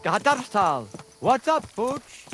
Katarsal. What's up, Pooch?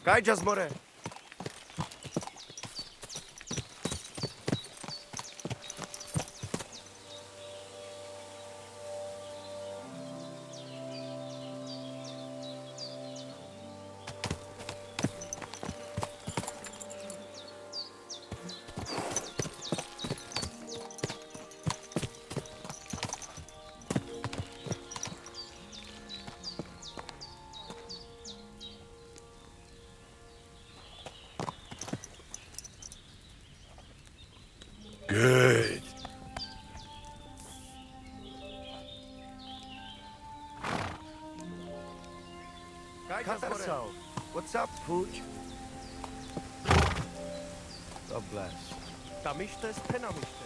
Kajdzas, more. Good. Katarsal. What's up, Pooch? God bless. Tamishtes, penamishtes.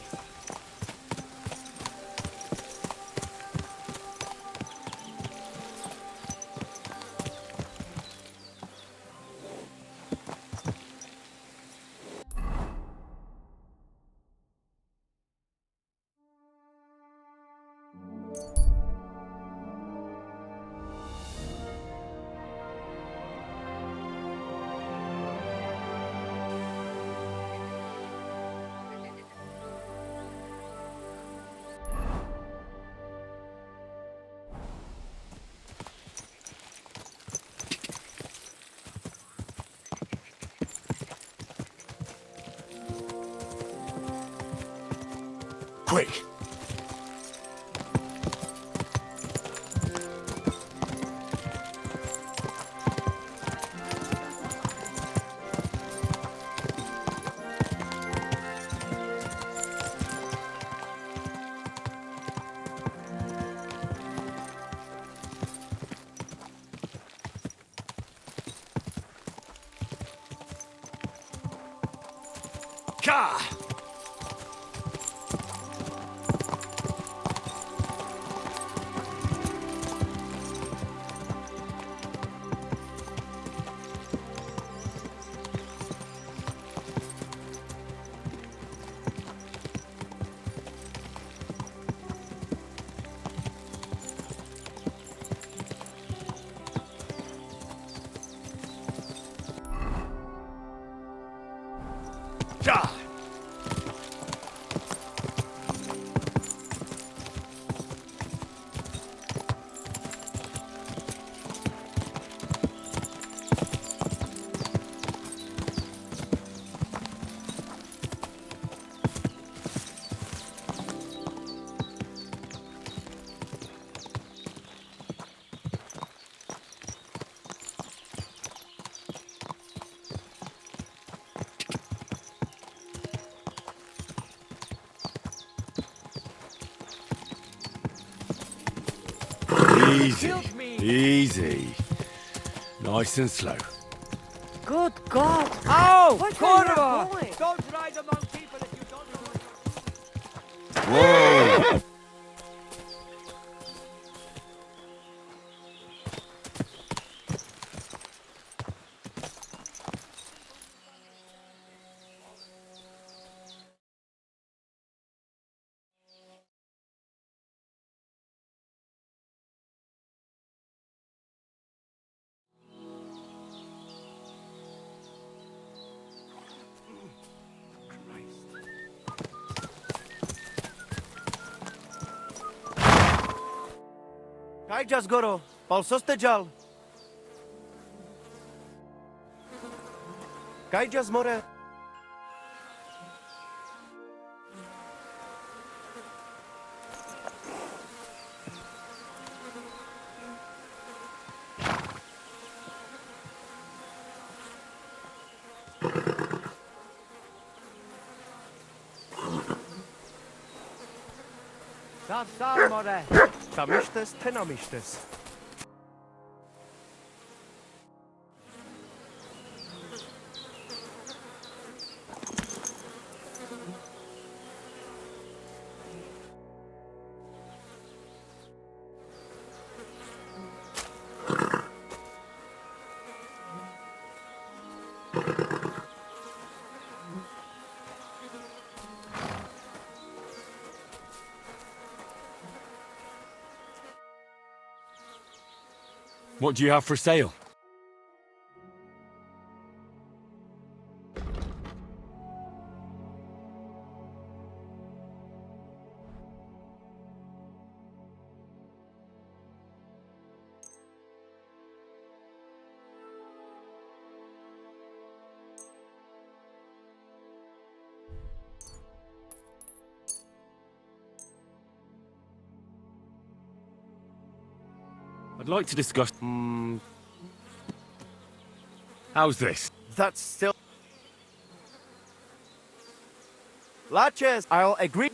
Quick. Ka! Ka! Easy, Killed me. easy. Nice and slow. Good God! Ow! Watch where you're Kurva! going. Don't ride among people if you don't know what Whoa! Kajja zgoro. Polsoste jal. Kajja zmore. Sal, more. Tamishtes, tenamishtes. What do you have for sale? I'd like to discuss... How's this? That's still... Laches, I'll agree.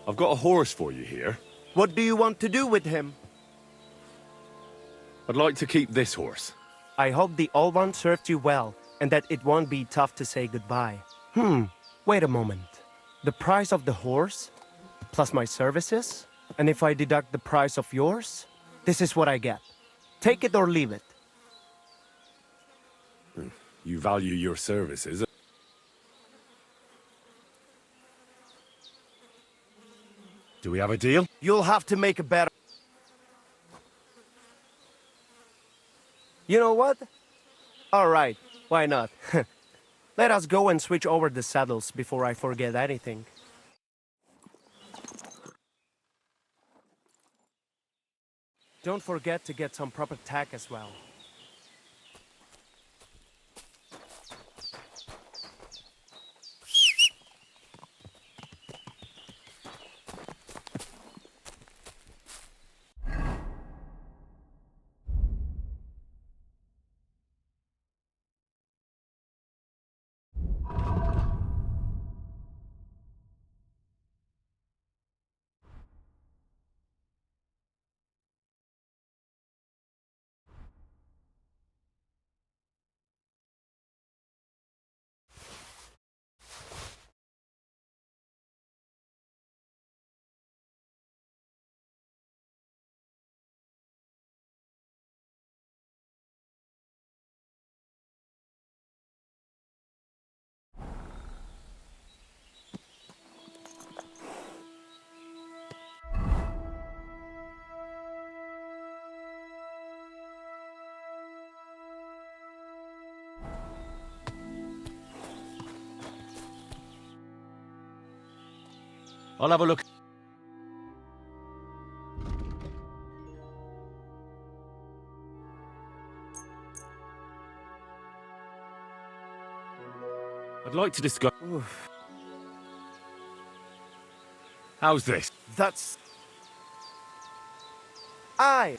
I've got a horse for you here. What do you want to do with him? I'd like to keep this horse. I hope the old one served you well, and that it won't be tough to say goodbye. Wait a moment. The price of the horse, plus my services, and if I deduct the price of yours, this is what I get. Take it or leave it. You value your services. Do we have a deal? You'll have to make a better... You know what? All right, why not? Let us go and switch over the saddles before I forget anything. Don't forget to get some proper tack as well. I'll have a look. I'd like to discuss... Oof. How's this? That's... I...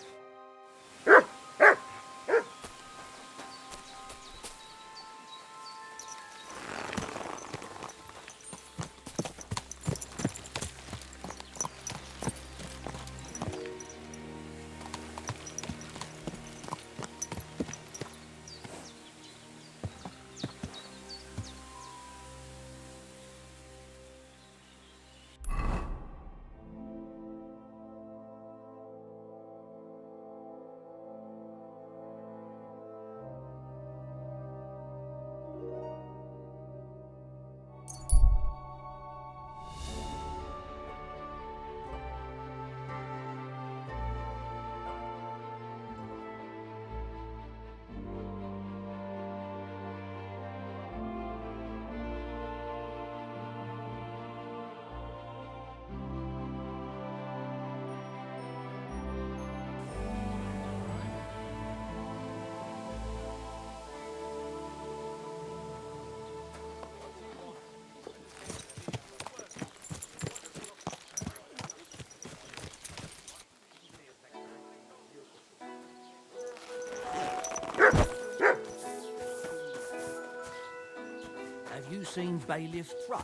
Have you seen Bailiff Thrush?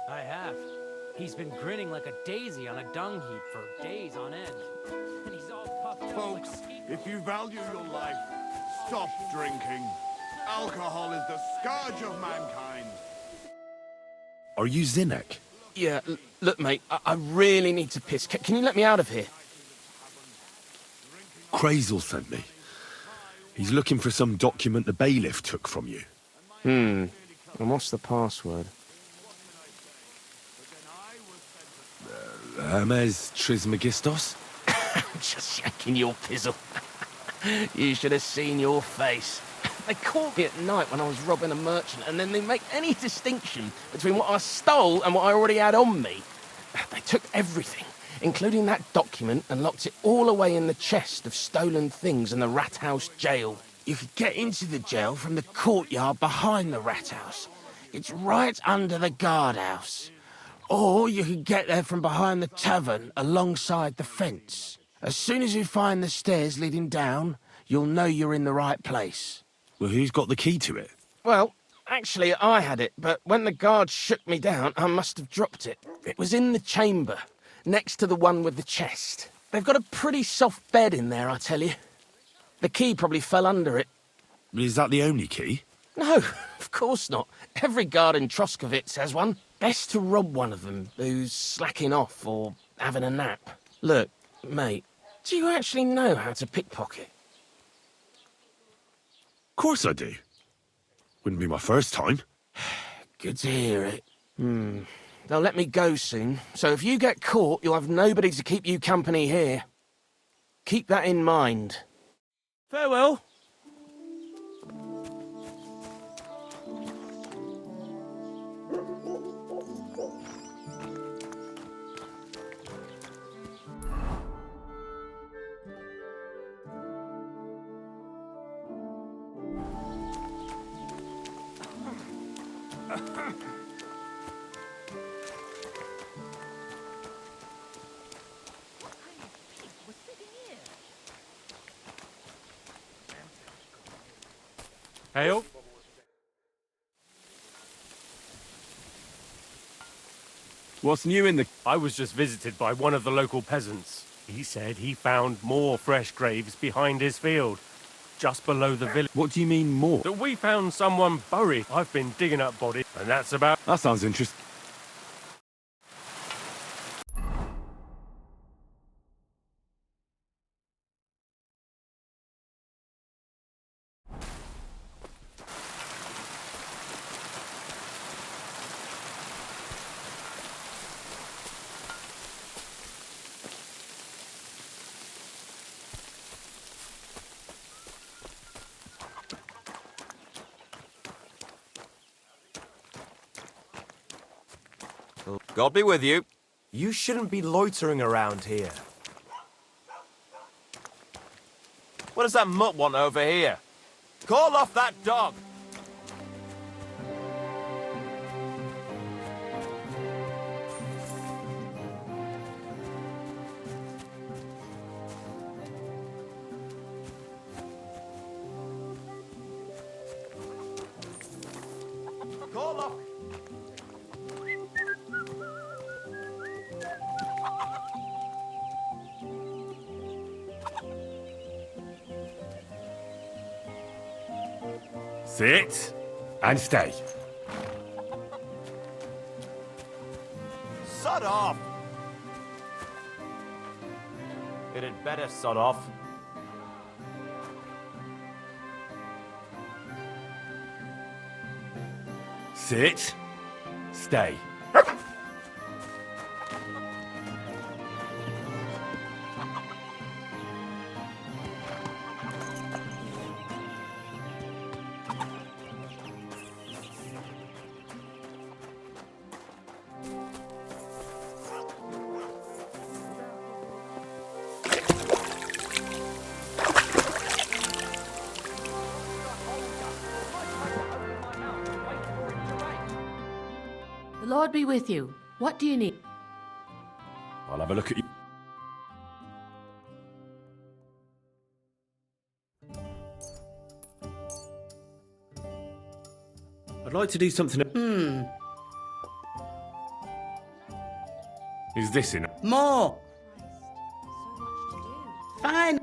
I have. He's been grinning like a daisy on a dung heap for days on end. And he's all puffed up like Folks, a peacock. if you value your life, stop drinking. Alcohol is the scourge of mankind. Are you Zinnek? Yeah, look, mate, I really need to piss. Can you let me out of here? Crazel sent me. He's looking for some document the bailiff took from you. And what's the password? Hermes Trismegistos? Just shaking your pizzle. You should have seen your face. They caught me at night when I was robbing a merchant, and then they make any distinction between what I stole and what I already had on me. They took everything, including that document, and locked it all away in the chest of stolen things in the rat house jail. You could get into the jail from the courtyard behind the rat house. It's right under the guardhouse. Or you could get there from behind the tavern alongside the fence. As soon as you find the stairs leading down, you'll know you're in the right place. Well, who's got the key to it? Well, actually, I had it, but when the guards shook me down, I must have dropped it. It was in the chamber, next to the one with the chest. They've got a pretty soft bed in there, I tell you. The key probably fell under it. Is that the only key? No, of course not. Every guard in Troskovitz has one. Best to rob one of them who's slacking off or having a nap. Look, mate, do you actually know how to pickpocket? Of course I do. Wouldn't be my first time. Good to hear it. They'll let me go soon, so if you get caught, you'll have nobody to keep you company here. Keep that in mind. Farewell. Hail. What's new in the... I was just visited by one of the local peasants. He said he found more fresh graves behind his field, just below the village. What do you mean more? That we found someone buried. I've been digging up bodies, and that's about... That sounds interesting. God be with you. You shouldn't be loitering around here. What does that mutt want over here? Call off that dog! Call off! Sit and stay. Sod off! It had better sod off. Sit. Stay. The Lord be with you. What do you need? I'll have a look at you. I'd like to do something. Is this enough? More. Fine.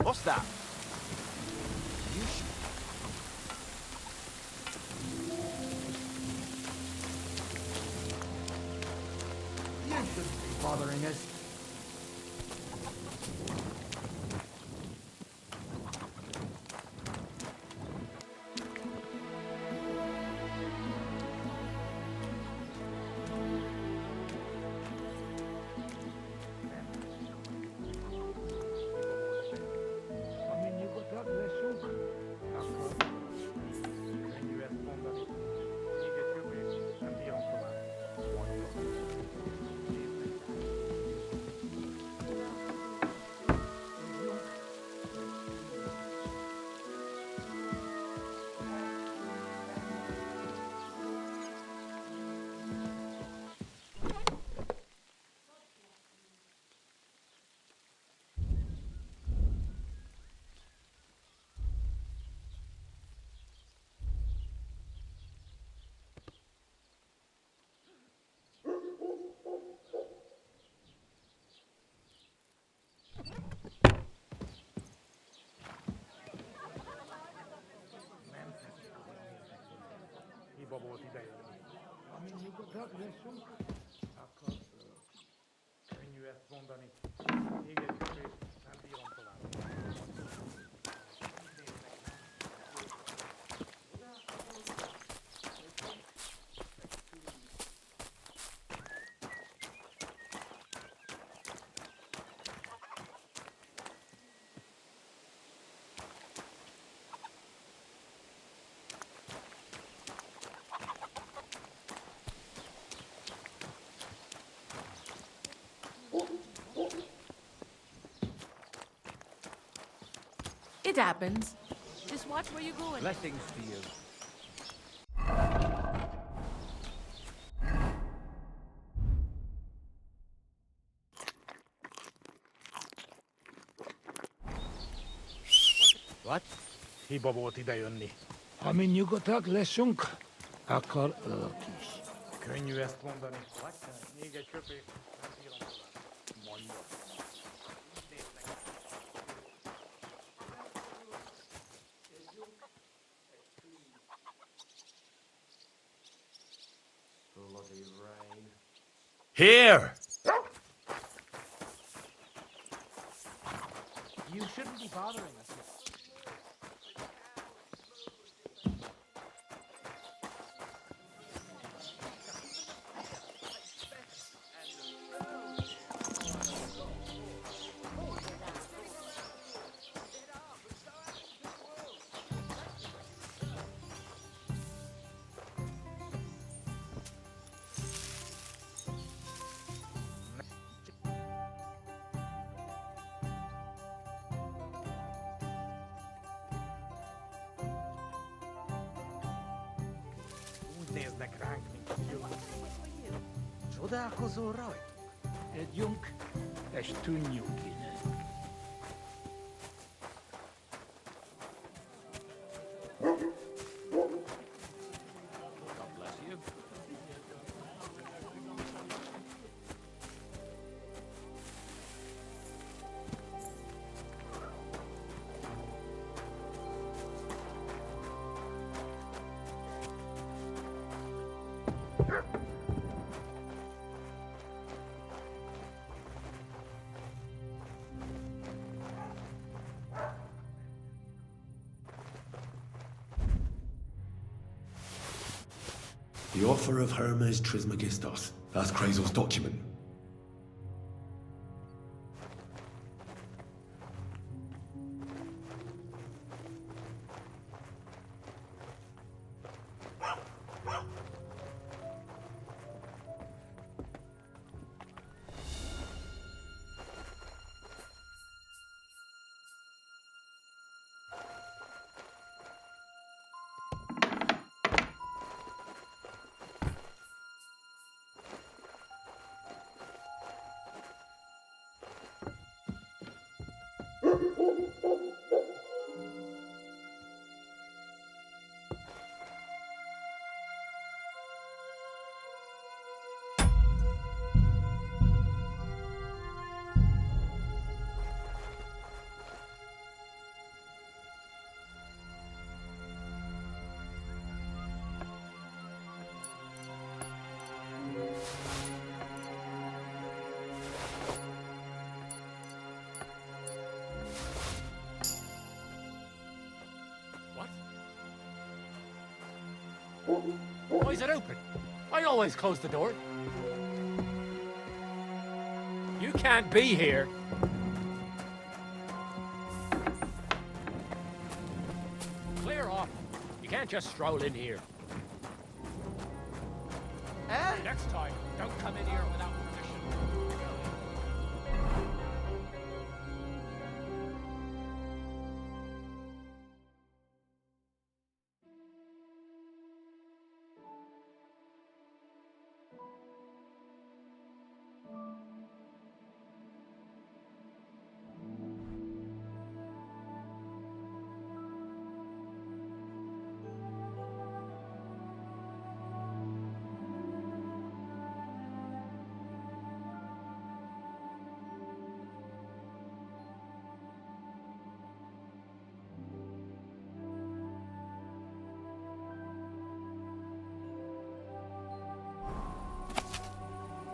What's that? You shouldn't be bothering us. Hiba volt ideje. Ami nyugodtan leszünk, akkor könnyű ezt mondani. Még egy kicsit, nem bírom tovább. It happens. Just watch where you're going. Blessings to you. What? Hiba volt idejönni. Amin nyugodtak leszünk, akkor ők is. Könnyű ezt mondani. Még egy köpés, nem bírom tovább. Mondja. Here! You shouldn't be bothering us. Úgy néznek ránk, mint a gyilkosok. Csodálkozol rajta? Együnk, és tűnjünk innen. God bless you. The offer of Hermes Trismegistos. That's Krazel's document. Why is it open? I always close the door. You can't be here. Clear off. You can't just stroll in here. Next time, don't come in here without permission.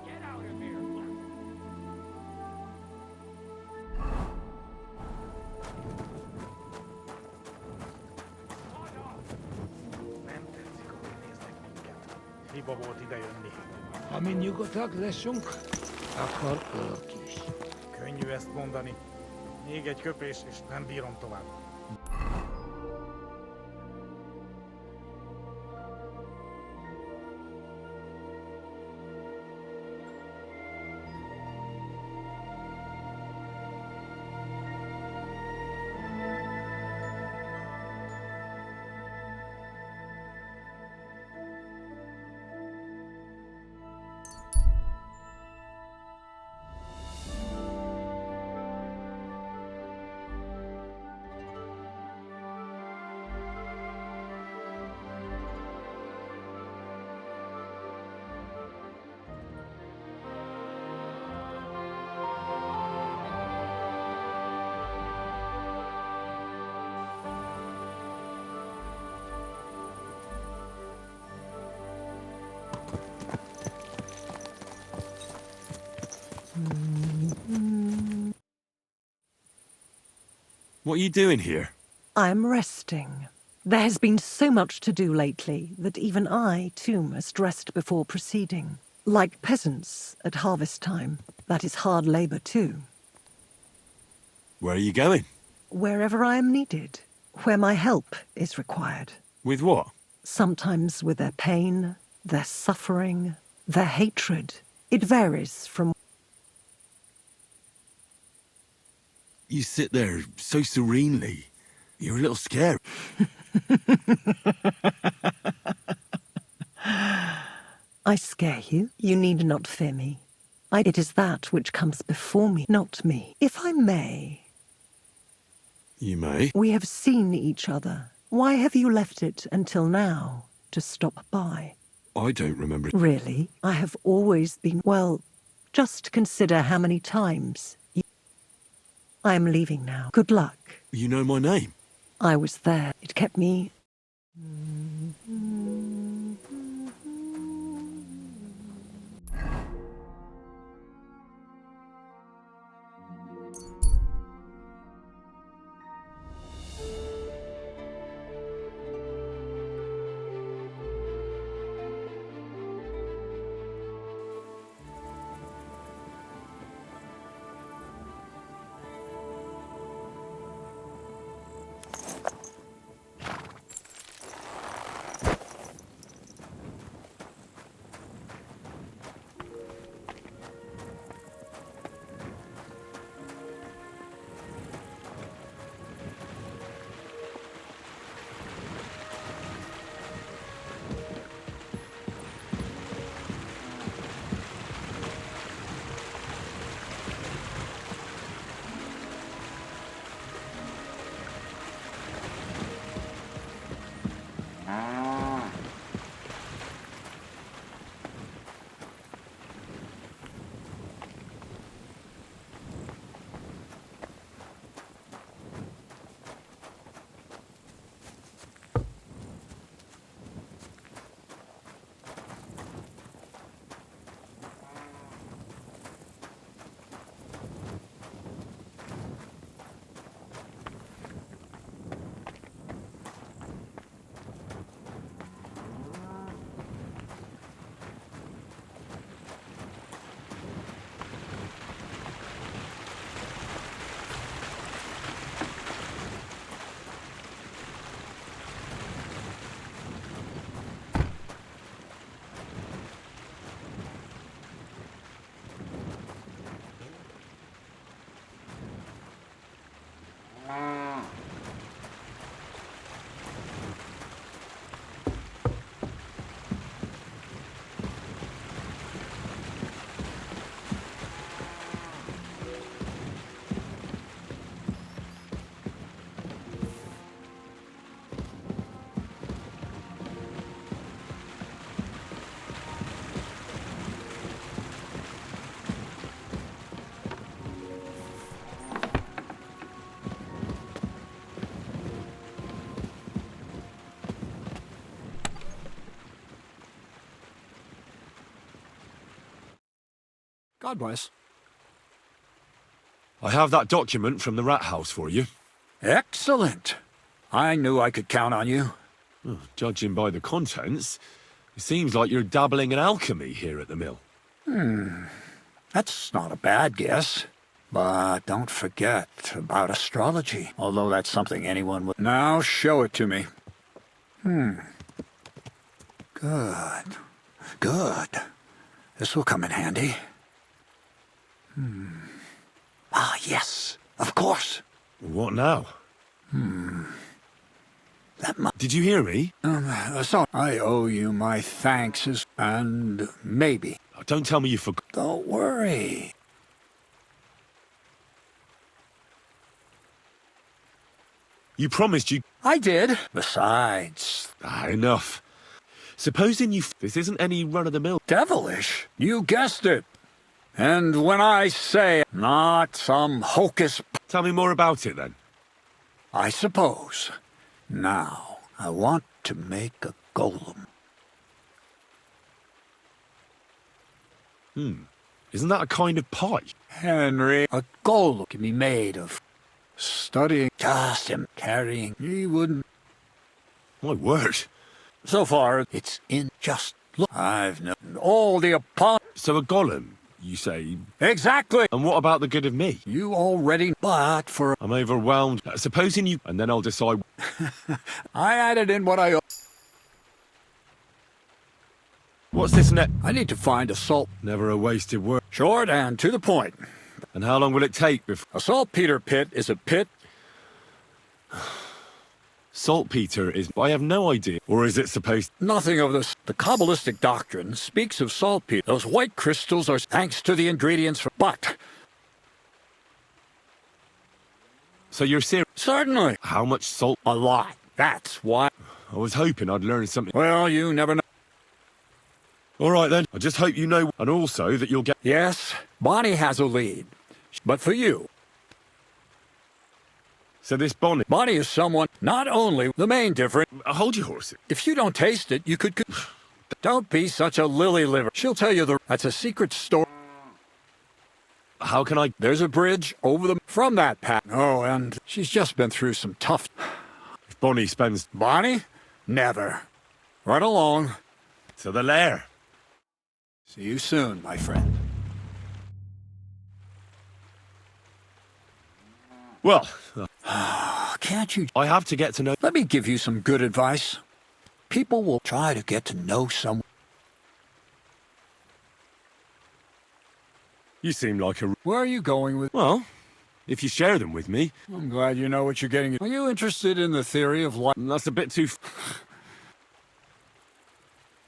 Get out of here. Nem tetszik, ahogy néznek minket. Hiba volt idejönni. Amin nyugodtak leszünk, akkor ők is. Könnyű ezt mondani. Még egy köpés, és nem bírom tovább. What are you doing here? I'm resting. There has been so much to do lately that even I, too, must rest before proceeding. Like peasants at harvest time, that is hard labor, too. Where are you going? Wherever I am needed, where my help is required. With what? Sometimes with their pain, their suffering, their hatred. It varies from... You sit there so serenely. You're a little scary. I scare you. You need not fear me. It is that which comes before me, not me. If I may... You may. We have seen each other. Why have you left it until now to stop by? I don't remember. Really? I have always been... Well, just consider how many times... I am leaving now. Good luck. You know my name? I was there. It kept me... God bless. I have that document from the rat house for you. Excellent. I knew I could count on you. Oh, judging by the contents, it seems like you're dabbling in alchemy here at the mill. That's not a bad guess. But don't forget about astrology, although that's something anyone would... Now show it to me. Good. Good. This will come in handy. Ah, yes. Of course. What now? Did you hear me? So I owe you my thanks and maybe. Oh, don't tell me you forgot. Don't worry. You promised you... I did. Besides... enough. Supposing you... This isn't any run-of-the-mill... Devilish? You guessed it. And when I say not some hocus... Tell me more about it, then. I suppose. Now, I want to make a golem. Isn't that a kind of pie? Henry, a golem can be made of studying, just him carrying. He wouldn't. My word. So far, it's in just look. I've known all the upon. So a golem, you say? Exactly. And what about the good of me? You already, but for. I'm overwhelmed. Supposing you... And then I'll decide... I added in what I. What's this net? I need to find a salt. Never a wasted word. Short and to the point. And how long will it take before... A saltpeter pit is a pit. Saltpeter is... I have no idea. Or is it supposed... Nothing of this. The Kabbalistic doctrine speaks of saltpeter. Those white crystals are thanks to the ingredients for... But... So you're serious? Certainly. How much salt? A lot. That's why. I was hoping I'd learn something. Well, you never know. All right, then. I just hope you know... And also that you'll get... Yes, Bonnie has a lead. But for you... So this Bonnie... Bonnie is someone... Not only the main difference... Hold your horses. If you don't taste it, you could... Don't be such a lily liver. She'll tell you That's a secret story. How can I... There's a bridge over the... From that path. Oh, and she's just been through some tough... If Bonnie spends... Bonnie? Never. Right along. To the lair. See you soon, my friend. Well... Can't you... I have to get to know... Let me give you some good advice. People will try to get to know someone. You seem like a... Where are you going with... Well, if you share them with me... I'm glad you know what you're getting. Are you interested in the theory of life? That's a bit too...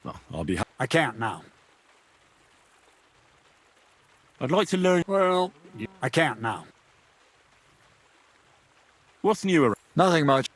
Well, I'll be... I can't now. I'd like to learn... Well, I can't now. What's new? Nothing much.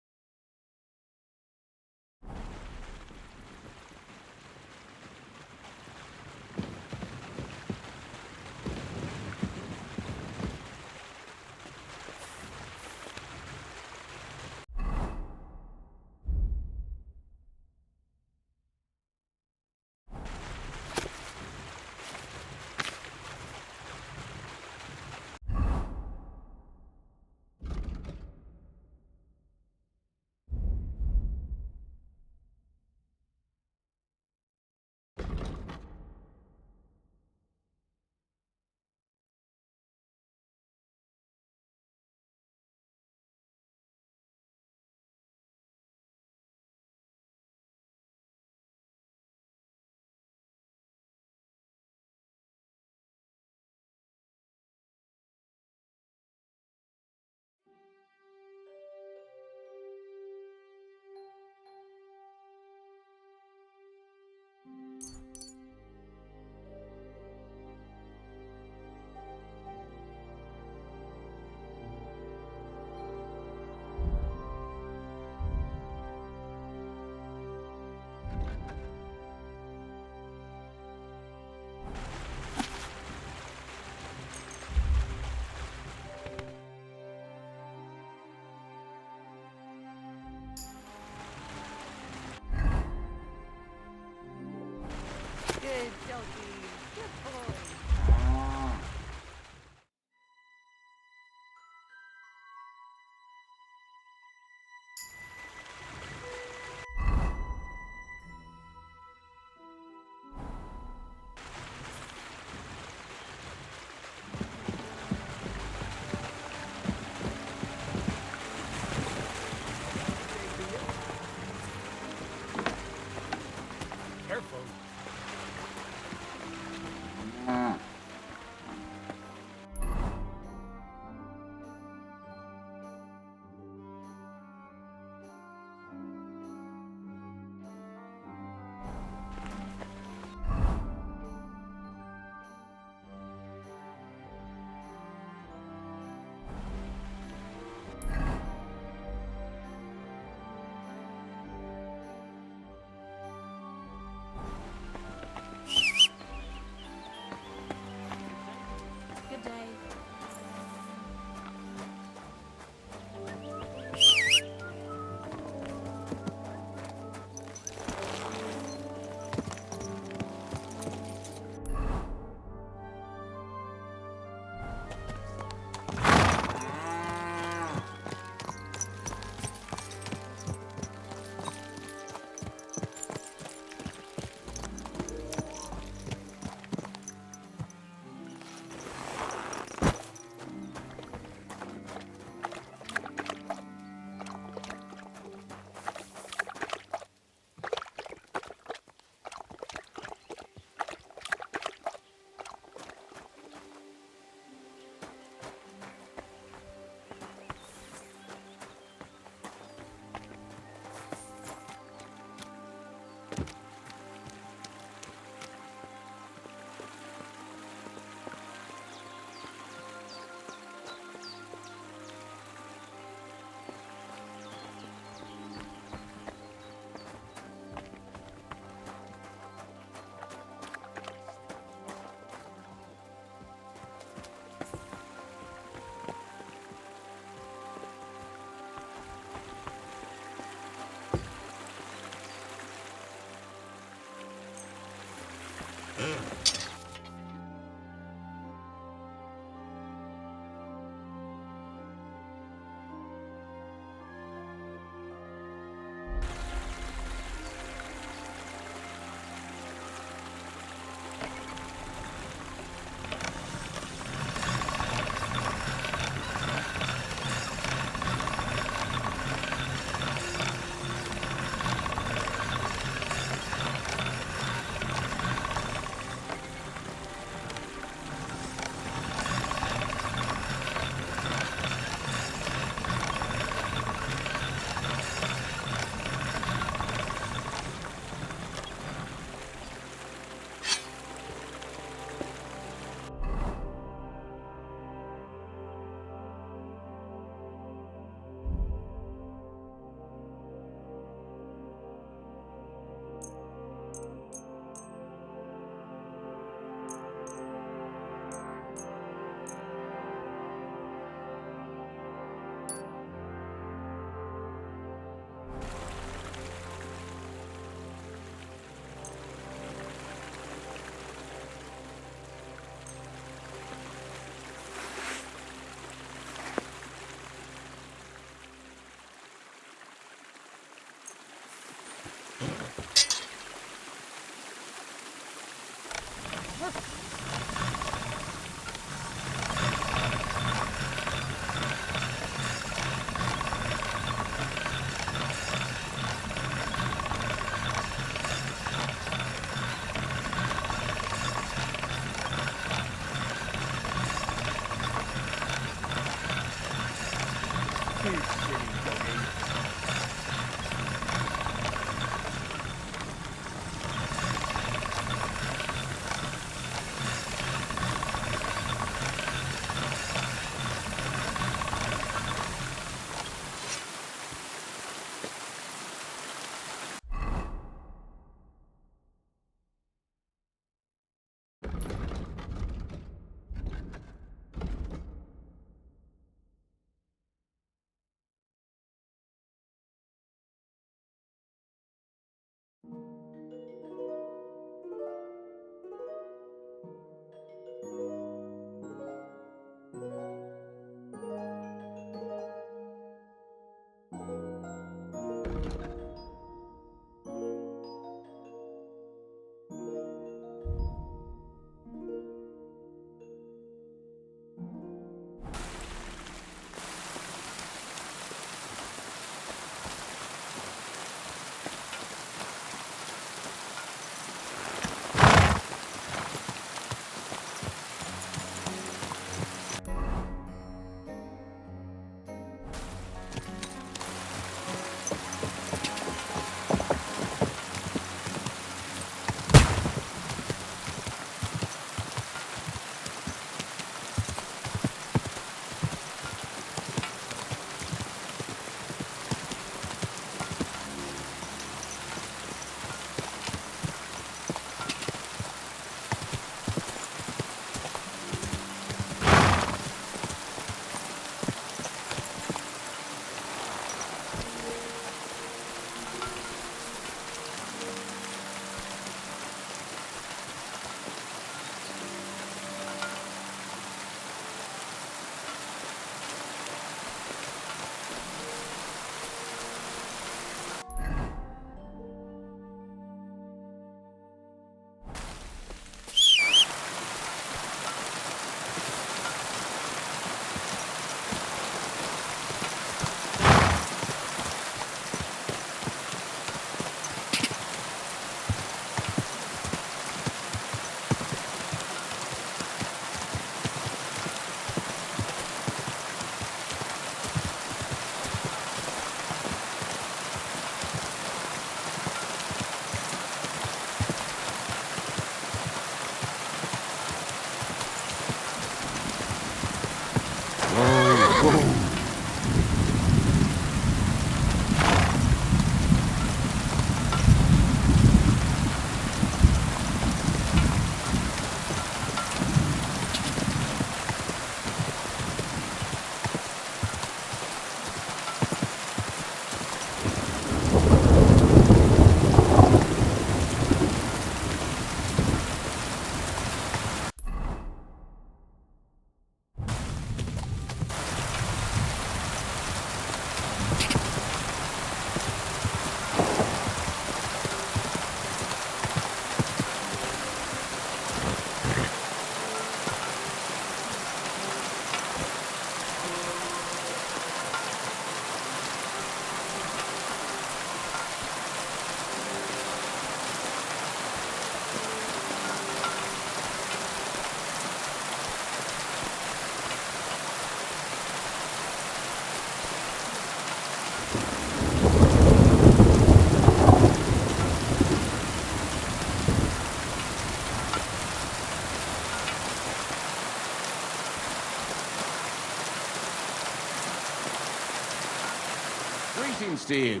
Greetings to you.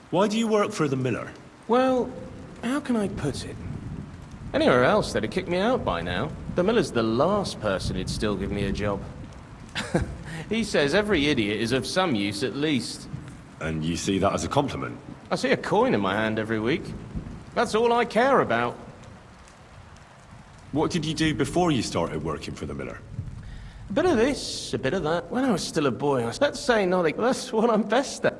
Why do you work for the miller? Well, how can I put it? Anywhere else, they'd have kicked me out by now. The miller's the last person who'd still give me a job. He says every idiot is of some use at least. And you see that as a compliment? I see a coin in my hand every week. That's all I care about. What did you do before you started working for the miller? A bit of this, a bit of that. When I was still a boy, let's say nothing. That's what I'm best at.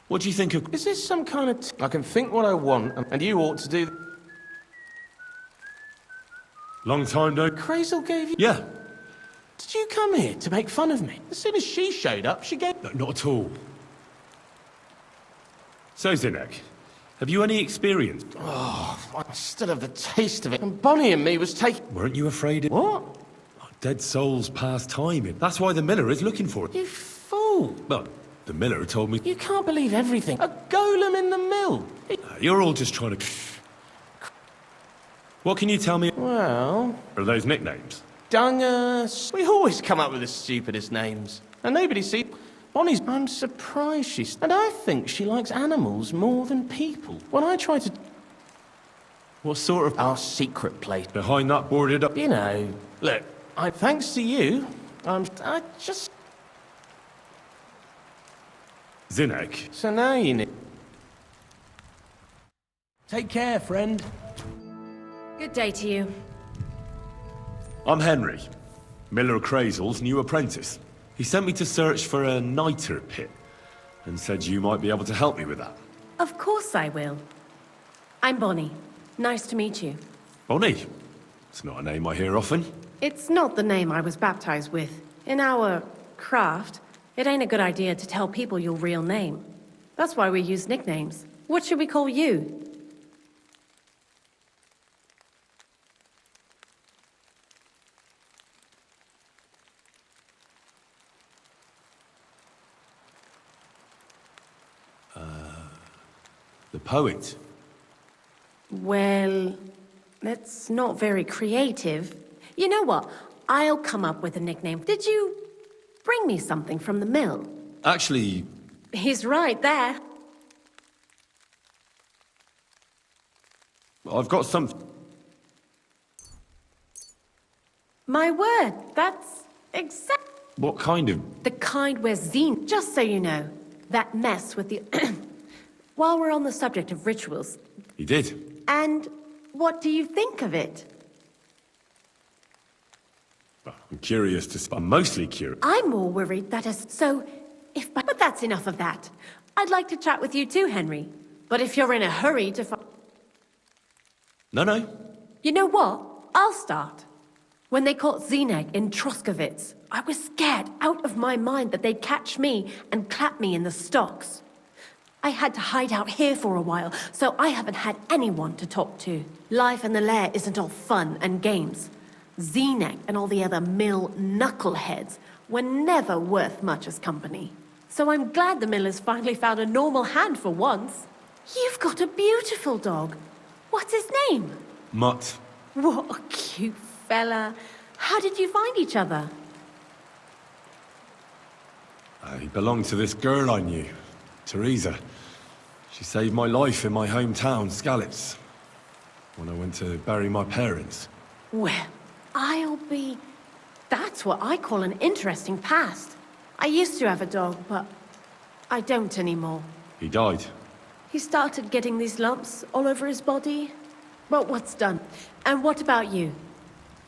What do you think of... Is this some kind of... I can think what I want, and you ought to do... Long time no... Crazel gave you... Yeah. Did you come here to make fun of me? As soon as she showed up, she gave... No, not at all. So, Zinek, have you any experience? Oh, I still have the taste of it. And Bonnie and me was taking... Weren't you afraid of... What? Dead souls past time. That's why the miller is looking for it. You fool! Well, the miller told me... You can't believe everything. A golem in the mill! You're all just trying to... What can you tell me? Well... Are those nicknames? Dungus. We always come up with the stupidest names. And nobody sees... Bonnie's... I'm surprised she's... And I think she likes animals more than people. When I try to... What sort of... Our secret place. Behind that boarded up... You know... Look, thanks to you, I just... Zinek. So now you need... Take care, friend. Good day to you. I'm Henry, Miller Crazel's new apprentice. He sent me to search for a niter pit, and said you might be able to help me with that. Of course I will. I'm Bonnie. Nice to meet you. Bonnie? It's not a name I hear often. It's not the name I was baptized with. In our craft, it ain't a good idea to tell people your real name. That's why we use nicknames. What should we call you? The poet. Well, that's not very creative. You know what? I'll come up with a nickname. Did you bring me something from the mill? Actually... He's right there. I've got something... My word, that's exact... What kind of... The kind where Zine... Just so you know, that mess with the... While we're on the subject of rituals... He did. And what do you think of it? I'm curious to... I'm mostly curious. I'm more worried that as... So, if... But that's enough of that. I'd like to chat with you too, Henry. But if you're in a hurry to... No. You know what? I'll start. When they caught Zinek in Troskovitz, I was scared out of my mind that they'd catch me and clap me in the stocks. I had to hide out here for a while, so I haven't had anyone to talk to. Life in the lair isn't all fun and games. Zinek and all the other mill knuckleheads were never worth much as company. So I'm glad the miller's finally found a normal hand for once. You've got a beautiful dog. What's his name? Mutt. What a cute fella. How did you find each other? He belonged to this girl I knew, Teresa. She saved my life in my hometown, Skalitz, when I went to bury my parents. Well, I'll be... That's what I call an interesting past. I used to have a dog, but I don't anymore. He died. He started getting these lumps all over his body. But what's done? And what about you?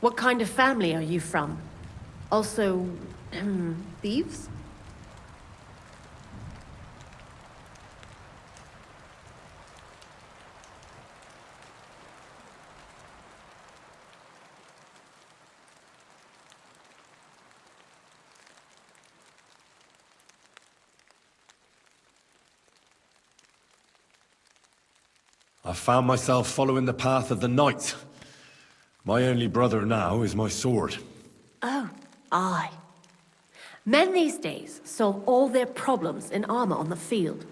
What kind of family are you from? Also, thieves? I found myself following the path of the knight. My only brother now is my sword. Oh, aye. Men these days solve all their problems in armor on the field,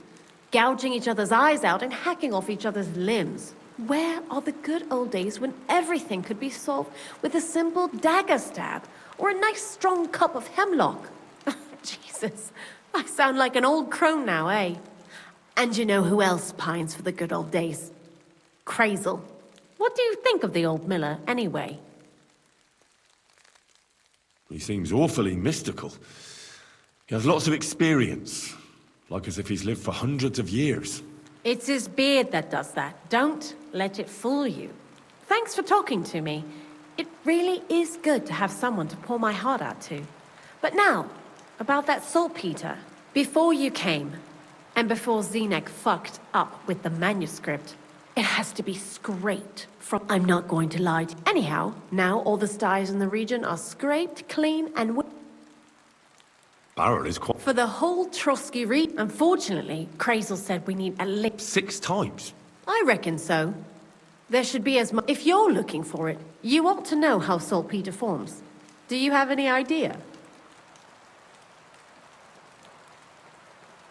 gouging each other's eyes out and hacking off each other's limbs. Where are the good old days when everything could be solved with a simple dagger stab or a nice strong cup of hemlock? Jesus, I sound like an old crone now, eh? And you know who else pines for the good old days? Crazel. What do you think of the old miller, anyway? He seems awfully mystical. He has lots of experience, like as if he's lived for hundreds of years. It's his beard that does that. Don't let it fool you. Thanks for talking to me. It really is good to have someone to pour my heart out to. But now, about that saltpeter. Before you came, and before Zenek fucked up with the manuscript, it has to be scraped from... I'm not going to lie to you. Anyhow, now all the styes in the region are scraped, clean, and... Barrel is quite... For the whole Trotsky region. Unfortunately, Crazel said we need at least... 6 times? I reckon so. There should be as much... If you're looking for it, you ought to know how saltpeter forms. Do you have any idea?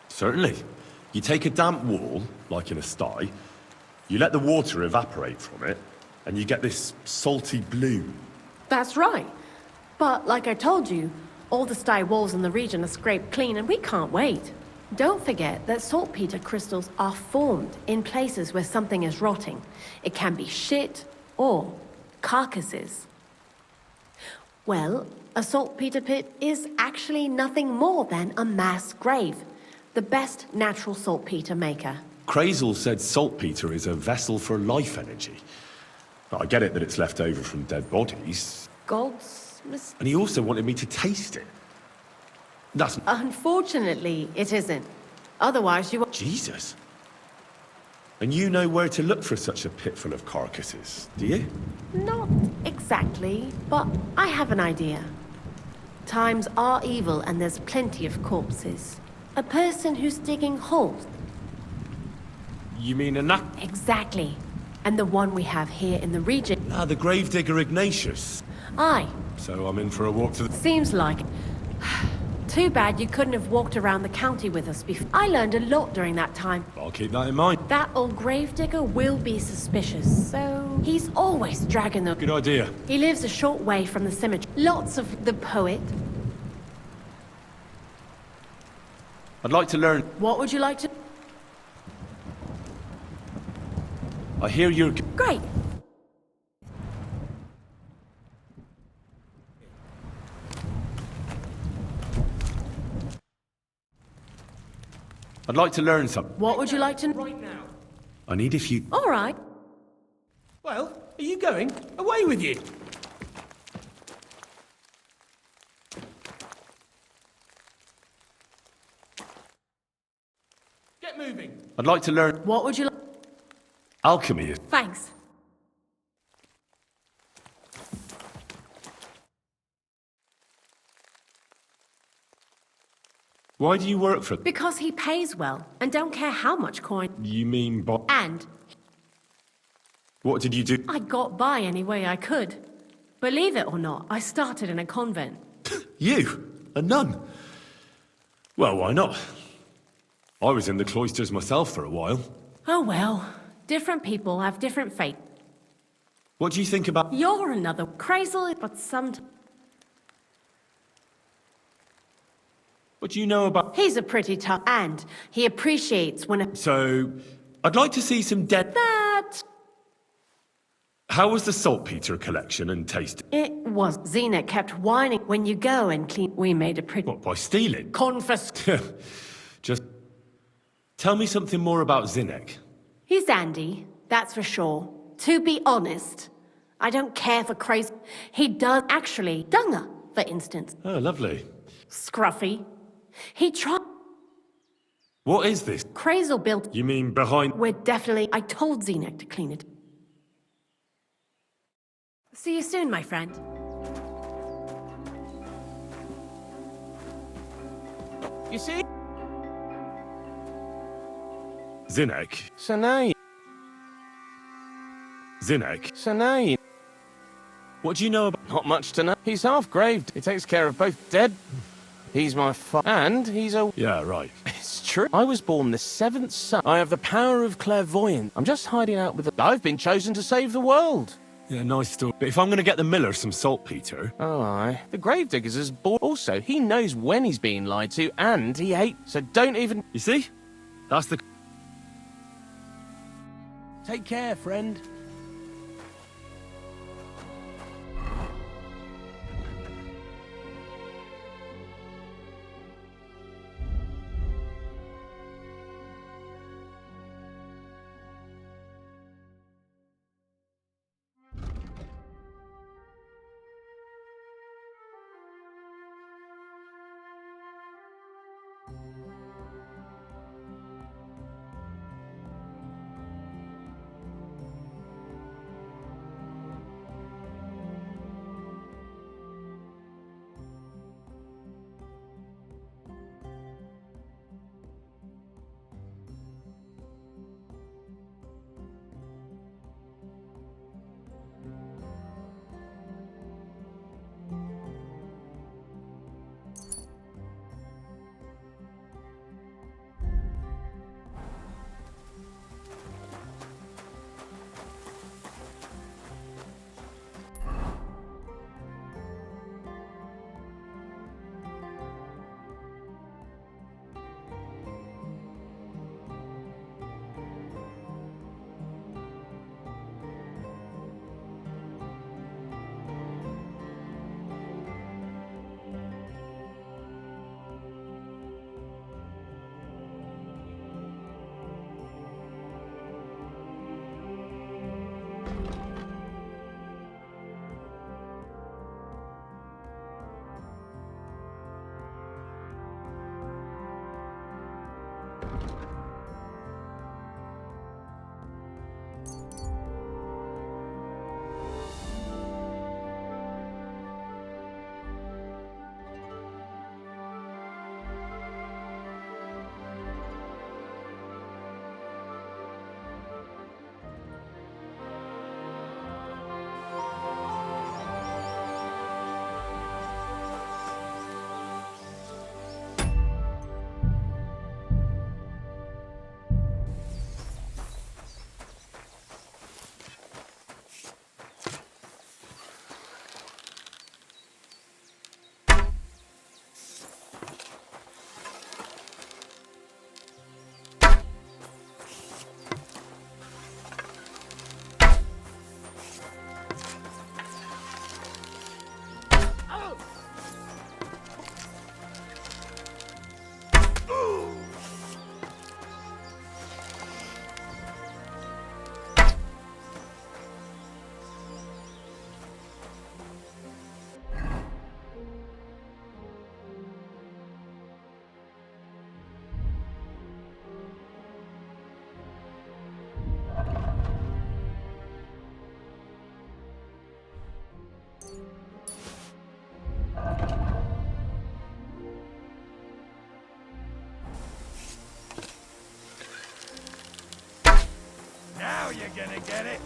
Certainly. You take a damp wall, like in a sty, you let the water evaporate from it, and you get this salty blue. That's right. But like I told you, all the sty walls in the region are scraped clean and we can't wait. Don't forget that saltpeter crystals are formed in places where something is rotting. It can be shit or carcasses. Well, a saltpeter pit is actually nothing more than a mass grave. The best natural saltpeter maker. Crazel said saltpeter is a vessel for life energy. But I get it that it's left over from dead bodies. Goldsmith? And he also wanted me to taste it. That's... Unfortunately, it isn't. Otherwise, you... Jesus. And you know where to look for such a pit full of carcasses, do you? Not exactly, but I have an idea. Times are evil and there's plenty of corpses. A person who's digging holes. You mean a knack? Exactly. And the one we have here in the region. Ah, the gravedigger Ignatius. Aye. So I'm in for a walk to the... Seems like it. Too bad you couldn't have walked around the county with us before. I learned a lot during that time. I'll keep that in mind. That old gravedigger will be suspicious, so... He's always dragging the... Good idea. He lives a short way from the cemetery. Lots of the poet. I'd like to learn... What would you like to... I hear you're... Great. I'd like to learn something. What would you like to... Right now. I need a few... All right. Well, are you going? Away with you! Get moving! I'd like to learn... What would you like... Alchemy is... Thanks. Why do you work for... Because he pays well, and don't care how much coin... You mean Bob? And... What did you do? I got by any way I could. Believe it or not, I started in a convent. You? A nun? Well, why not? I was in the cloisters myself for a while. Oh well, different people have different fate. What do you think about... You're another crazy, but some... What do you know about... He's a pretty tough, and he appreciates when a... So, I'd like to see some dead... That... How was the saltpeter collection and taste? It was. Xena kept whining. When you go and clean... We made a pretty... What, by stealing? Just... Tell me something more about Zinek. He's dandy, that's for sure. To be honest, I don't care for crazy... He does actually... Dunga, for instance. Oh, lovely. Scruffy. He tried... What is this? Crazel built... You mean behind... We're definitely... I told Zenek to clean it. See you soon, my friend. You see? Zinek. So now Zinek. So now What do you know about... Not much to know. He's half-graved. He takes care of both dead. He's my and he's a... Yeah, right. It's true. I was born the seventh son. I have the power of clairvoyance. I'm just hiding out with the... I've been chosen to save the world. Yeah, nice story. But if I'm gonna get the miller some saltpeter... Oh, aye. The gravediggers is bored. Also, he knows when he's being lied to, and he hates... So don't even... You see? That's the... Take care, friend. Now you're gonna get it.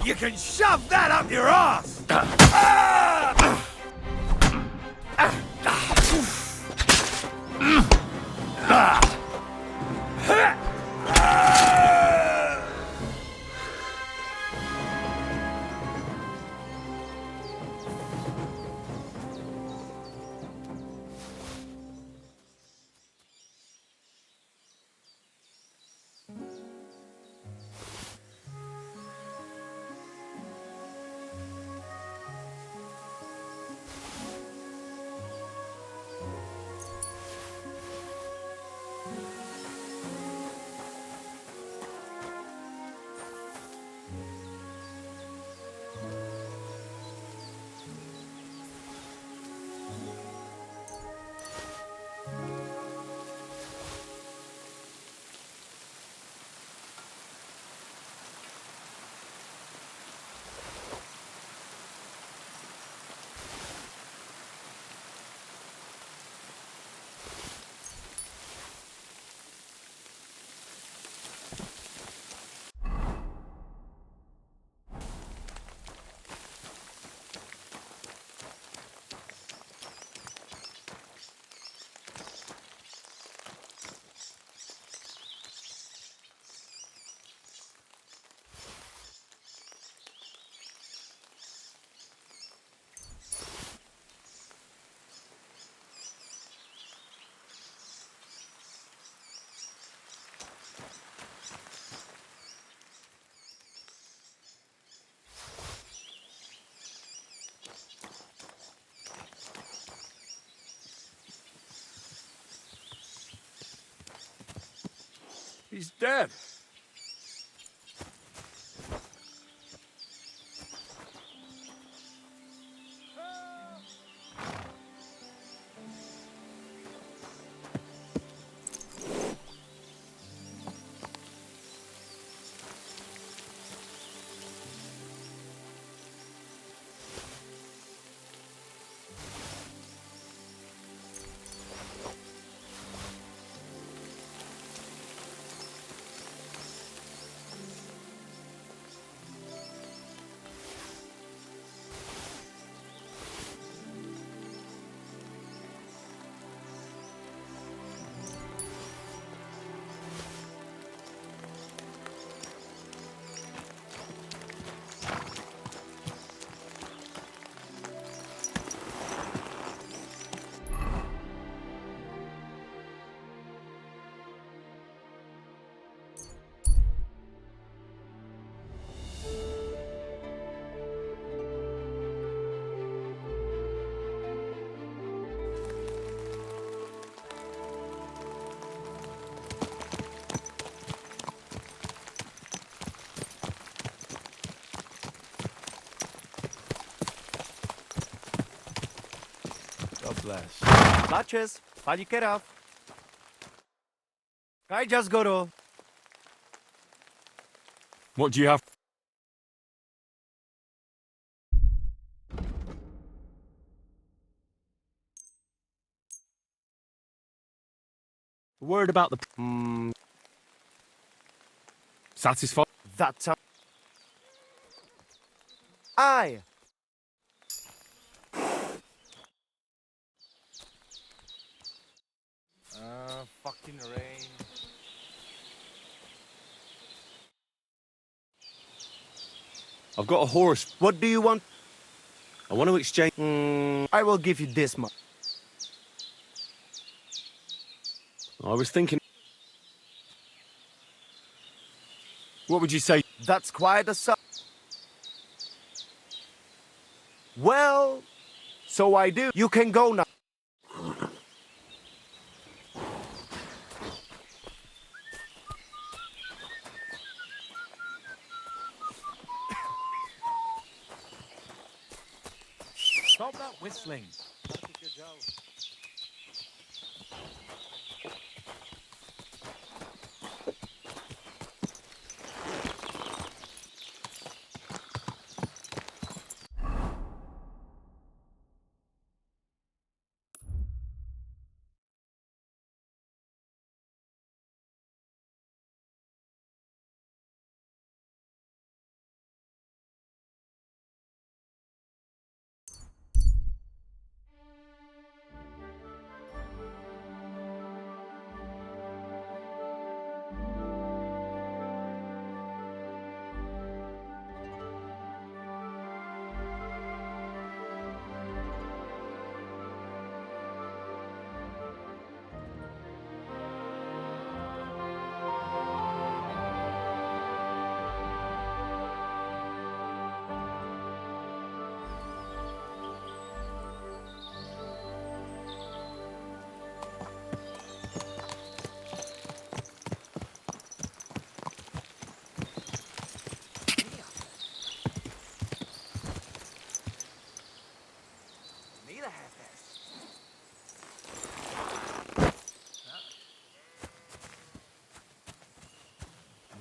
You can shove that up your ass! He's dead. God bless. Matches, pali keraw. I just go to. What do you have? Word about the. Satisfied? That's a. Aye. Fucking rain. I've got a horse. What do you want? I want to exchange. I will give you this much. I was thinking. What would you say? That's quite a sum. Well, so I do. You can go now. Stop that whistling.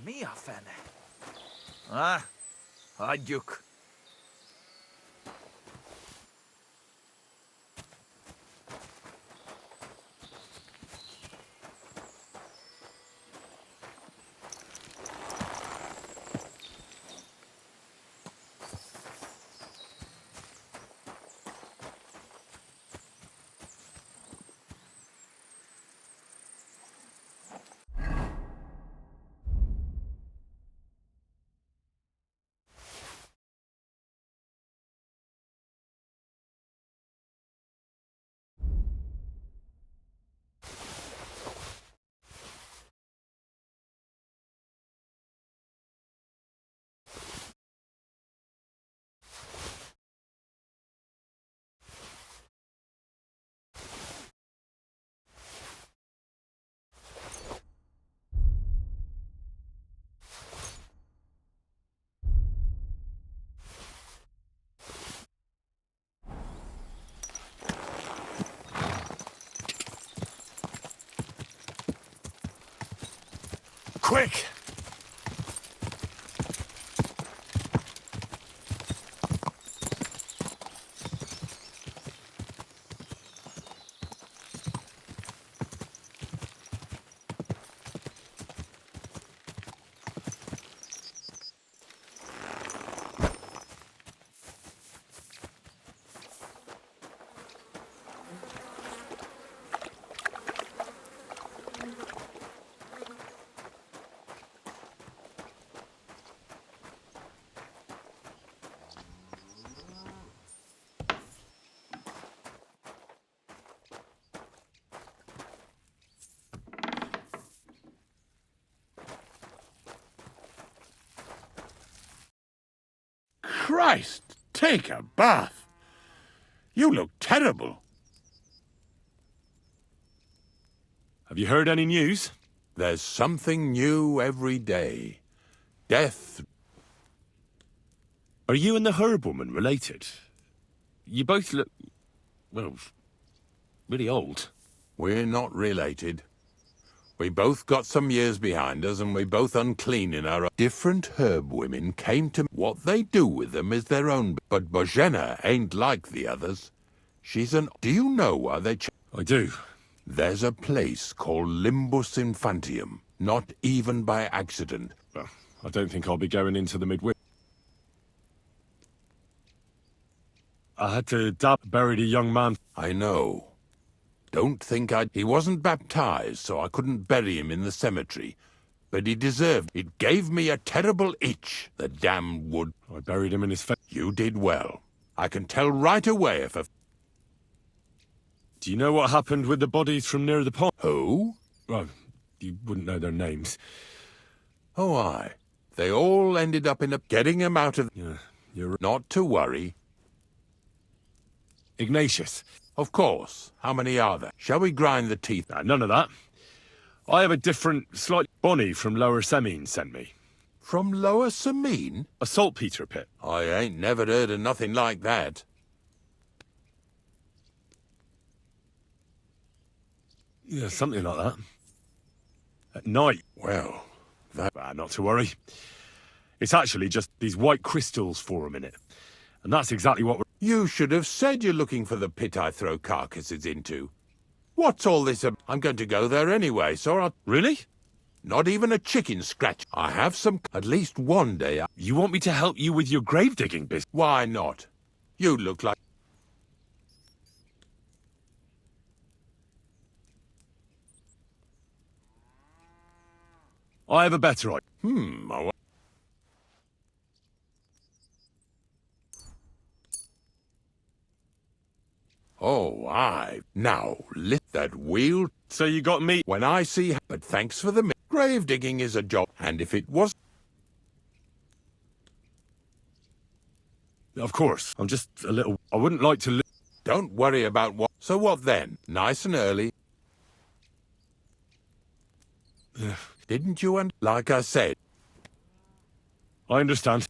Mia fan. Ah, adjuk. quick! Christ, take a bath. You look terrible. Have you heard any news? There's something new every day. Death. Are you and the herb woman related? You both look, well, really old. We're not related. We both got some years behind us, and we're both unclean in our own. Different herb women came to... What they do with them is their own... But Bozhena ain't like the others. She's an... Do you know why they... I do. There's a place called Limbus Infantium. Not even by accident. Well, I don't think I'll be going into the midway. I had to buried a young man. I know. Don't think I'd... He wasn't baptized, so I couldn't bury him in the cemetery. But he deserved... It gave me a terrible itch, the damned wood. I buried him in his face. You did well. I can tell right away if a... Do you know what happened with the bodies from near the pond? Who? Well, you wouldn't know their names. Oh, aye. They all ended up in a... Getting him out of... Yeah, you're... Not to worry. Ignatius. Of course. How many are there? Shall we grind the teeth? None of that. I have a different, slight... Bonnie from Lower Semine sent me. From Lower Semine? A saltpeter pit. I ain't never heard of nothing like that. Yeah, something like that. At night. Well, that... Not to worry. It's actually just these white crystals for a minute. And that's exactly what we're... You should have said you're looking for the pit I throw carcasses into. What's all this about? I'm going to go there anyway, so I'll... Really? Not even a chicken scratch. I have some... At least one day You want me to help you with your grave digging business? Why not? You look like... I have a better idea. Oh, oh, aye. Now, lift that wheel. So you got me... When I see... But thanks for the... Grave digging is a job. And if it was... Of course. I'm just a little... I wouldn't like to... Don't worry about what... So what then? Nice and early. Didn't you? And like I said... I understand.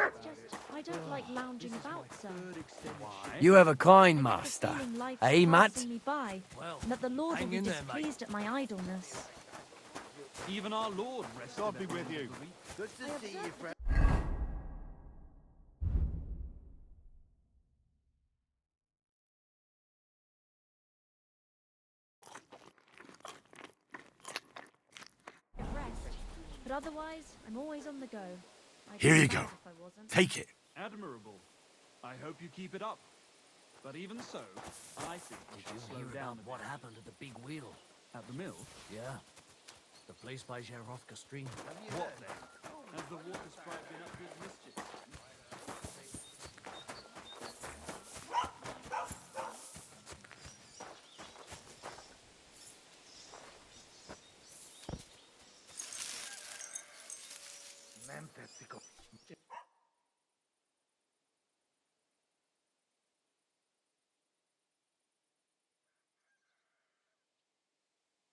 It's just, I don't like lounging about, sir. You have a kind I get the master. feeling life's Eh, Matt? passing me by, and that the Lord will be hang in there, mate. displeased at my idleness. Even our Lord rests. God be with you. Good to see you, friend. Rest. But otherwise, I'm always on the go. I'd Here be you mad go. if I wasn't. Take it. Admirable. I hope you keep it up. But even so, I think we should slow down a what bit. happened at the big wheel? At the mill. Yeah. The place by Zherovka Stream. What then? Has the water sprite been up to his mischief? Nem tetszik a...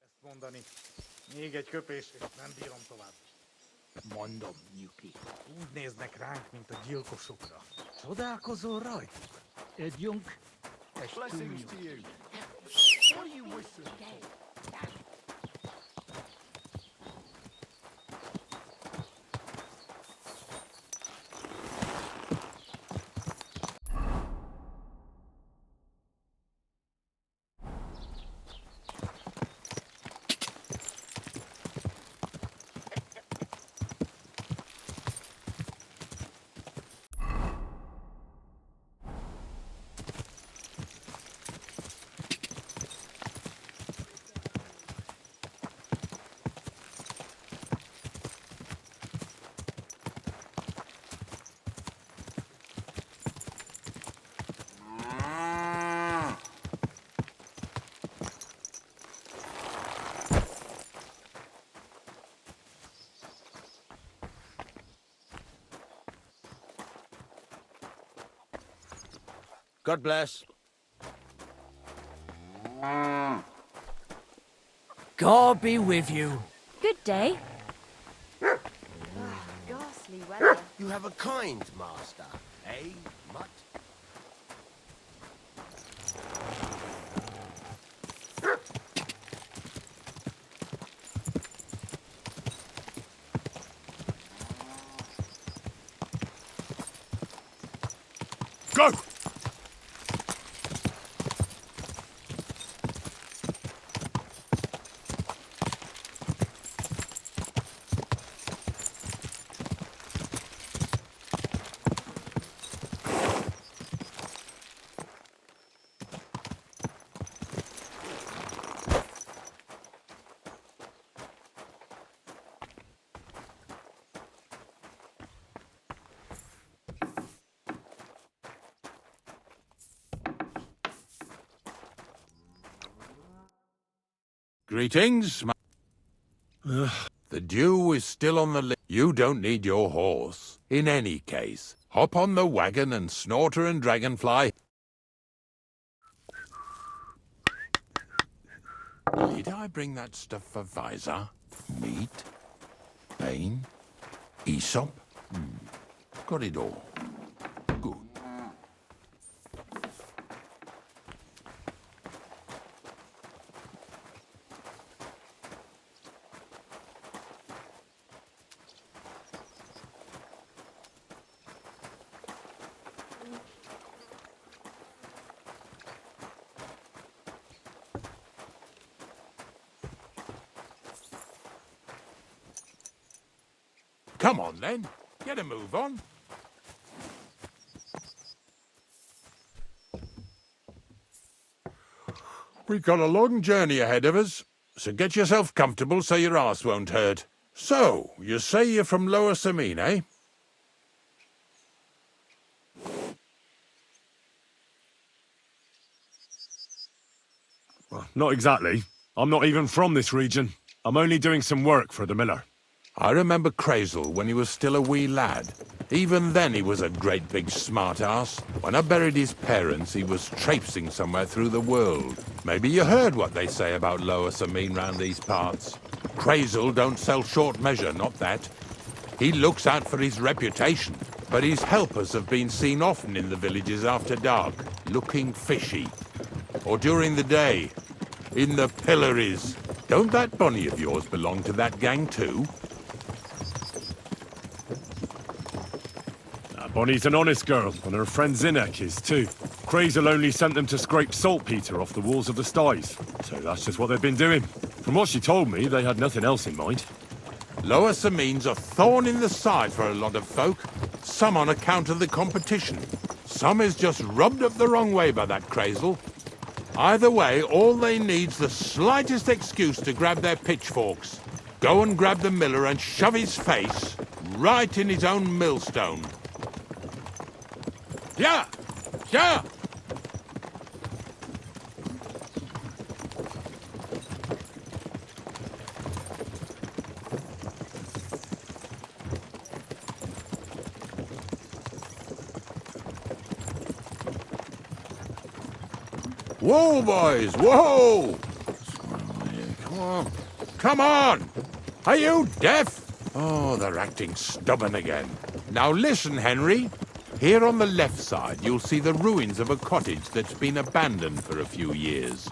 Ezt mondani. Még egy köpés, és nem bírom tovább. Mondom, Nyuki. Úgy néznek ránk, mint a gyilkosokra. Csodálkozol rajtuk? Együnk, Blessings to you. What are you whistling for? God bless. God be with you. Good day. Ghastly weather. You have a kind master, eh, Mutt? Go! Greetings, The dew is still on the list. You don't need your horse. In any case, hop on the wagon and Snorter and Dragonfly. Did I bring that stuff for Visor? Meat? Bane? Aesop? Got it all. Good. Come on, then. Get a move on. We've got a long journey ahead of us, so get yourself comfortable so your arse won't hurt. So, you say you're from Lower Samine, eh? Well, not exactly. I'm not even from this region. I'm only doing some work for the miller. I remember Crazel when he was still a wee lad. Even then he was a great big smart-ass. When I buried his parents, he was traipsing somewhere through the world. Maybe you heard what they say about Lower Samine round these parts. Crazel don't sell short measure, not that. He looks out for his reputation. but his helpers have been seen often in the villages after dark, looking fishy. Or during the day, in the pillories. Don't that Bonnie of yours belong to that gang too? Bonnie's an honest girl, and her friend Zinek is too. Crazel only sent them to scrape saltpeter off the walls of the sties, so that's just what they've been doing. From what she told me, they had nothing else in mind. Lower Samine's a thorn in the side for a lot of folk. Some on account of the competition. Some is just rubbed up the wrong way by that Crazel. Either way, all they need's the slightest excuse to grab their pitchforks. Go and grab the miller and shove his face right in his own millstone. Yeah! Yeah! Whoa, boys, whoa! Come on. Come on! Are you deaf? Oh, they're acting stubborn again. Now listen, Henry. Here on the left side, you'll see the ruins of a cottage that's been abandoned for a few years.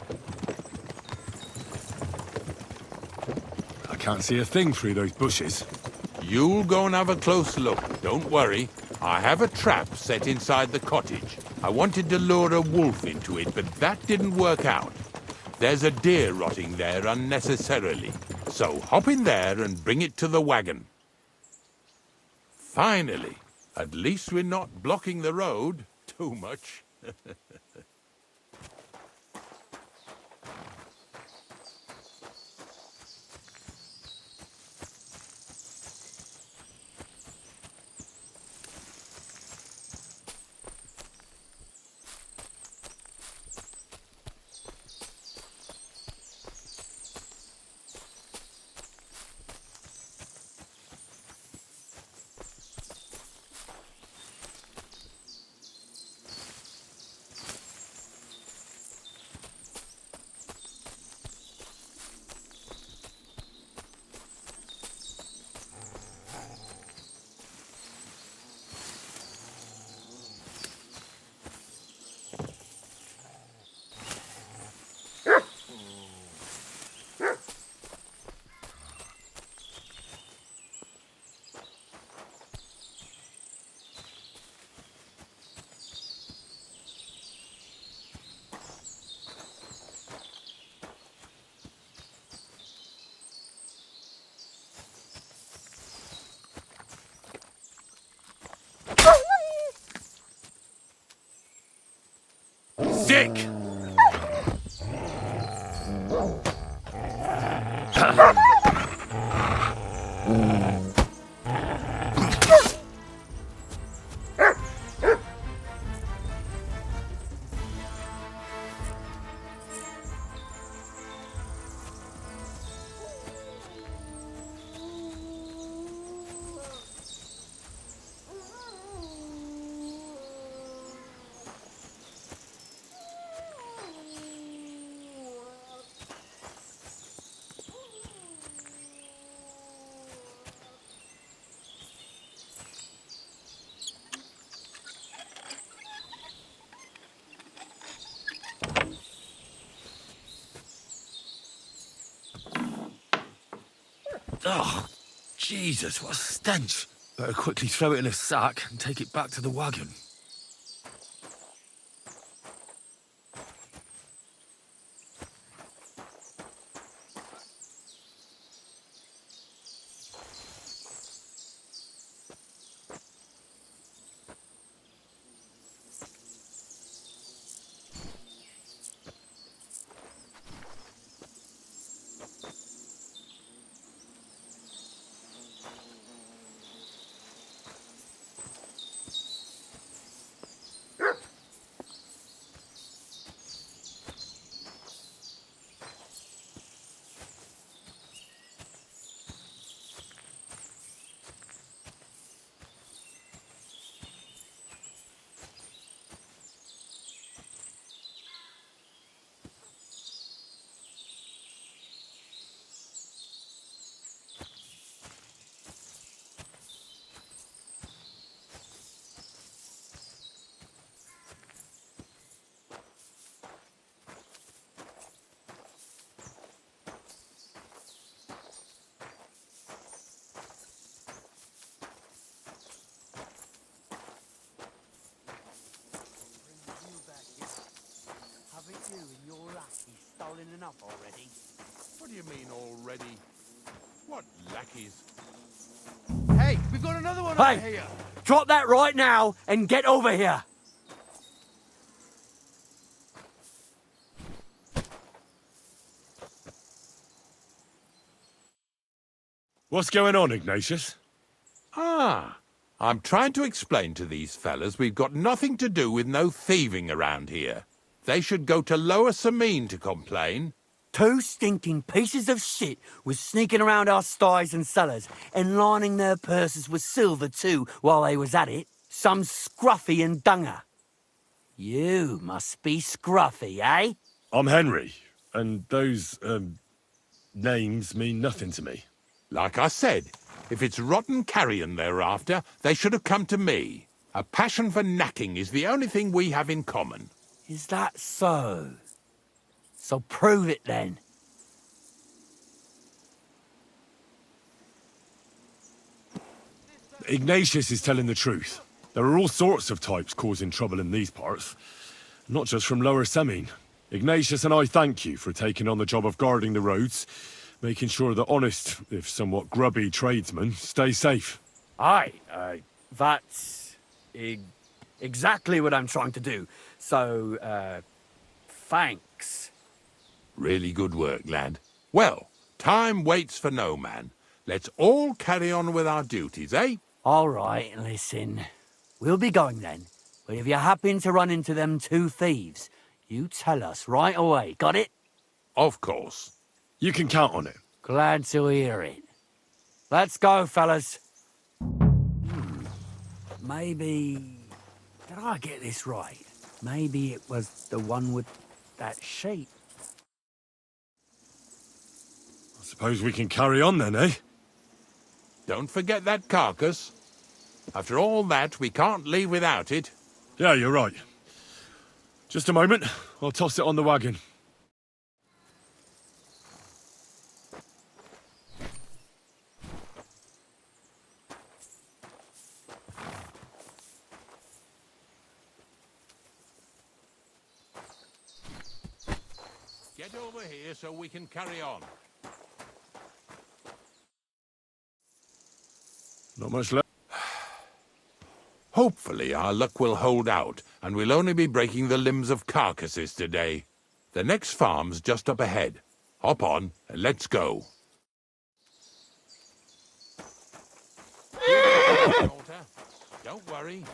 I can't see a thing through those bushes. You'll go and have a close look. Don't worry. I have a trap set inside the cottage. I wanted to lure a wolf into it, but that didn't work out. There's a deer rotting there unnecessarily. So hop in there and bring it to the wagon. Finally. At least we're not blocking the road too much. Sick! Oh, Jesus, what a stench. Better quickly throw it in a sack and take it back to the wagon. enough already. What do you mean already? What lackeys? Hey, we've got another one over Hey! here. Drop that right now and get over here! What's going on, Ignatius? Ah, I'm trying to explain to these fellas we've got nothing to do with no thieving around here. They should go to Lower Samine to complain. 2 stinking pieces of shit was sneaking around our sties and cellars and lining their purses with silver too while they was at it. Some scruffy and dunger. You must be scruffy, eh? I'm Henry, and those, names mean nothing to me. Like I said, if it's rotten carrion they're after, they should have come to me. A passion for knacking is the only thing we have in common. Is that so? So prove it then. Ignatius is telling the truth. There are all sorts of types causing trouble in these parts. Not just from Lower Samine. Ignatius and I thank you for taking on the job of guarding the roads, making sure that honest, if somewhat grubby tradesmen stay safe. Aye, that's exactly what I'm trying to do. So, thanks. Really good work, lad. Well, time waits for no man. Let's all carry on with our duties, eh? All right, listen. We'll be going then. But if you happen to run into them 2 thieves, you tell us right away, got it? Of course. You can count on it. Glad to hear it. Let's go, fellas. Maybe... Did I get this right? Maybe it was the one with that sheep. I suppose we can carry on then, eh? Don't forget that carcass. After all that, we can't leave without it. Yeah, you're right. Just a moment. I'll toss it on the wagon. Get over here so we can carry on. Not much left. Hopefully our luck will hold out, and we'll only be breaking the limbs of carcasses today. The next farm's just up ahead. Hop on, and let's go. Don't worry.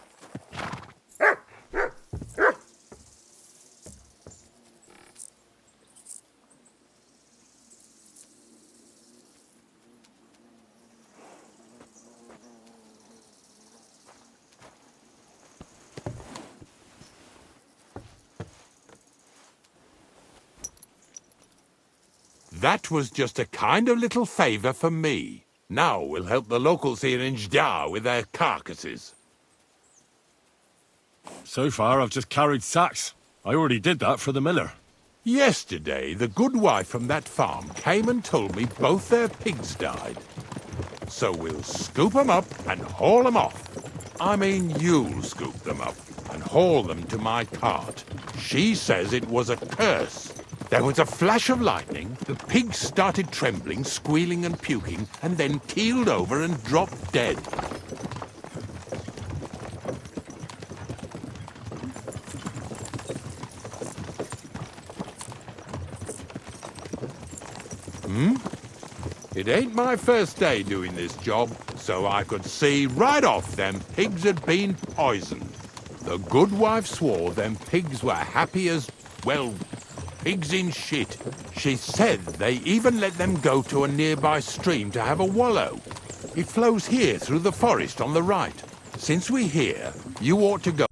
That was just a kind of little favour for me. Now we'll help the locals here in Jda with their carcasses. So far, I've just carried sacks. I already did that for the miller. Yesterday, the good wife from that farm came and told me both their pigs died. So we'll scoop them up and haul them off. I mean, you'll scoop them up and haul them to my cart. She says it was a curse. There was a flash of lightning, the pigs started trembling, squealing and puking, and then keeled over and dropped dead. It ain't my first day doing this job, so I could see right off them pigs had been poisoned. The good wife swore them pigs were happy as, well, pigs in shit. She said they even let them go to a nearby stream to have a wallow. It flows here through the forest on the right. Since we're here, you ought to go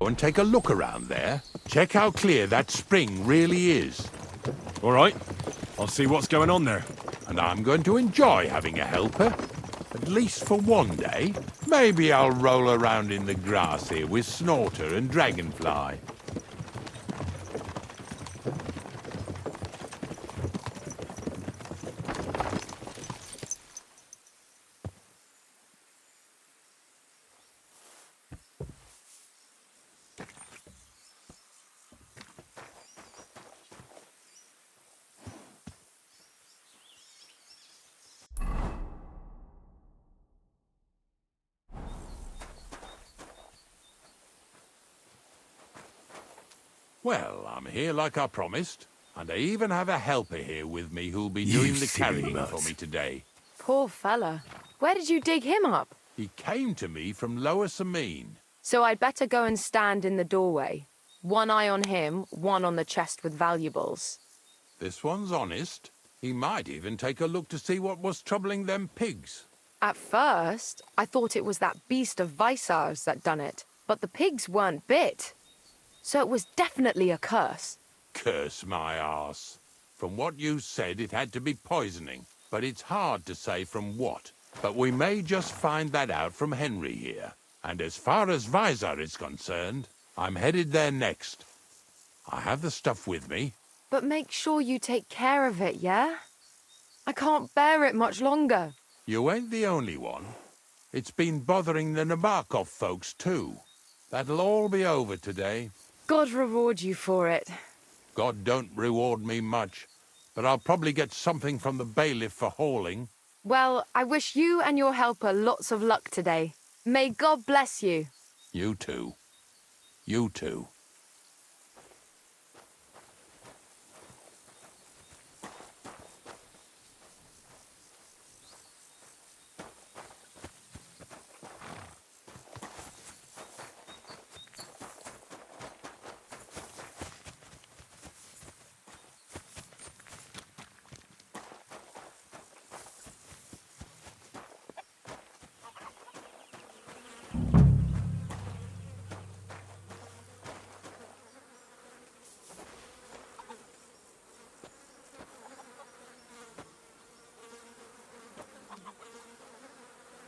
and take a look around there. Check how clear that spring really is. All right. I'll see what's going on there. And I'm going to enjoy having a helper. At least for one day. Maybe I'll roll around in the grass here with Snorter and Dragonfly. Well, I'm here like I promised, and I even have a helper here with me who'll be doing the carrying for me today. Poor fella. Where did you dig him up? He came to me from Lower Sameen. So I'd better go and stand in the doorway. One eye on him, one on the chest with valuables. This one's honest. He might even take a look to see what was troubling them pigs. At first, I thought it was that beast of Visar's that done it, but the pigs weren't bit. So it was definitely a curse. Curse my arse. From what you said, it had to be poisoning, but it's hard to say from what. But we may just find that out from Henry here. And as far as Visar is concerned, I'm headed there next. I have the stuff with me. But make sure you take care of it, yeah? I can't bear it much longer. You ain't the only one. It's been bothering the Nabokov folks, too. That'll all be over today. God reward you for it. God don't reward me much, but I'll probably get something from the bailiff for hauling. Well, I wish you and your helper lots of luck today. May God bless you. You too. You too.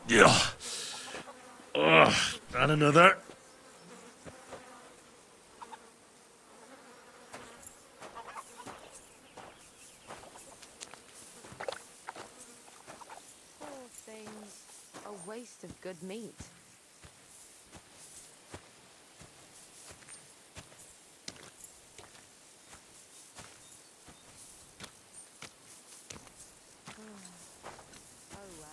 Yeah. Ugh, and another. Poor things. A waste of good meat. Oh well.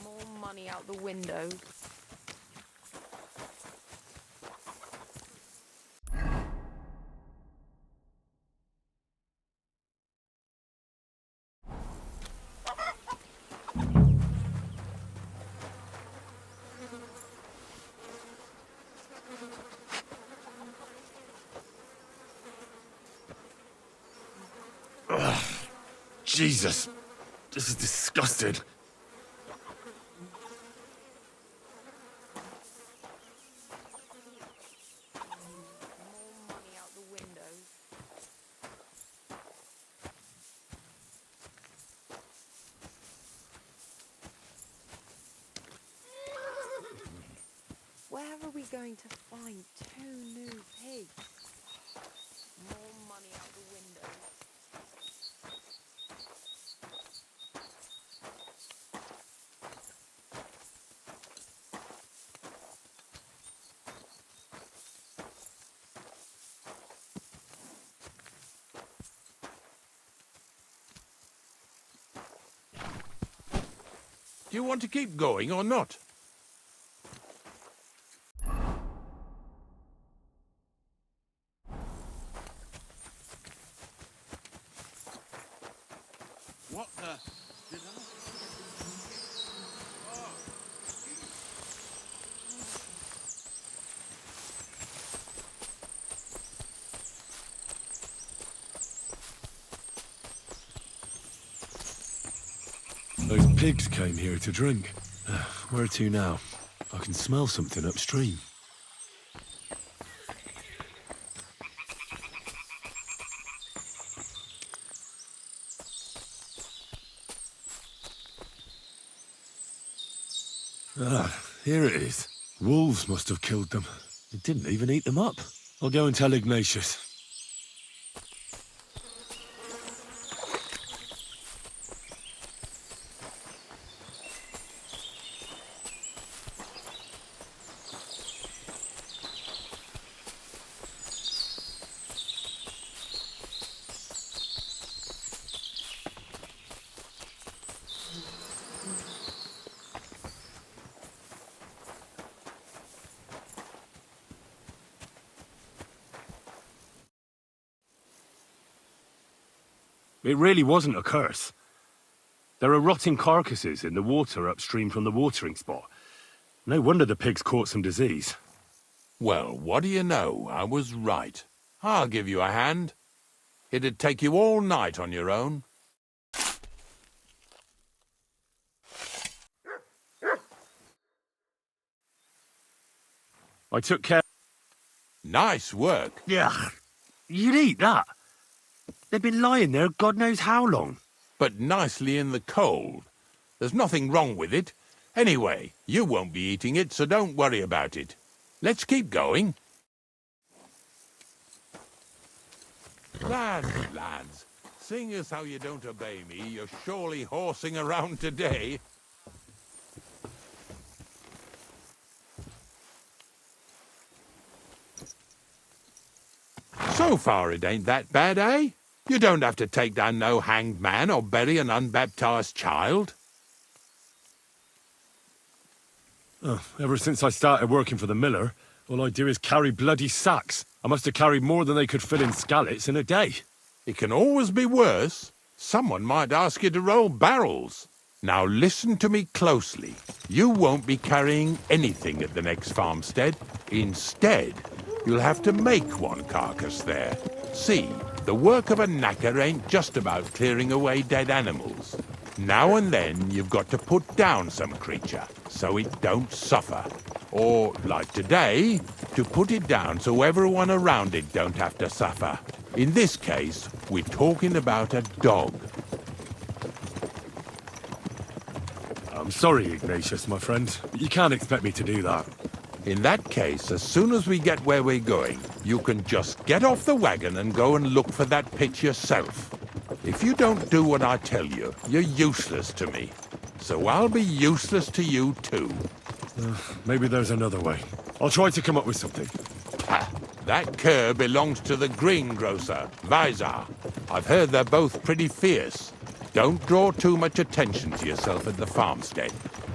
More money out the window. Ugh, Jesus. This is disgusting. More money out the window. Where are we going to find 2 new pigs? More money out the window. Do you want to keep going or not? What the... Did I... Those pigs came here to drink. Where to now? I can smell something upstream. Ah, here it is. Wolves must have killed them. It didn't even eat them up. I'll go and tell Ignatius. It really wasn't a curse. There are rotting carcasses in the water upstream from the watering spot. No wonder the pigs caught some disease. Well, what do you know? I was right. I'll give you a hand. It'd take you all night on your own. I took care... Nice work. Yeah, you'd eat that. They've been lying there God knows how long. But nicely in the cold. There's nothing wrong with it. Anyway, you won't be eating it, so don't worry about it. Let's keep going. Lads, seeing as how you don't obey me, you're surely horsing around today. So far it ain't that bad, eh? You don't have to take down no hanged man or bury an unbaptized child. Oh, ever since I started working for the miller, all I do is carry bloody sacks. I must have carried more than they could fill in skallets in a day. It can always be worse. Someone might ask you to roll barrels. Now listen to me closely. You won't be carrying anything at the next farmstead. Instead, you'll have to make one carcass there. See, the work of a knacker ain't just about clearing away dead animals. Now and then you've got to put down some creature, so it don't suffer. Or, like today, to put it down so everyone around it don't have to suffer. In this case, we're talking about a dog. I'm sorry, Ignatius, my friend, but you can't expect me to do that. In that case, as soon as we get where we're going, you can just get off the wagon and go and look for that pitch yourself. If you don't do what I tell you, you're useless to me. So I'll be useless to you too. Maybe there's another way. I'll try to come up with something. That cur belongs to the greengrocer, Visar. I've heard they're both pretty fierce. Don't draw too much attention to yourself at the farmstead.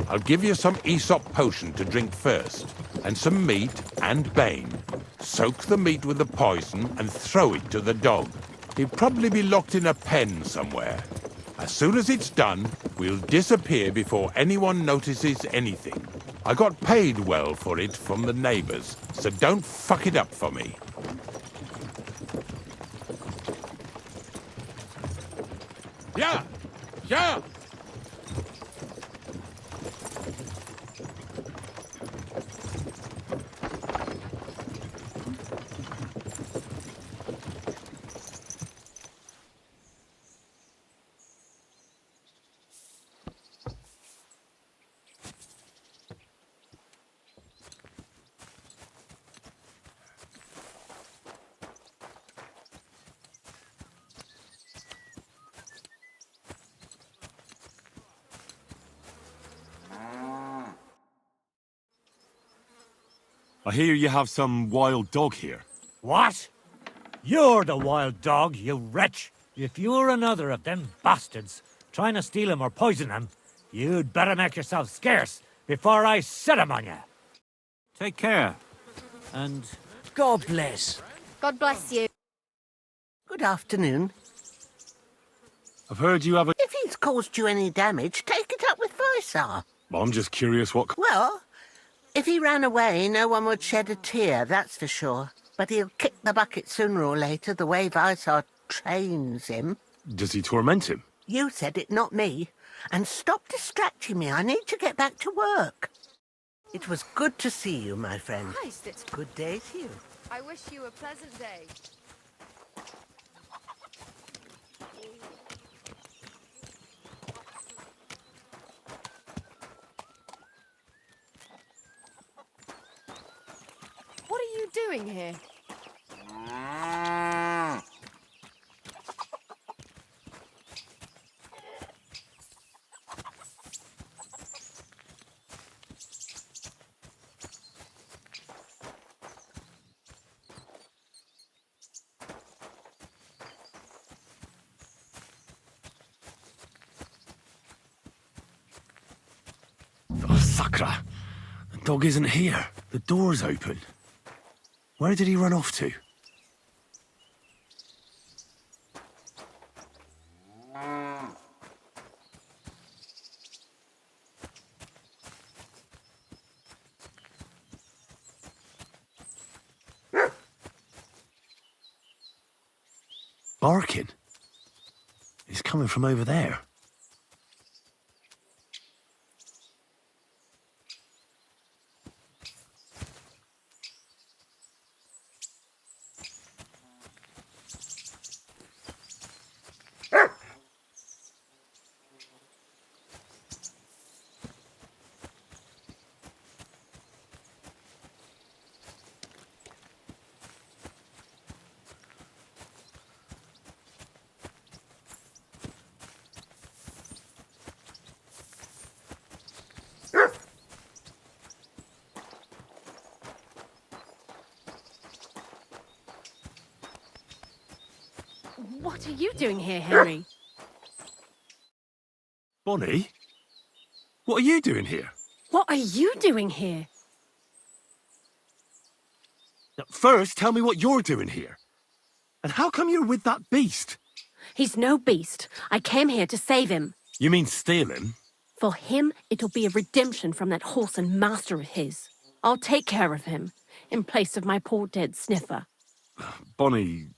I'll give you some Aesop potion to drink first, and some meat and bane. Soak the meat with the poison and throw it to the dog. He'll probably be locked in a pen somewhere. As soon as it's done, we'll disappear before anyone notices anything. I got paid well for it from the neighbors, so don't fuck it up for me. Yeah! Yeah! I hear you have some wild dog here. What? You're the wild dog, you wretch. If you're another of them bastards trying to steal him or poison him, you'd better make yourself scarce before I set him on you. Take care. And God bless. God bless you. Good afternoon. I've heard you have a... If he's caused you any damage, take it up with Visar. I'm just curious what... Well, if he ran away, no one would shed a tear, that's for sure. But he'll kick the bucket sooner or later, the way Visar trains him. Does he torment him? You said it, not me. And stop distracting me. I need to get back to work. It was good to see you, my friend. Christ, it's... Good day to you. I wish you a pleasant day. What are you doing here? Oh, Sakra! The dog isn't here. The door's open. Where did he run off to? barking. It's coming from over there. What are you doing here, Henry? Bonnie? What are you doing here? What are you doing here? Now, first, tell me what you're doing here. And how come you're with that beast? He's no beast. I came here to save him. You mean steal him? For him, it'll be a redemption from that horse and master of his. I'll take care of him, in place of my poor dead sniffer. Bonnie...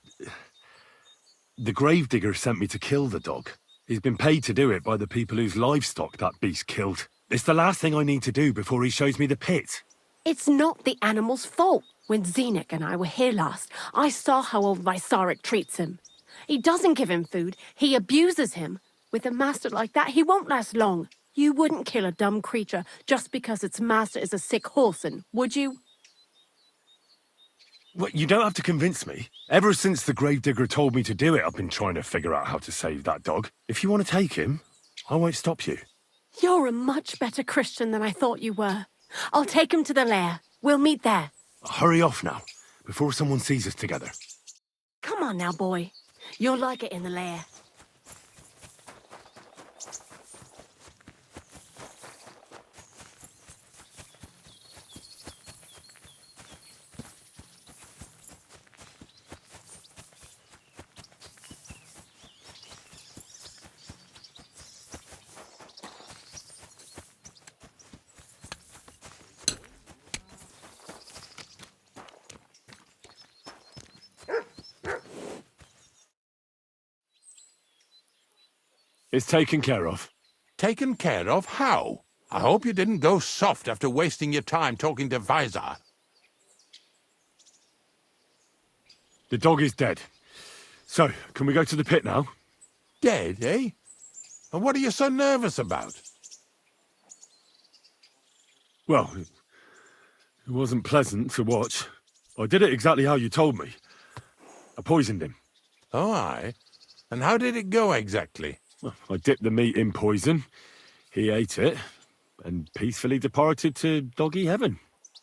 The gravedigger sent me to kill the dog. He's been paid to do it by the people whose livestock that beast killed. It's the last thing I need to do before he shows me the pit. It's not the animal's fault. When Zenek and I were here last, I saw how old Vysarik treats him. He doesn't give him food, he abuses him. With a master like that, he won't last long. You wouldn't kill a dumb creature just because its master is a sick horseman, would you? Well, you don't have to convince me. Ever since the gravedigger told me to do it, I've been trying to figure out how to save that dog. If you want to take him, I won't stop you. You're a much better Christian than I thought you were. I'll take him to the lair. We'll meet there. Hurry off now, before someone sees us together. Come on now, boy. You'll like it in the lair. It's taken care of. Taken care of? How? I hope you didn't go soft after wasting your time talking to Visar. The dog is dead. So, can we go to the pit now? Dead, eh? And what are you so nervous about? Well, it wasn't pleasant to watch. I did it exactly how you told me. I poisoned him. Oh, aye? And how did it go exactly? Well, I dipped the meat in poison, he ate it, and peacefully departed to doggy heaven.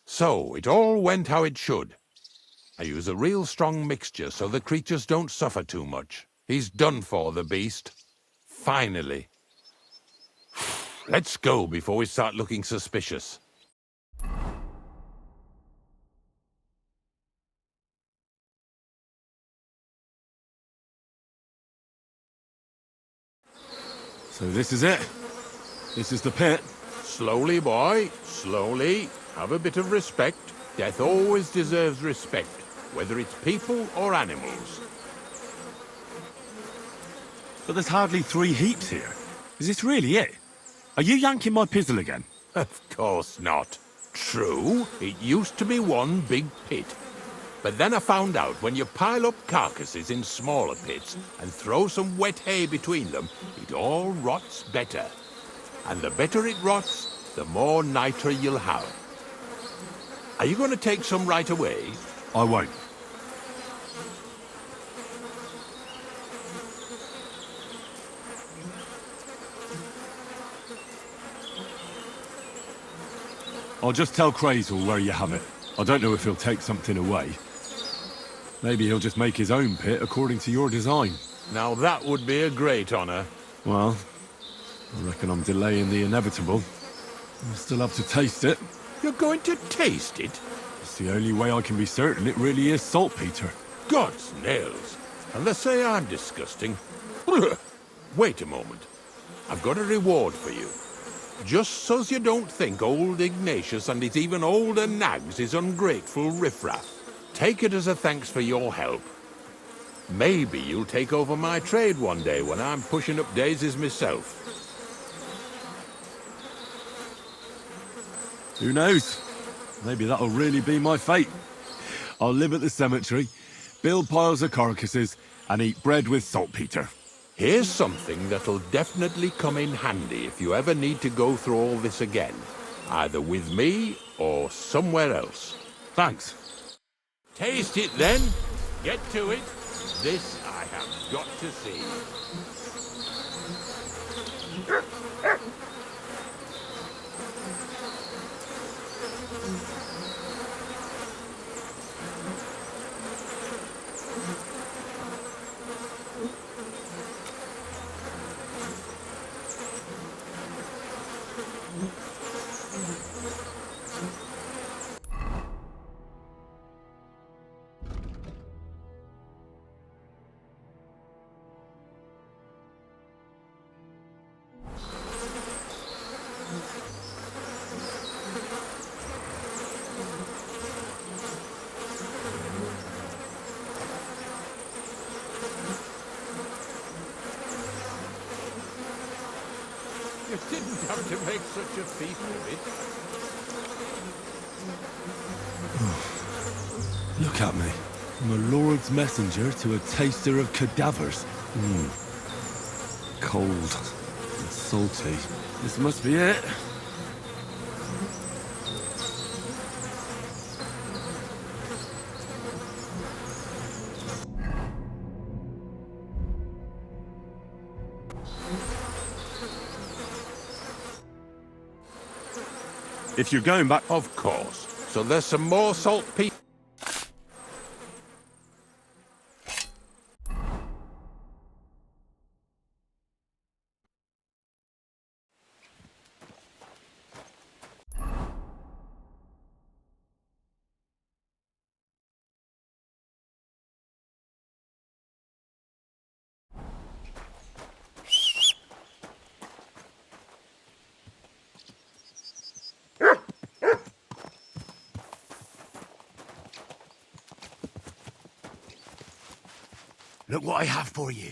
So, it all went how it should. I use a real strong mixture so the creatures don't suffer too much. He's done for, the beast. Finally. Let's go before we start looking suspicious. So this is it. This is the pit. Slowly, boy, slowly. Have a bit of respect. Death always deserves respect, whether it's people or animals. But there's hardly 3 heaps here. Is this really it? Are you yanking my pizzle again? Of course not. True, it used to be one big pit. But then I found out when you pile up carcasses in smaller pits and throw some wet hay between them, it all rots better. And the better it rots, the more nitre you'll have. Are you going to take some right away? I won't. I'll just tell Crazel where you have it. I don't know if he'll take something away. Maybe he'll just make his own pit according to your design. Now that would be a great honor. Well, I reckon I'm delaying the inevitable. I'll still have to taste it. You're going to taste it? It's the only way I can be certain it really is saltpeter. God's nails. And they say I'm disgusting. Wait a moment. I've got a reward for you. Just so's you don't think old Ignatius and his even older nags is ungrateful riffraff. Take it as a thanks for your help. Maybe you'll take over my trade one day when I'm pushing up daisies myself. Who knows? Maybe that'll really be my fate. I'll live at the cemetery, build piles of carcasses, and eat bread with saltpeter. Here's something that'll definitely come in handy if you ever need to go through all this again. Either with me or somewhere else. Thanks. Taste it then. Get to it. This I have got to see. You didn't have to make such a feast of it. Look at me. From a lord's messenger to a taster of cadavers. Cold and salty. This must be it. If you're going back... Of course. So there's some more saltpeter. Look what I have for you.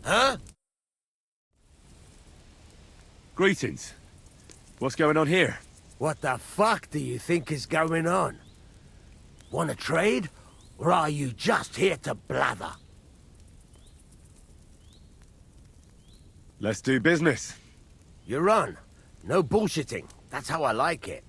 Huh? Greetings. What's going on here? What the fuck do you think is going on? Want to trade? Or are you just here to blather? Let's do business. You're on. No bullshitting. That's how I like it.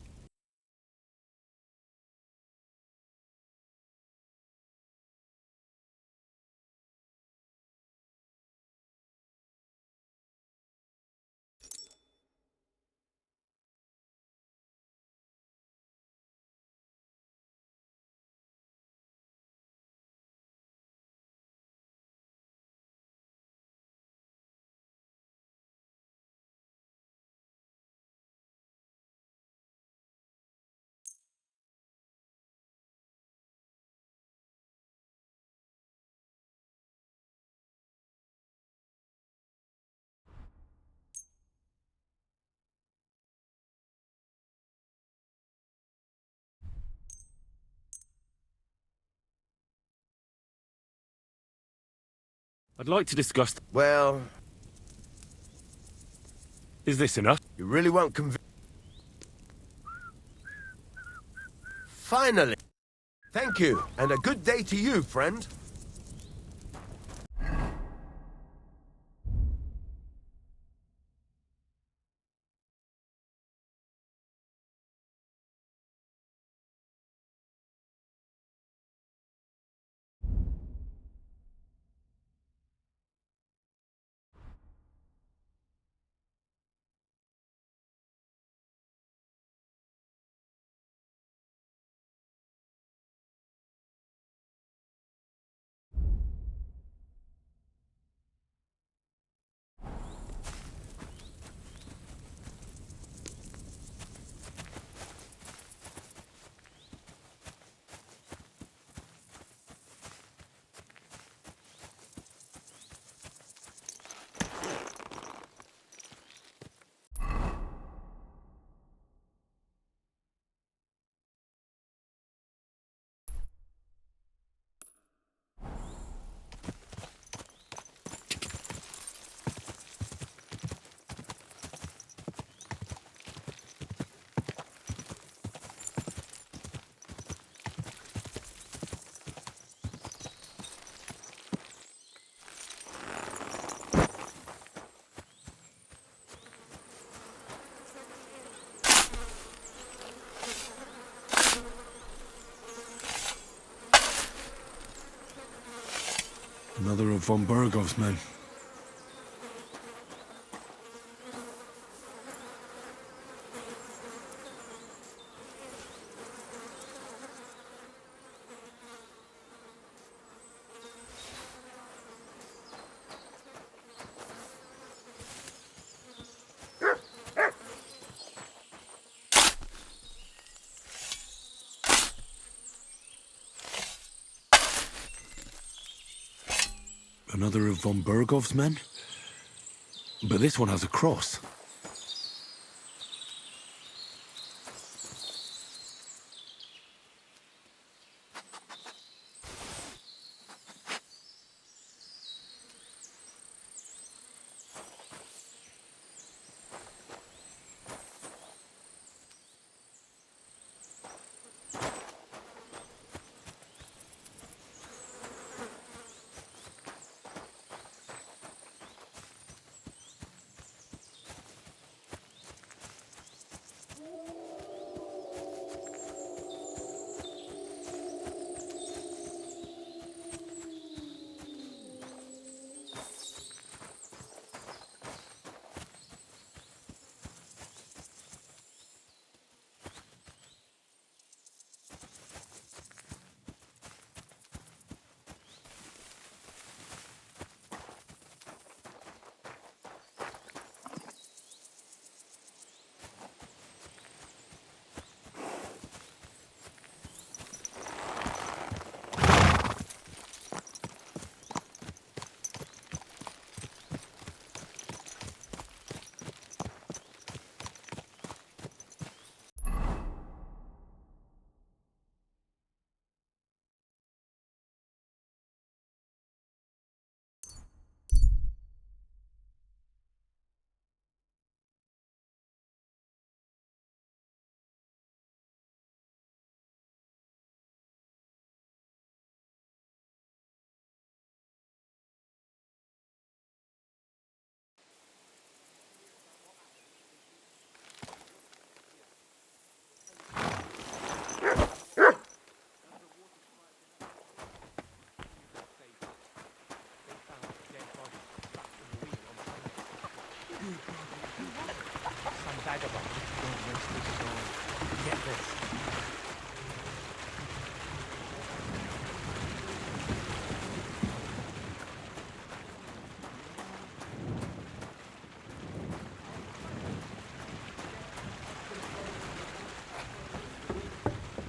I'd like to discuss... Well... Is this enough? You really won't convince... Finally! Thank you, and a good day to you, friend. Another of von Bergov's men. Another of von Bergov's men? But this one has a cross.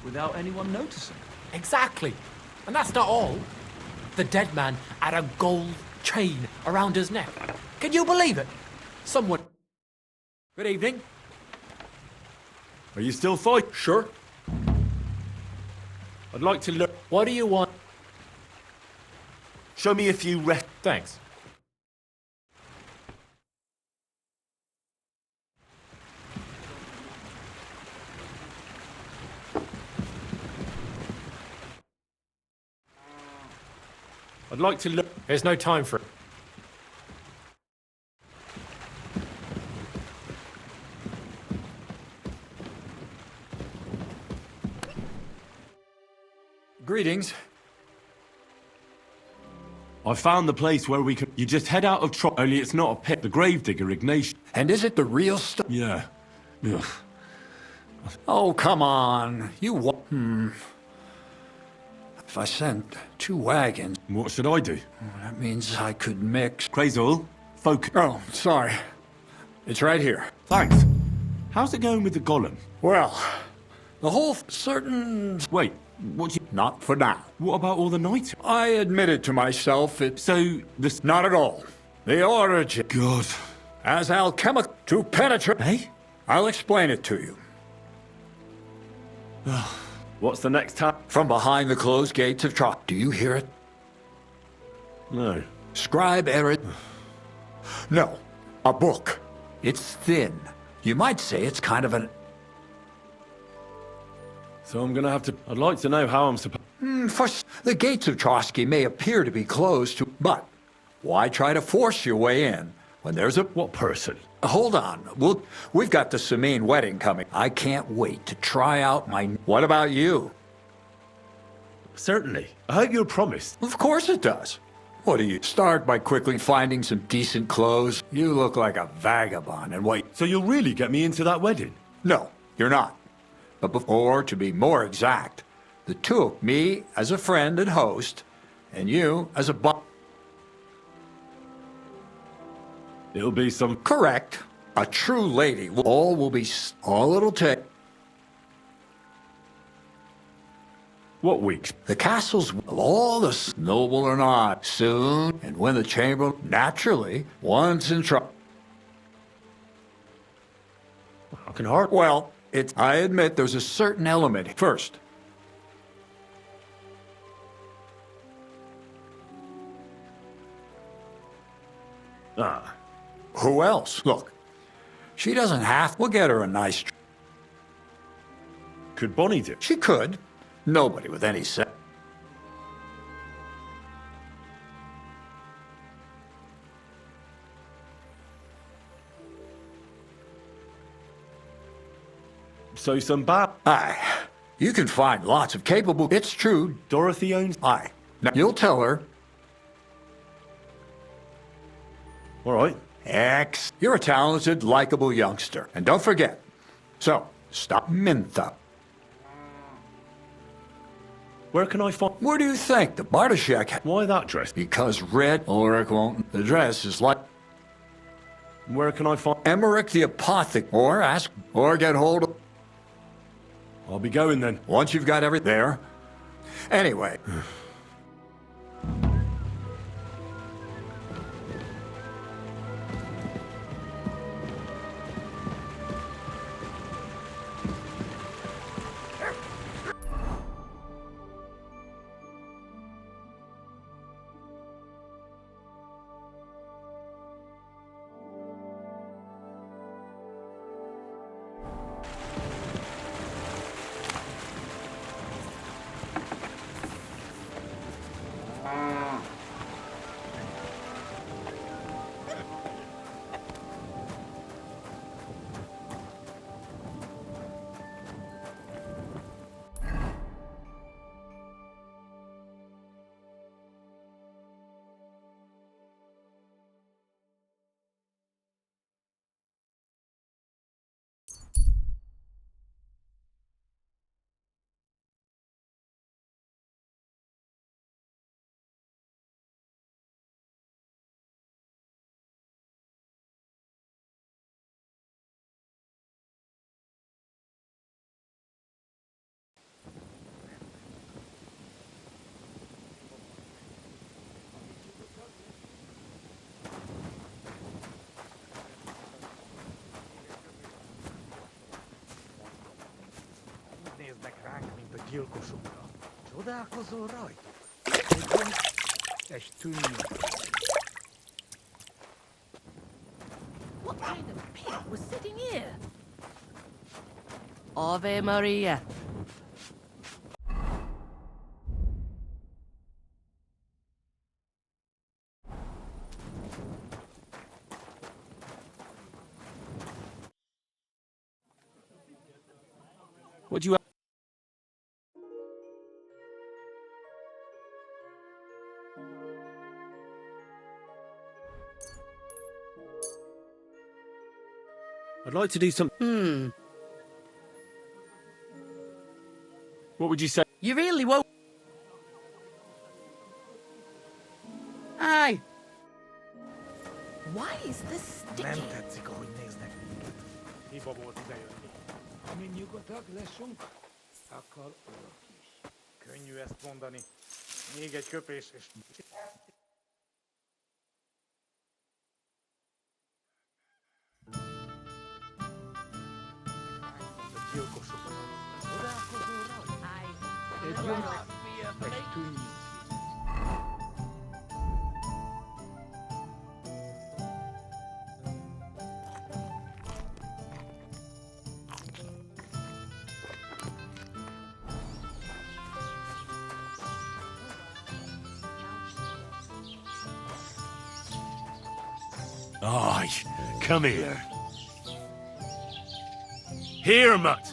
Without anyone noticing. Exactly. And that's not all. The dead man had a gold chain around his neck. Can you believe it? Someone... Good evening. Are you still fighting? Sure. I'd like to look. What do you want? Show me a few Thanks. I'd like to look. There's no time for it. Greetings. I found the place where we could. You just head out of only it's not a pit. The gravedigger Ignatius. And is it the real stuff? Yeah. Ugh. Oh, come on. If I sent 2 wagons... What should I do? That means I could mix... Crazel, focus. Oh, sorry. It's right here. Thanks. How's it going with the golem? Well, the whole certain... Wait, what you... Not for now. What about all the knights? I admitted to myself it... So, this... Not at all. The origin... God. As alchemical to penetrate... Eh? I'll explain it to you. What's the next time? From behind the closed gates of Trock. Do you hear it? No. Scribe Erid. No, a book. It's thin. You might say it's kind of an... So I'm gonna have to... I'd like to know how I'm supposed... The gates of Trotsky may appear to be closed to... But why try to force your way in when there's a... What person? Hold on. We've got the Samine wedding coming. I can't wait to try out my... What about you? Certainly. I hope you're promised. Of course it does. What do you start by quickly finding some decent clothes? You look like a vagabond, and wait. So you'll really get me into that wedding? No, you're not. But before, to be more exact, the two of me as a friend and host, and you as a It'll be some... Correct. A true lady. All will be... All it'll take... What weeks? The castles will all the noble or not soon, and when the chamber naturally once in trouble. I can hardly. Well, I admit there's a certain element. First, who else? Look, she doesn't have. We'll get her a nice. Could Bonnie do? She could. Nobody with any sense. So some bad... Aye. You can find lots of capable... It's true. Dorothy owns... Aye. Now, you'll tell her. All right. You're a talented, likable youngster. And don't forget. So, stop Mintha. Where can I find... Where do you think? The Bartoshek... Why that dress? Because Red Ulrich won't... The dress is like... Where can I find... Emmerich the Apothec... Or ask... Or get hold of... I'll be going then. Once you've got everything there. Anyway... Néznek ránk, mint a gyilkosokra. Csodálkozol rajta? És tűnjünk. What kind of pig was sitting here? Ave Maria. What do you... I'd like to do some... What would you say? You really won't. Aye. Why is this sticky? Nem tetszik, ahogy néznek minket. Hiba volt idejönni. Amin nyugodtak leszünk, akar ők is. Könnyű ezt mondani. Még egy köpés és... A gyilkosokra. Csodálkozol rajta? Egy gyomor, és tűnjünk. Aye, come here. Here, mutt.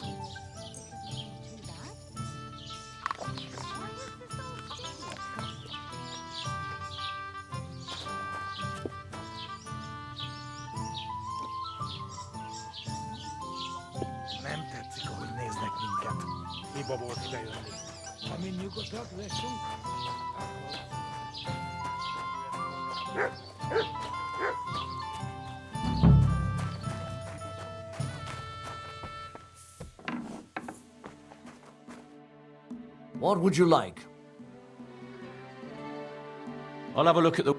Hiba volt ide jönni. Amin nyugodtak leszünk, What would you like? I'll have a look at the...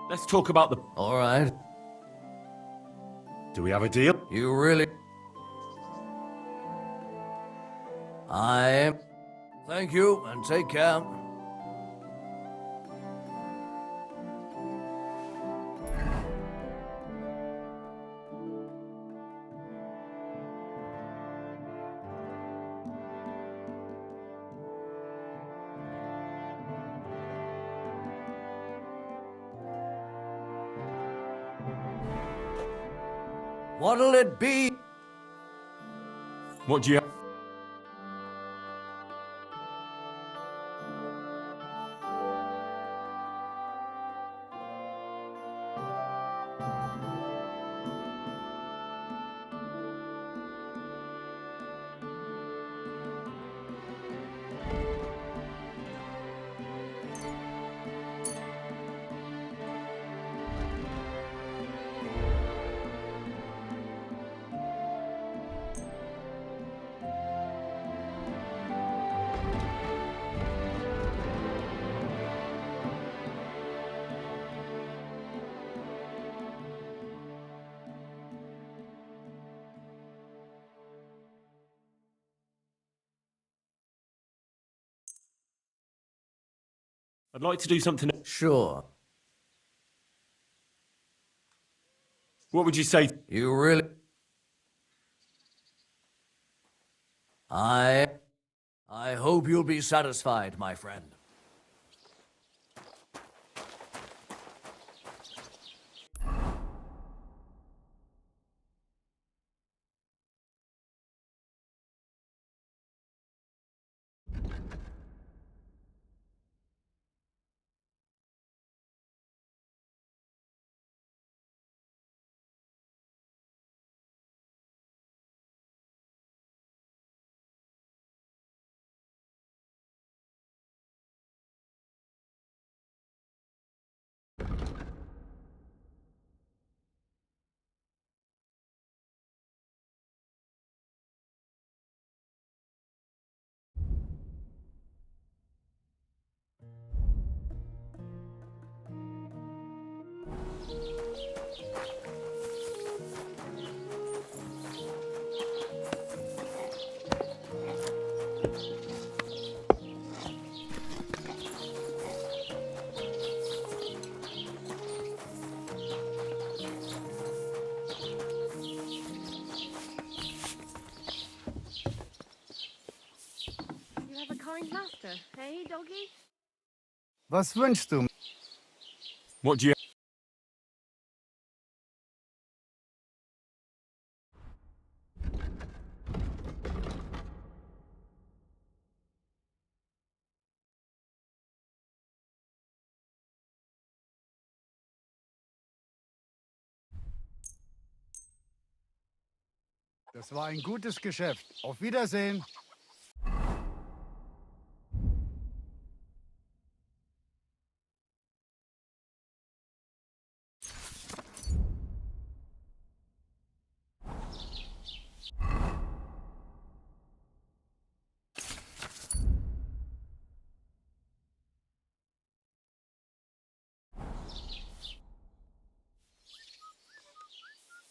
Let's talk about the... All right. Do we have a deal? You really... Thank you, and take care. What'll it be? What do you have? I'd like to do something... Sure. What would you say? You really... I hope you'll be satisfied, my friend. You have a kind master, hey, doggy? Was wünschst du? What do you... Das war ein gutes Geschäft. Auf Wiedersehen.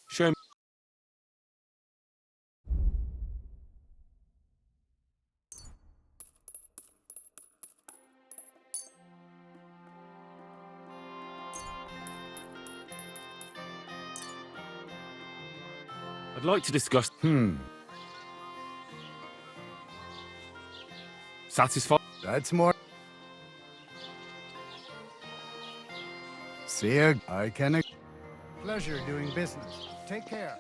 Show me... I'd like to discuss... Satisfied? That's more... See ya. I can... Pleasure doing business. Take care.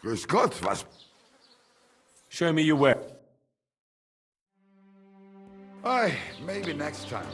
Grüß Gott, was? Show me your way. Aye, maybe next time.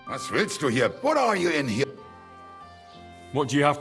Was willst du hier? What are you in here? What do you have?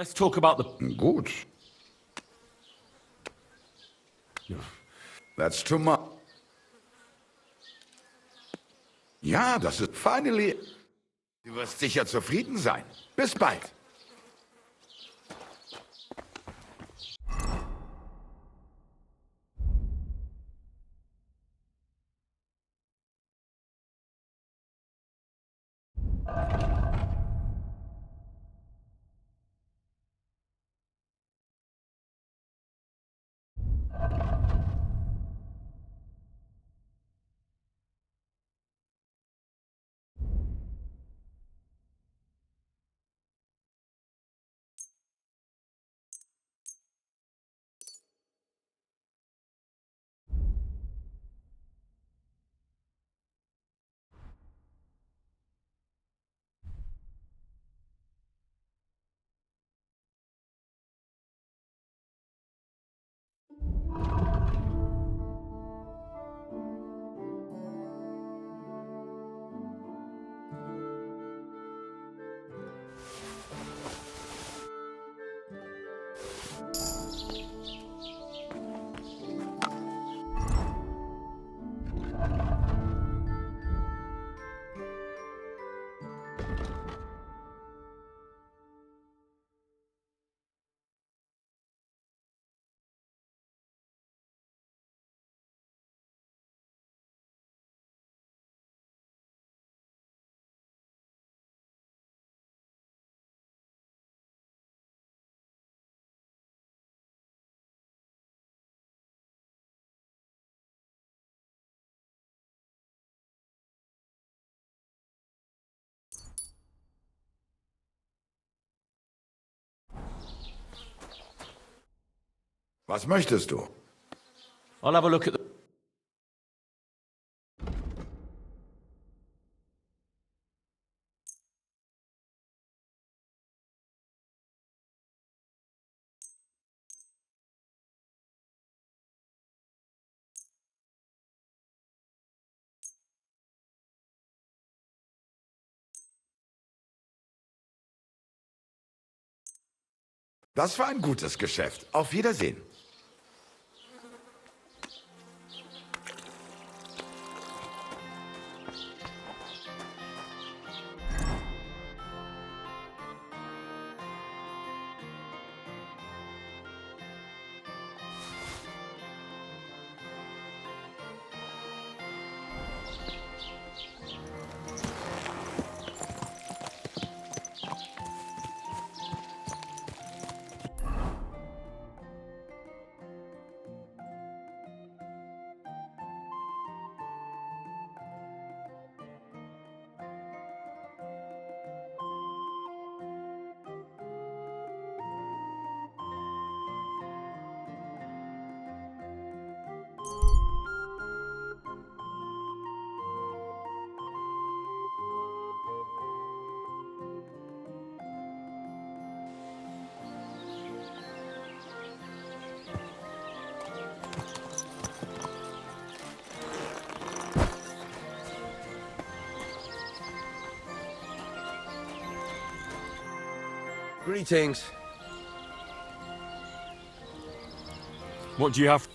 Let's talk about the... Gut. That's too much. Ja, das ist finally... Du wirst sicher zufrieden sein. Bis bald. Was möchtest du? I'll have a look at the... Das war ein gutes Geschäft. Auf Wiedersehen. Greetings. What do you have?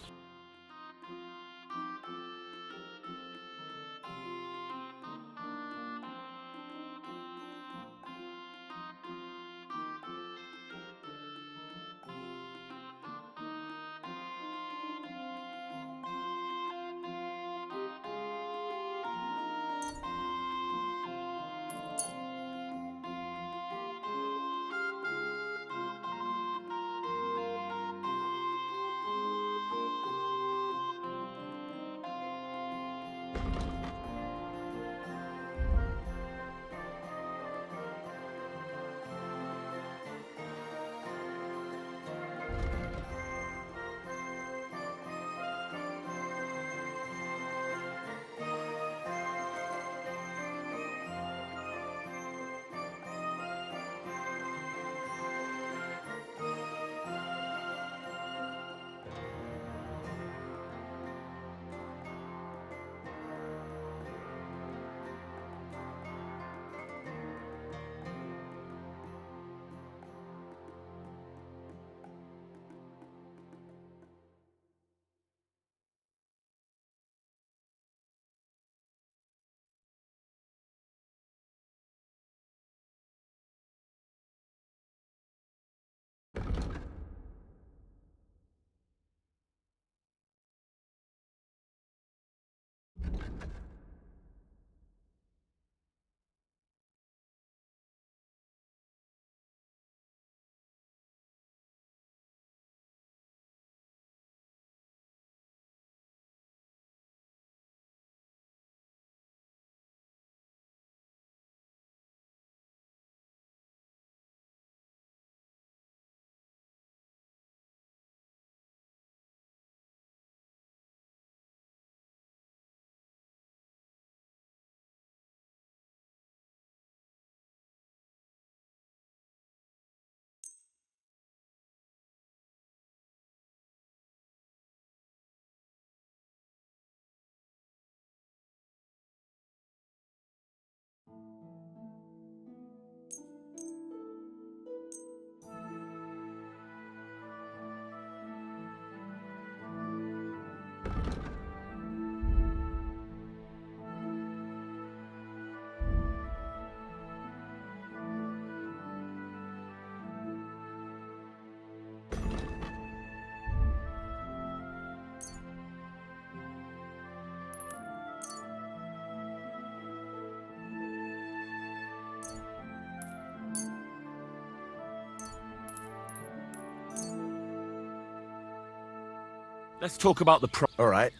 Let's talk about the pro. All right.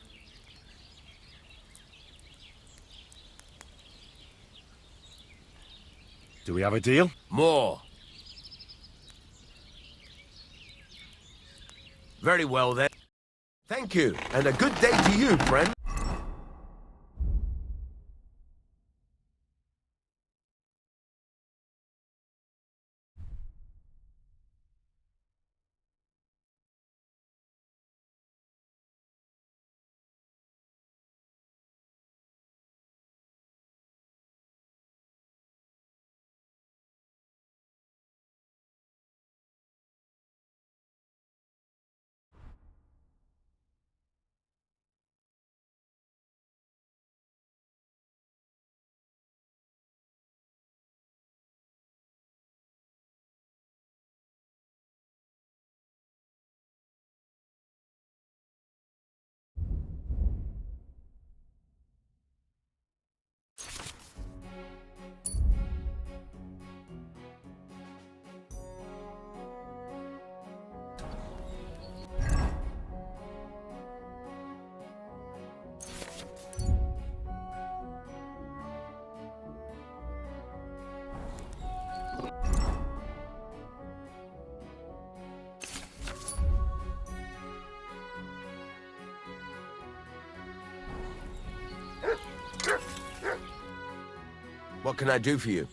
Do we have a deal? More. Very well then. Thank you, and a good day to you, friend. What can I do for you?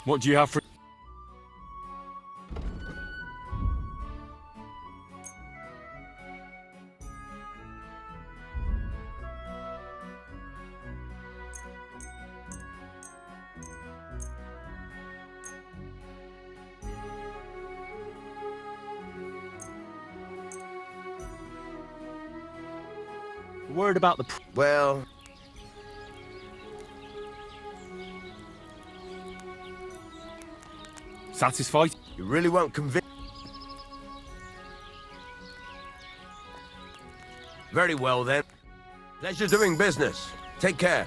What do you have for... Word about the... Well... Satisfied? You really won't convince... Very well, then. Pleasure doing business. Take care.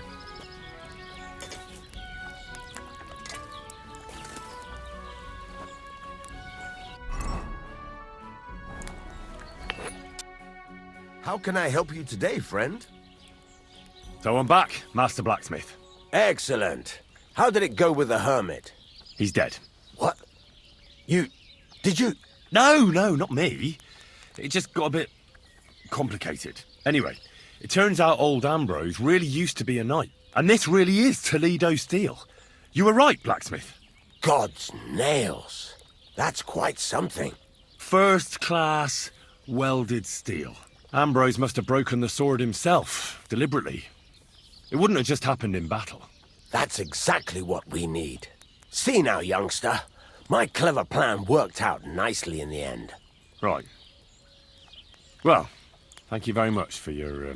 How can I help you today, friend? So I'm back, Master Blacksmith. Excellent. How did it go with the hermit? He's dead. What? Did you... No, not me. It just got a bit complicated. Anyway, it turns out old Ambrose really used to be a knight. And this really is Toledo steel. You were right, Blacksmith. God's nails. That's quite something. First class welded steel. Ambrose must have broken the sword himself, deliberately. It wouldn't have just happened in battle. That's exactly what we need. See now, youngster. My clever plan worked out nicely in the end. Right. Well, thank you very much for your,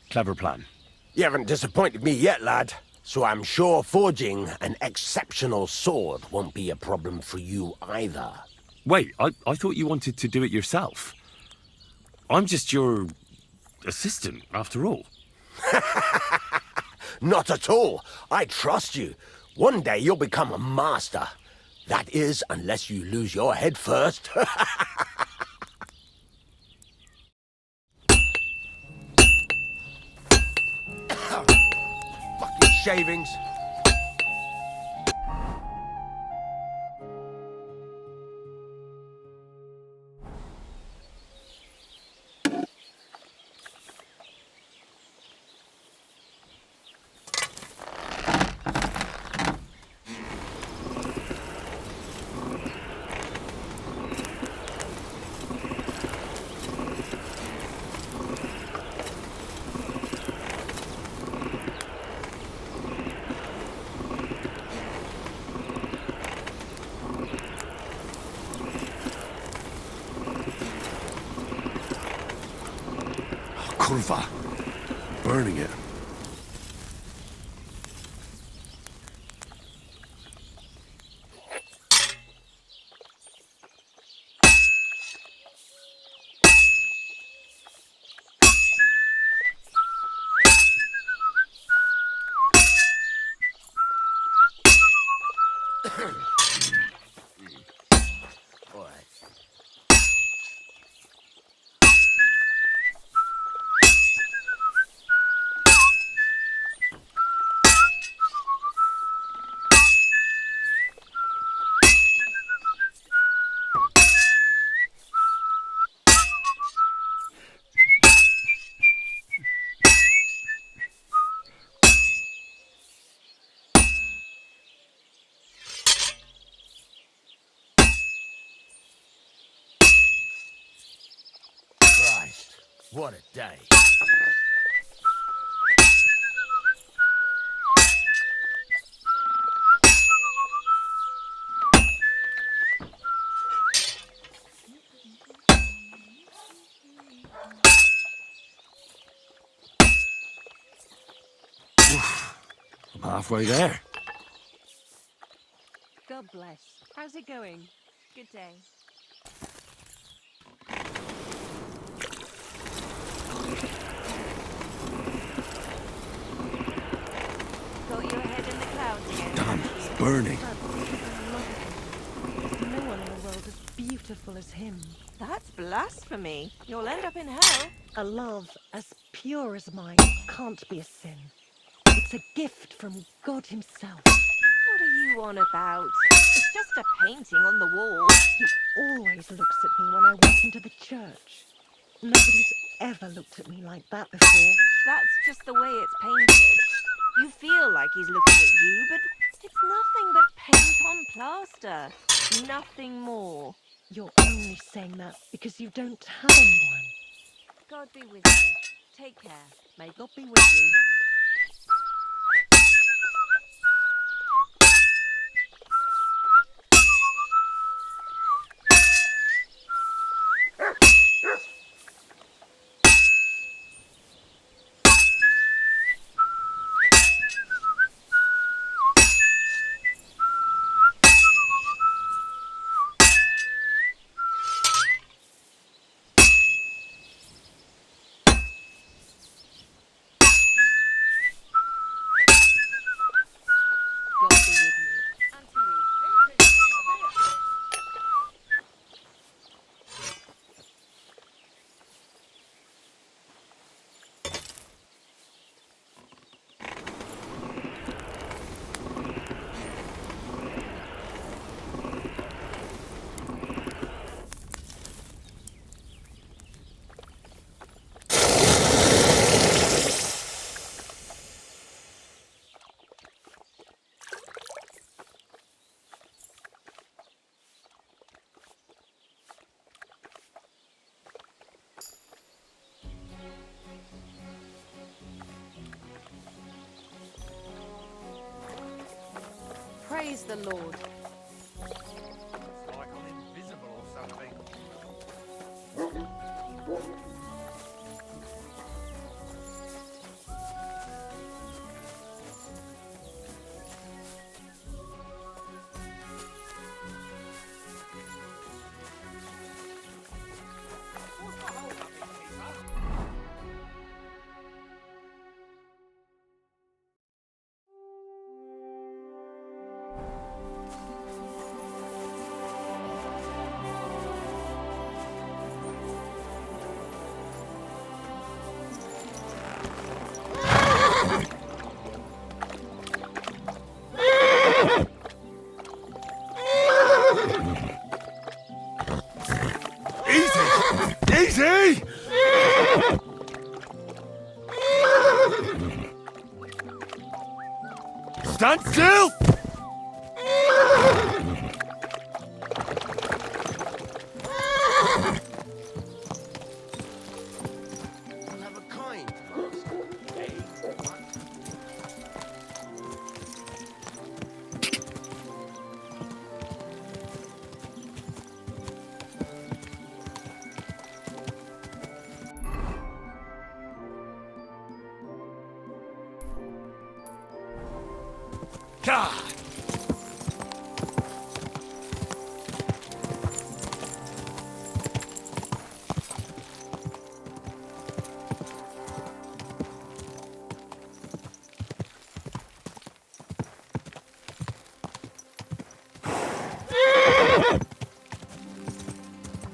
clever plan. You haven't disappointed me yet, lad. So I'm sure forging an exceptional sword won't be a problem for you either. Wait, I thought you wanted to do it yourself. I'm just your assistant, after all. Not at all. I trust you. One day you'll become a master. That is, unless you lose your head first. Fucking shavings. Kurva. Burning it. Christ, what a day. I'm halfway there. God bless. How's it going? Good day. burning. No one in the world as beautiful as him. That's blasphemy. You'll end up in hell. A love as pure as mine can't be a sin. It's a gift from God himself. What are you on about? It's just a painting on the wall. He always looks at me when I walk into the church. Nobody's ever looked at me like that before. That's just the way it's painted. You feel like he's looking at you, but it's nothing but paint on plaster. Nothing more. You're only saying that because you don't have anyone. God be with you. Take care. May God be with you. God be with you. And to you. Praise the Lord. It's like I'm invisible or something. Easy! Stand still! I'll have a kind, master. God!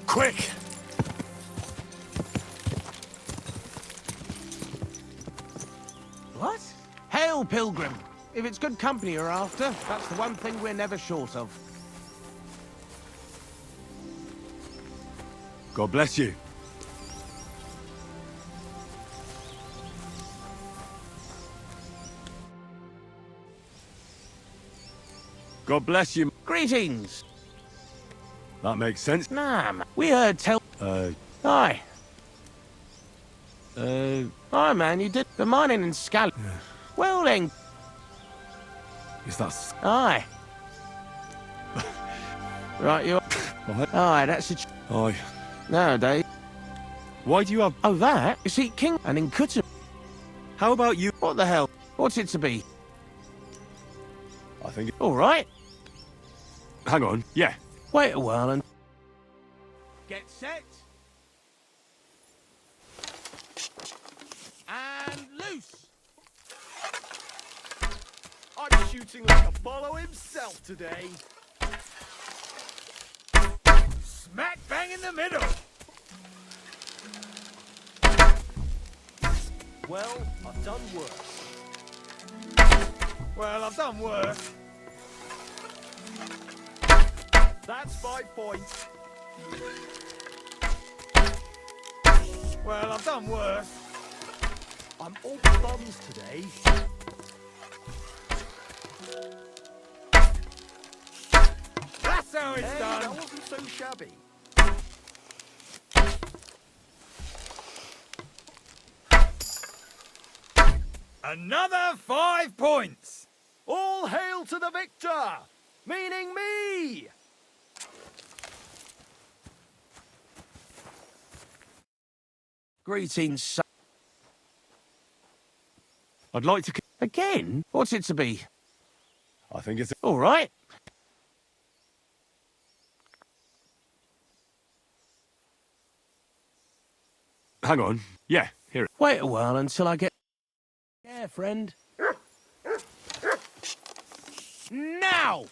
Quick! What? Hail, Pilgrim! If it's good company you're after, that's the one thing we're never short of. God bless you. God bless you. Greetings! That makes sense. Nah, man. We heard tell... Aye. Aye, man, you did the mining in Scal... Yeah. Well then... Is that... Aye. Right, you're... What? Aye, that's it. Aye. Nowadays... Why do you have... Oh, that? You see, King and in Cutter... How about you... What the hell? What's it to be? I think... All right. Hang on. Yeah. Wait a while and... Get set. And loose. I'm shooting like Apollo himself today. Smack bang in the middle. Well, I've done worse. Well, I've done worse. That's 5 points. Well, I've done worse. I'm all thumbs today. That's how it's Hey, done. that wasn't so shabby. Another 5 points. All hail to the victor, meaning me! Greetings, son. I'd like to... Again? What's it to be? I think it's... All right. Hang on. Yeah, here. Wait a while until I get... Yeah, friend. Now!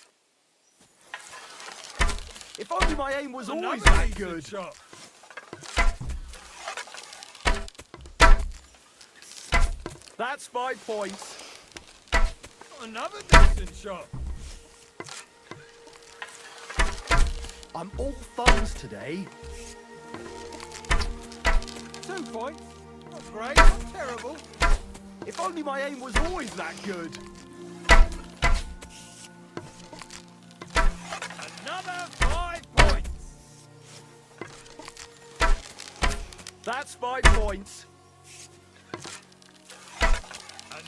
If only my aim was always Another that decent good. shot. That's 5 points. Another decent shot. I'm all thumbs today. 2 points. Not great, not terrible. If only my aim was always that good. Another 5 points. That's 5 points.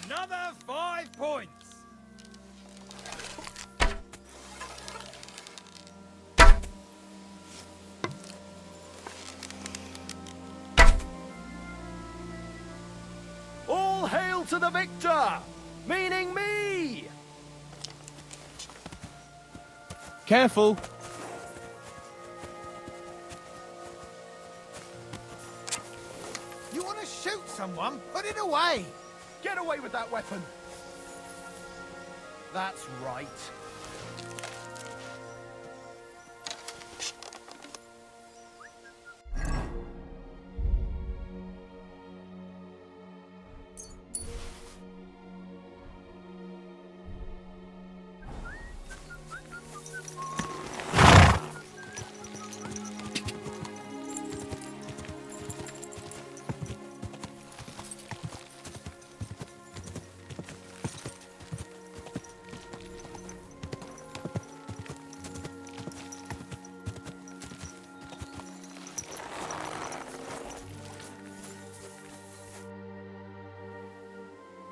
Another 5 points. All hail to the victor, meaning me! Careful. You want to shoot someone? Put it away. Get away with that weapon. That's right.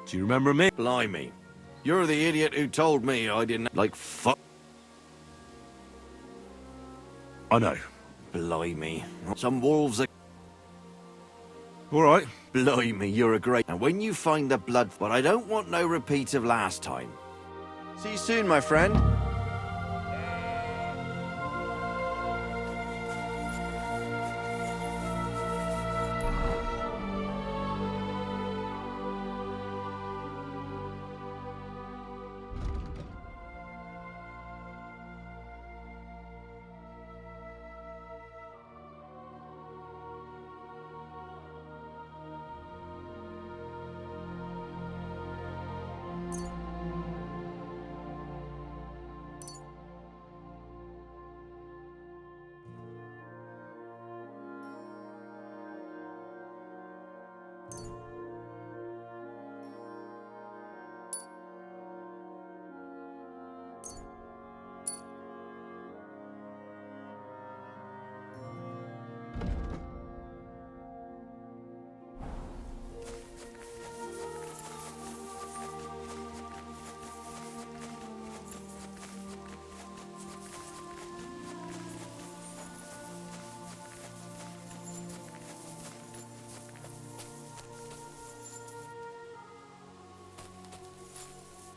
Do you remember me? Blimey. You're the idiot who told me I didn't... Like, fuck. I know. Blimey. Some wolves are... All right. Blimey, you're a great... And when you find the blood... But I don't want no repeat of last time. See you soon, my friend.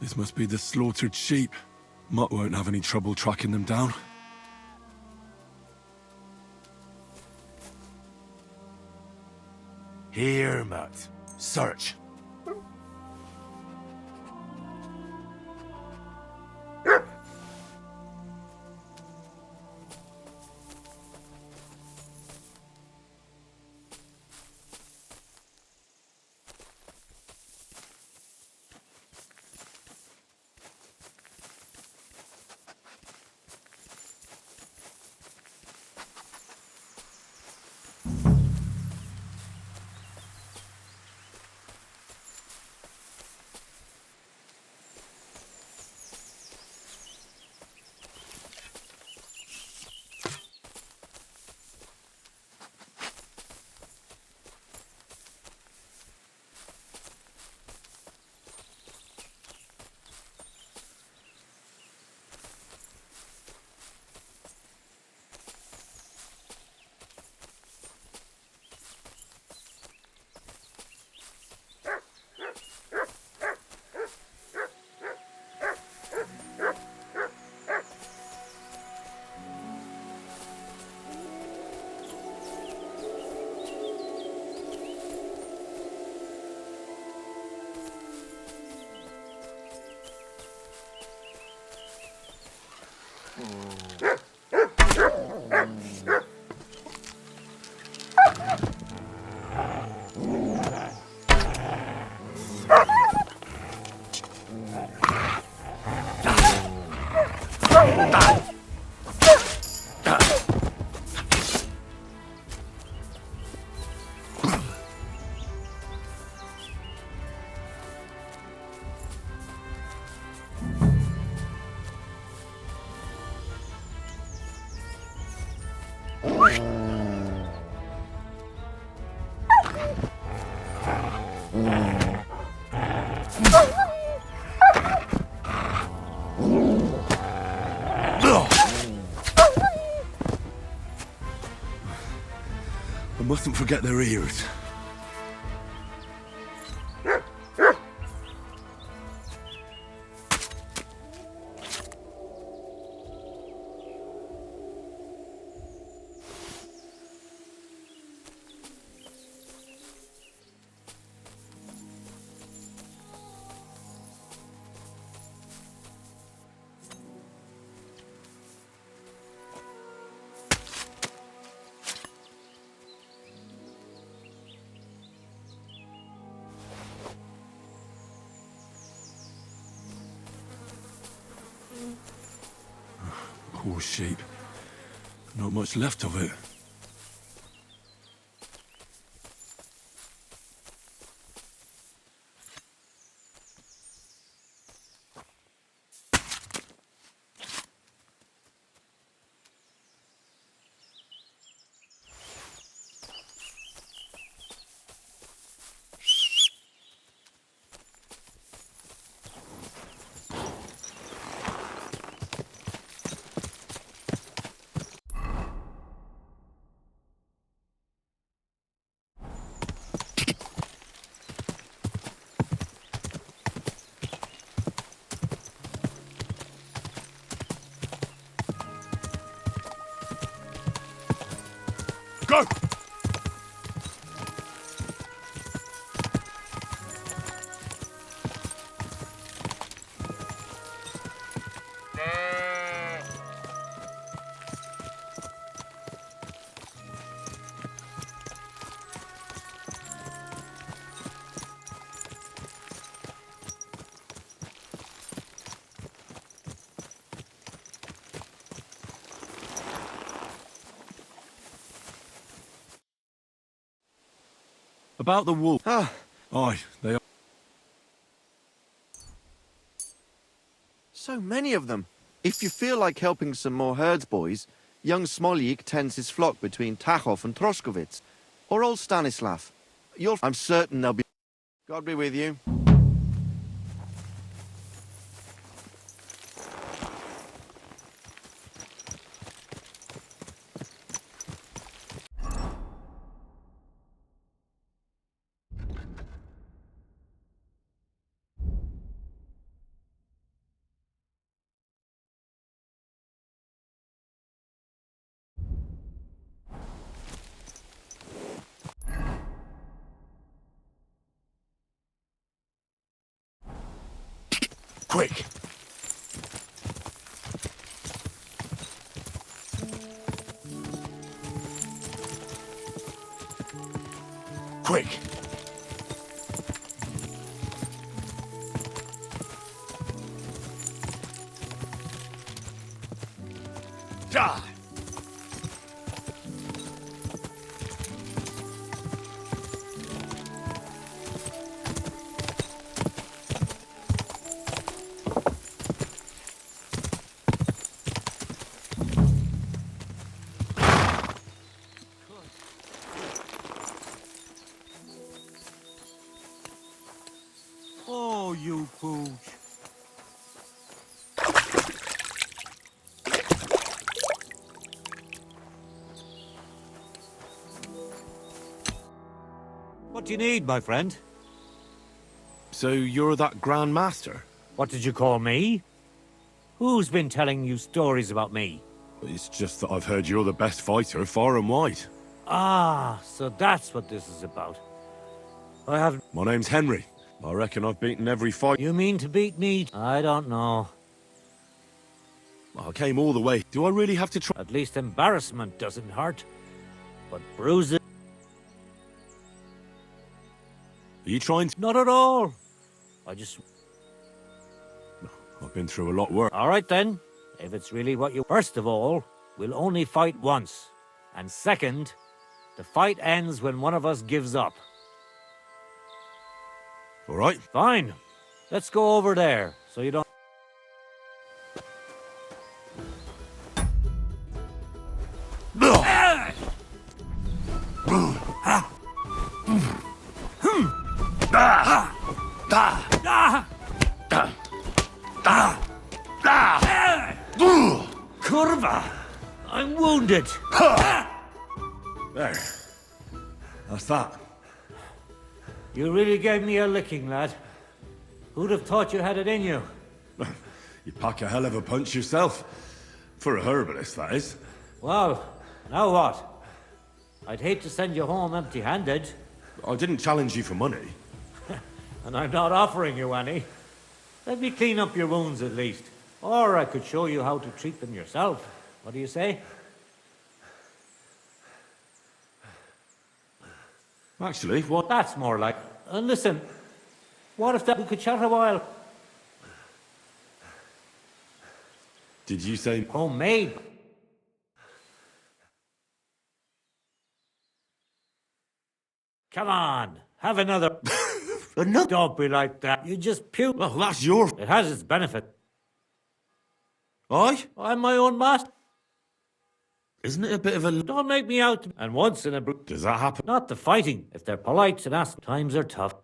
This must be the slaughtered sheep. Mutt won't have any trouble tracking them down. Here, Mutt. Search. I mustn't forget their ears. Poor sheep. Not much left of it. Go! About the wolf. Aye, they are. So many of them. If you feel like helping some more herds, boys, young Smoljik tends his flock between Tachov and Troskowitz. Or old Stanislav. I'm certain they'll be... God be with you. Quick! Quick! Die! Oh, you pooch. What do you need, my friend? So you're that Grand Master? What did you call me? Who's been telling you stories about me? It's just that I've heard you're the best fighter far and wide. Ah, so that's what this is about. I have... My name's Henry. I reckon I've beaten every fight. You mean to beat me? I don't know. I came all the way. Do I really have to try? At least embarrassment doesn't hurt. But bruises... Are you trying to... Not at all. I just... I've been through a lot worse. All right, then. If it's really what you... First of all, we'll only fight once. And second, the fight ends when one of us gives up. All right. Fine. Let's go over there, so you don't... Curva! I'm wounded! There. That's that. You really gave me a licking, lad. Who'd have thought you had it in you? You pack a hell of a punch yourself. For a herbalist, that is. Well, now what? I'd hate to send you home empty-handed. I didn't challenge you for money. And I'm not offering you any. Let me clean up your wounds at least. Or I could show you how to treat them yourself. What do you say? Actually, what? That's more like... And listen, what if we could chat a while? Did you say... Homemade. Come on, have another... Another? Don't be like that. You just puke. Well, that's your... It has its benefit. Aye? I'm my own master. Isn't it a bit of a... Don't make me out. And once in a... Does that happen? Not the fighting. If they're polite and ask, times are tough.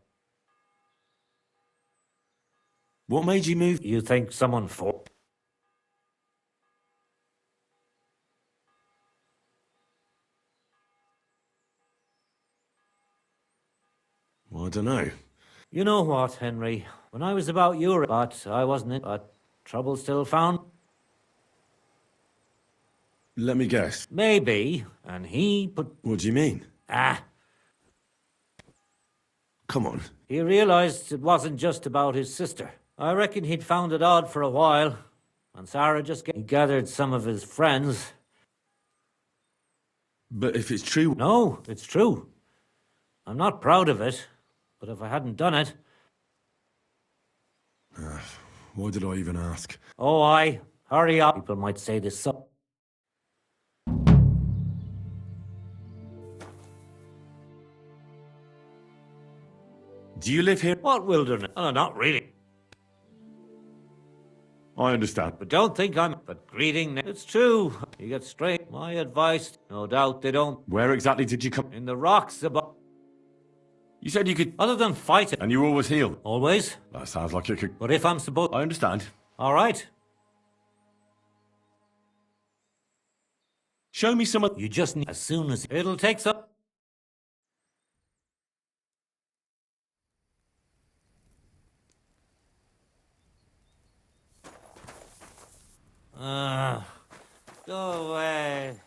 What made you move? You think someone fought? Well, I don't know. You know what, Henry? When I was about your... But I wasn't in... But trouble still found? Let me guess. Maybe. And he put... What do you mean? Ah. Come on. He realized it wasn't just about his sister. I reckon he'd found it odd for a while. And Sarah just... He gathered some of his friends. But if it's true... No, it's true. I'm not proud of it. But if I hadn't done it... Why did I even ask? Oh, aye. Hurry up. People might say this so... Do you live here? What wilderness? Oh, not really. I understand. But don't think I'm... But greeting... It's true. You get straight. My advice... No doubt they don't... Where exactly did you come? In the rocks above... You said you could... Other than fighting... And you always heal? Always. That sounds like it could... But if I'm supposed... I understand. All right. Show me some... You just need... As soon as... It'll take some... Go away.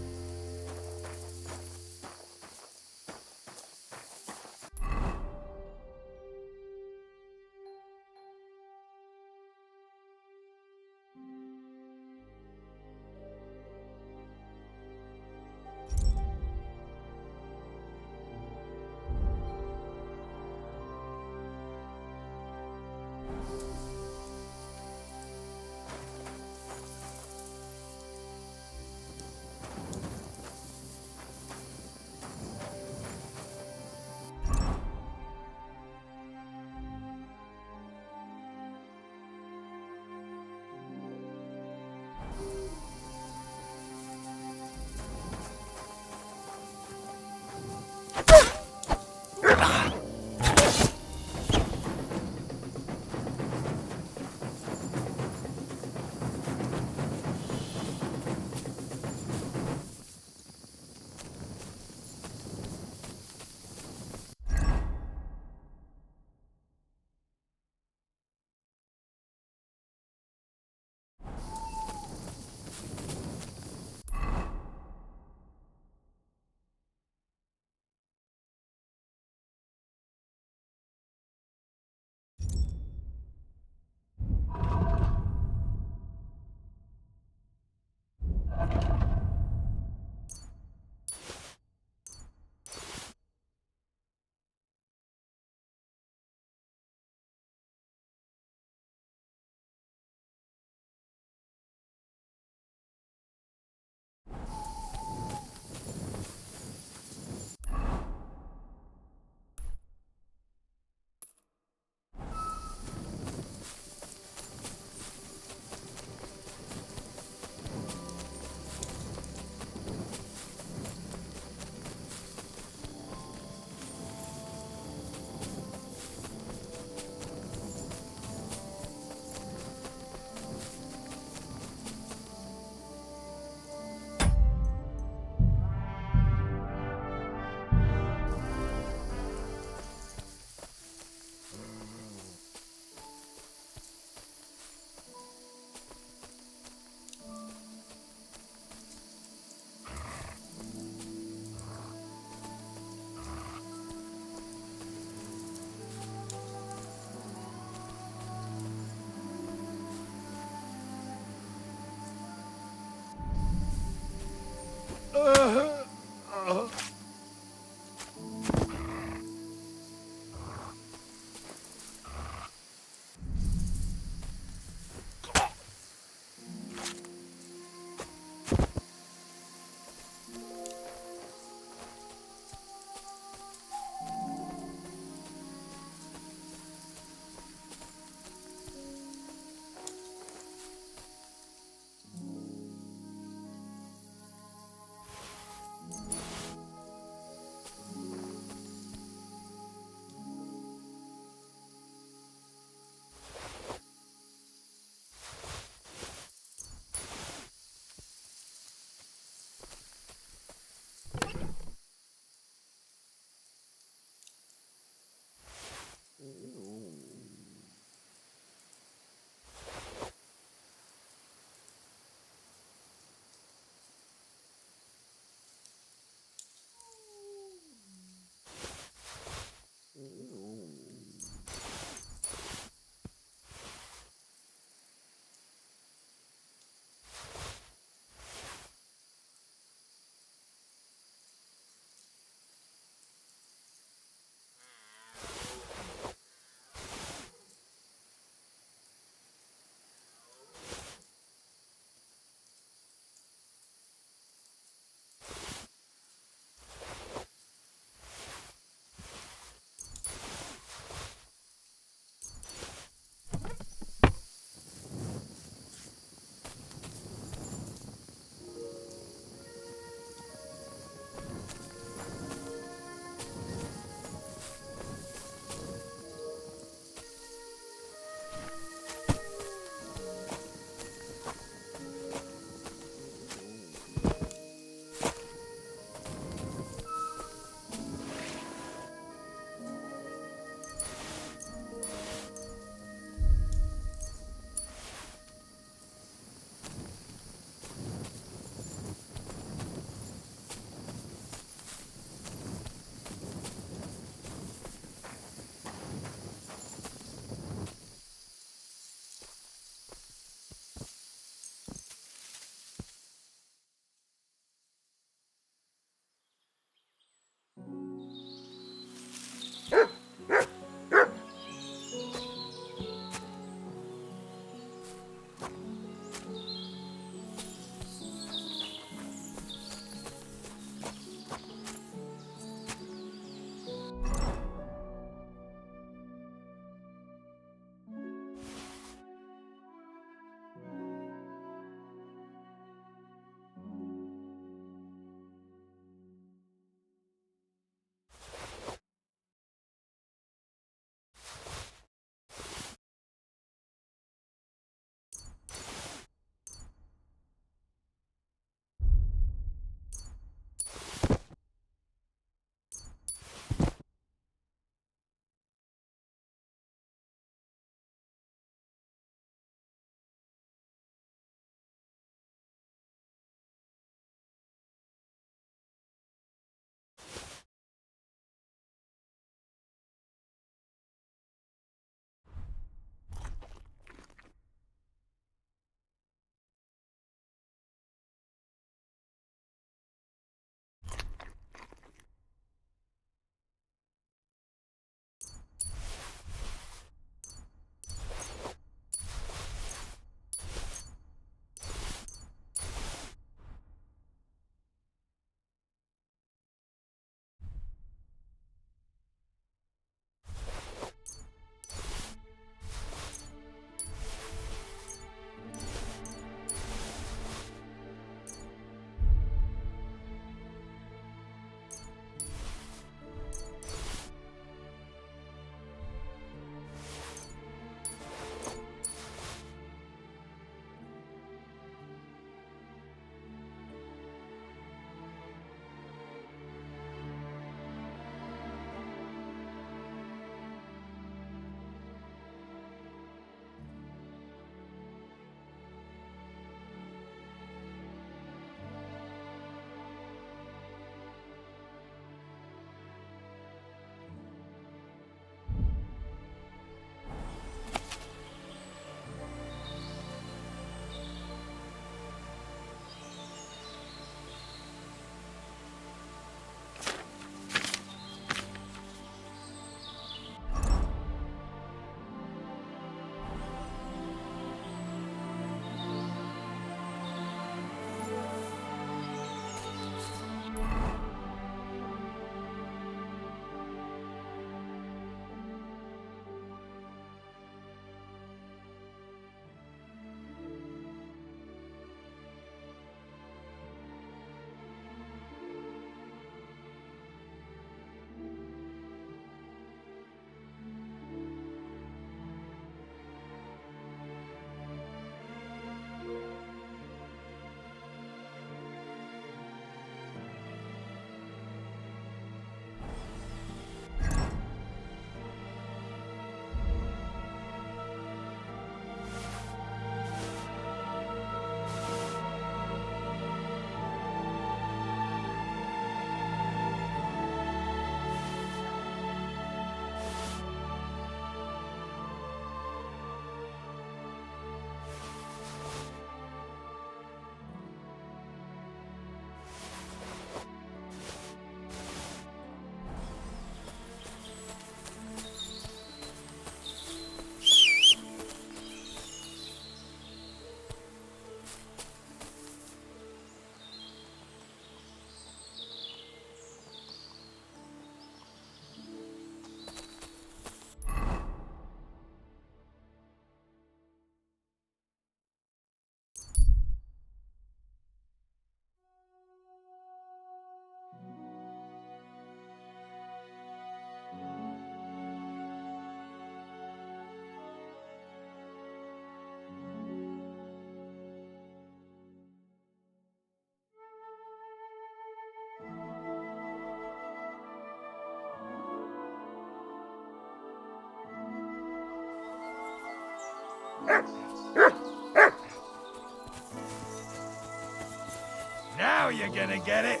Now you're gonna get it.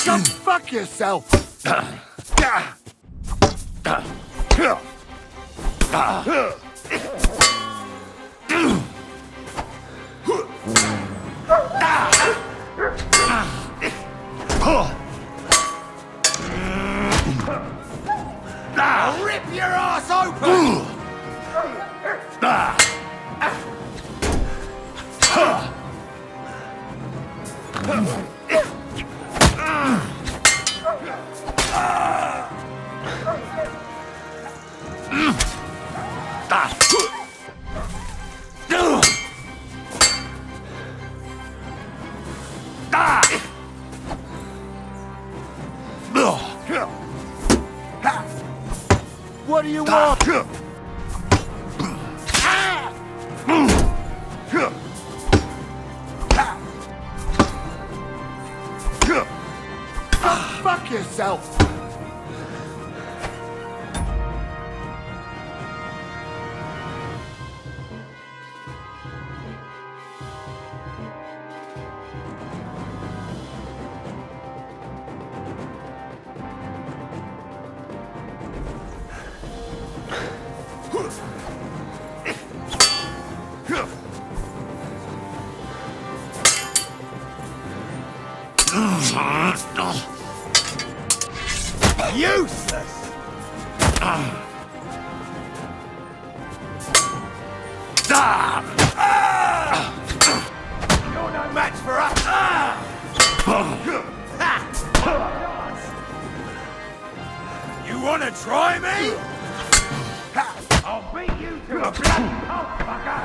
Go fuck yourself! I'll rip your ass open! What do you want? Fuck yourself! Useless! You're no match for us! You wanna try me? I'll beat you to a bloody pulp, fucker!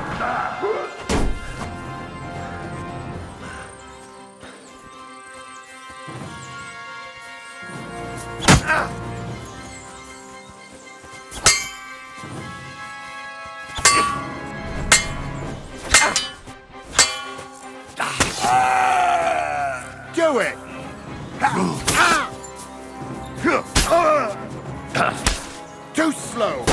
Do it! Too slow!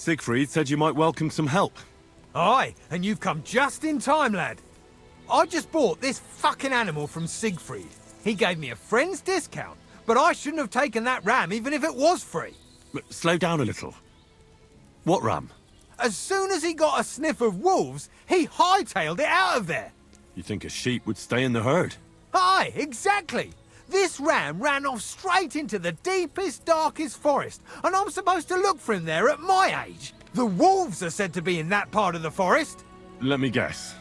Siegfried said you might welcome some help. Aye, and you've come just in time, lad. I just bought this fucking animal from Siegfried. He gave me a friend's discount, but I shouldn't have taken that ram even if it was free. Slow down a little. What ram? As soon as he got a sniff of wolves, he hightailed it out of there. You think a sheep would stay in the herd? Aye, exactly. This ram ran off straight into the deepest, darkest forest, and I'm supposed to look for him there at my age. The wolves are said to be in that part of the forest. Let me guess.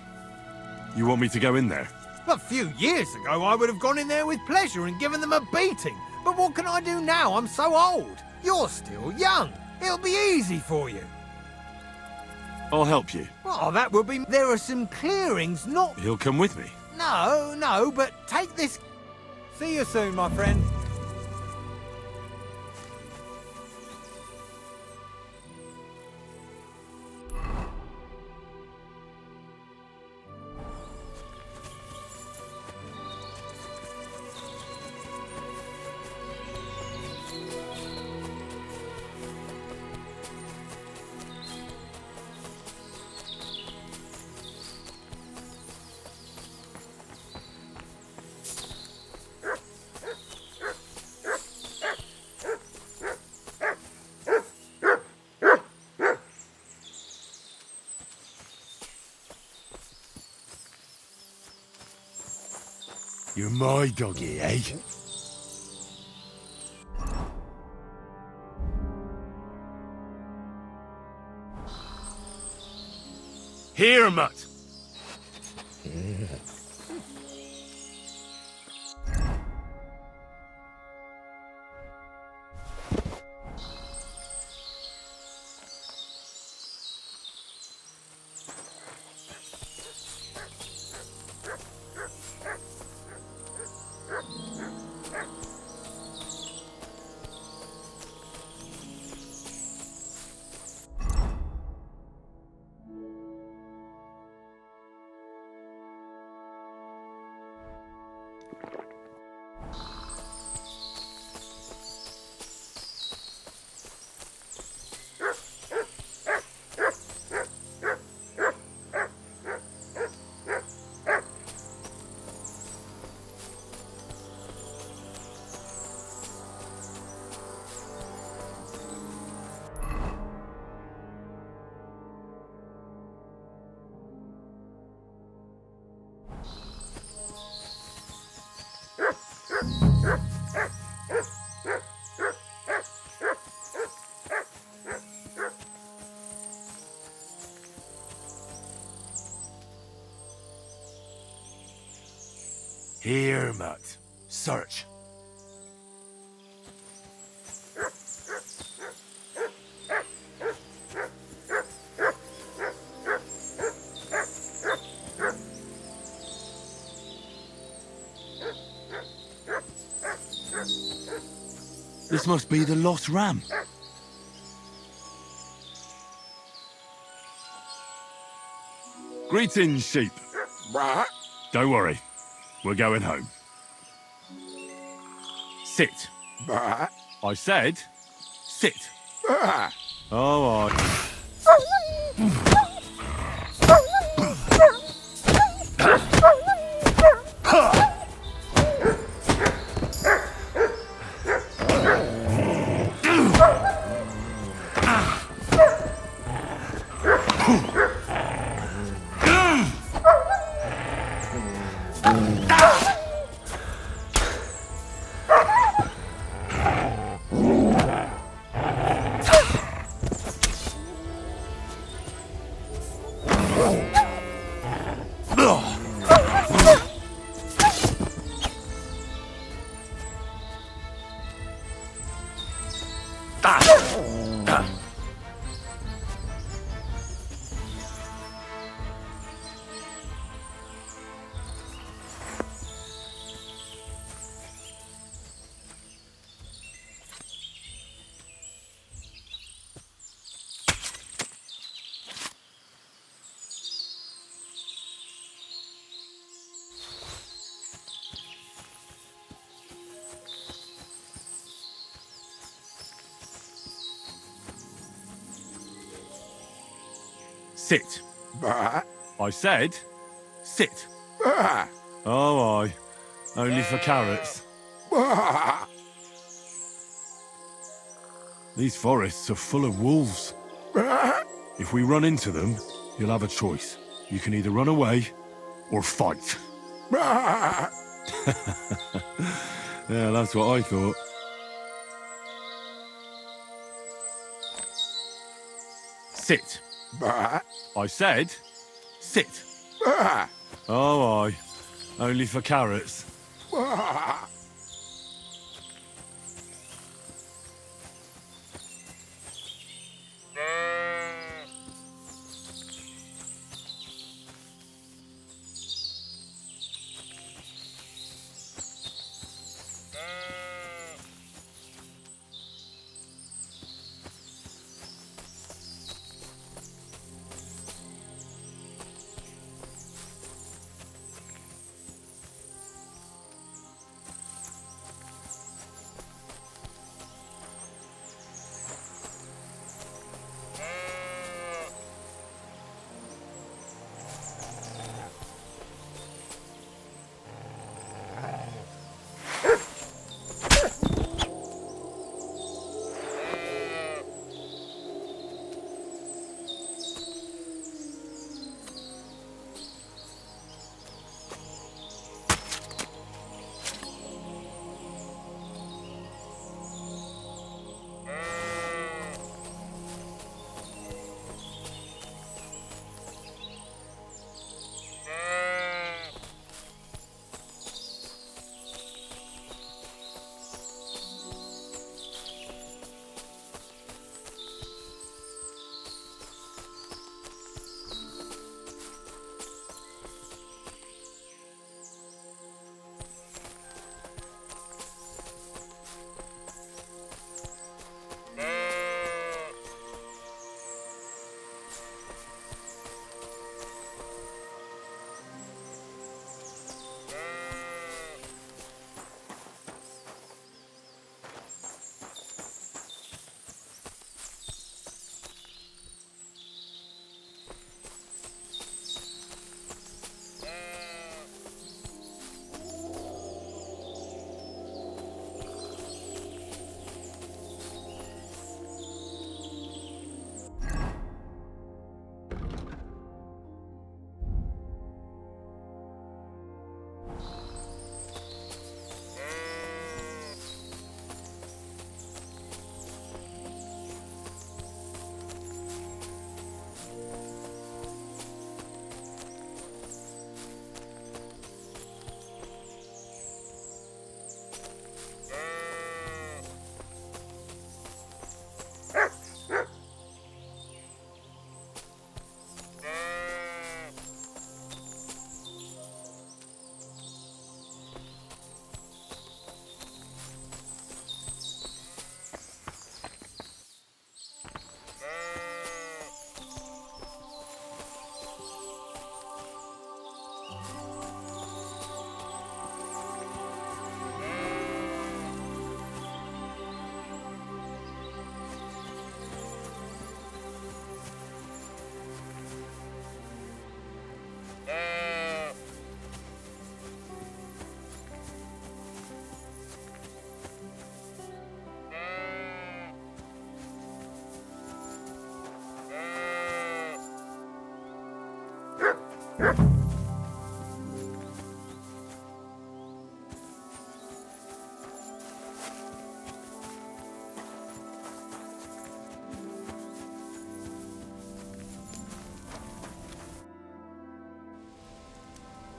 You want me to go in there? A few years ago, I would have gone in there with pleasure and given them a beating. But what can I do now? I'm so old. You're still young. It'll be easy for you. I'll help you. Oh, that would be... There are some clearings not... He'll come with me. No, but take this... See you soon, my friend. You're my doggy, eh? Here, Mutt. Here, Mutt. Search. This must be the lost ram. Greetings, sheep. What? Don't worry. We're going home. Sit. What? I said, sit. What? All right. Sit. Bah. I said, sit. Bah. Oh, aye. Only for carrots. Bah. These forests are full of wolves. Bah. If we run into them, you'll have a choice. You can either run away or fight. Bah. Yeah, that's what I thought. Sit. Bah. I said, sit. Bah. Oh, aye. Only for carrots. Bah.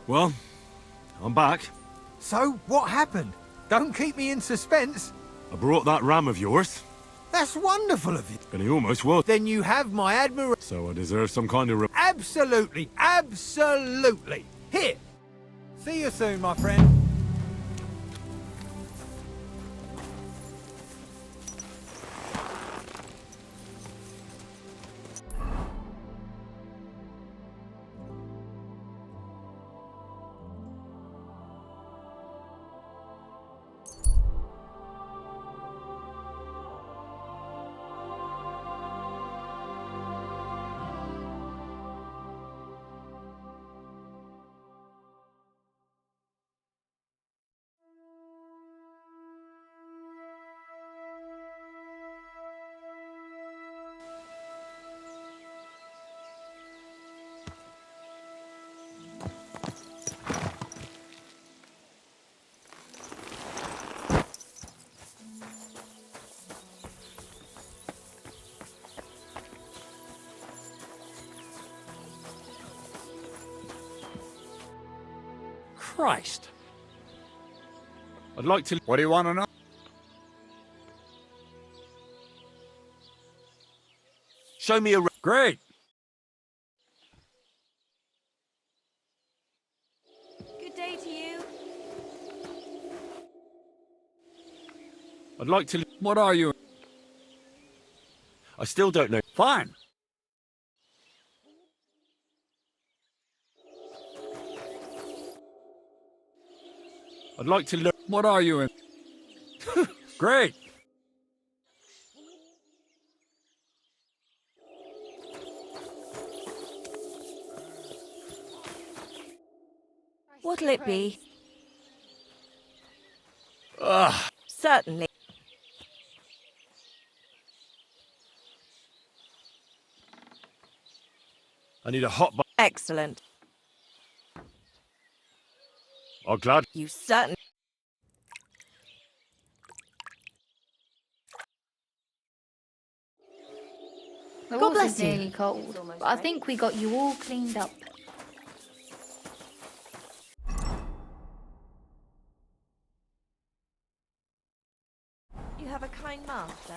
Well, I'm back. So, what happened? Don't keep me in suspense. I brought that ram of yours, That's wonderful of you. and he almost was. Then you have my admiration. So I deserve some kind of... Absolutely, absolutely. Here. See you soon, my friend. Christ. I'd like to... What do you want to know? Show me a... Great. Good day to you. I'd like to... What are you? I still don't know. Fine. I'd like to learn... What are you in? Great. What'll it be? Ugh. Certainly. I need a hot... Excellent. Oh, glad. You certainly... The God water's bless you. nearly cold, but I think we got you all cleaned up. You have a kind master,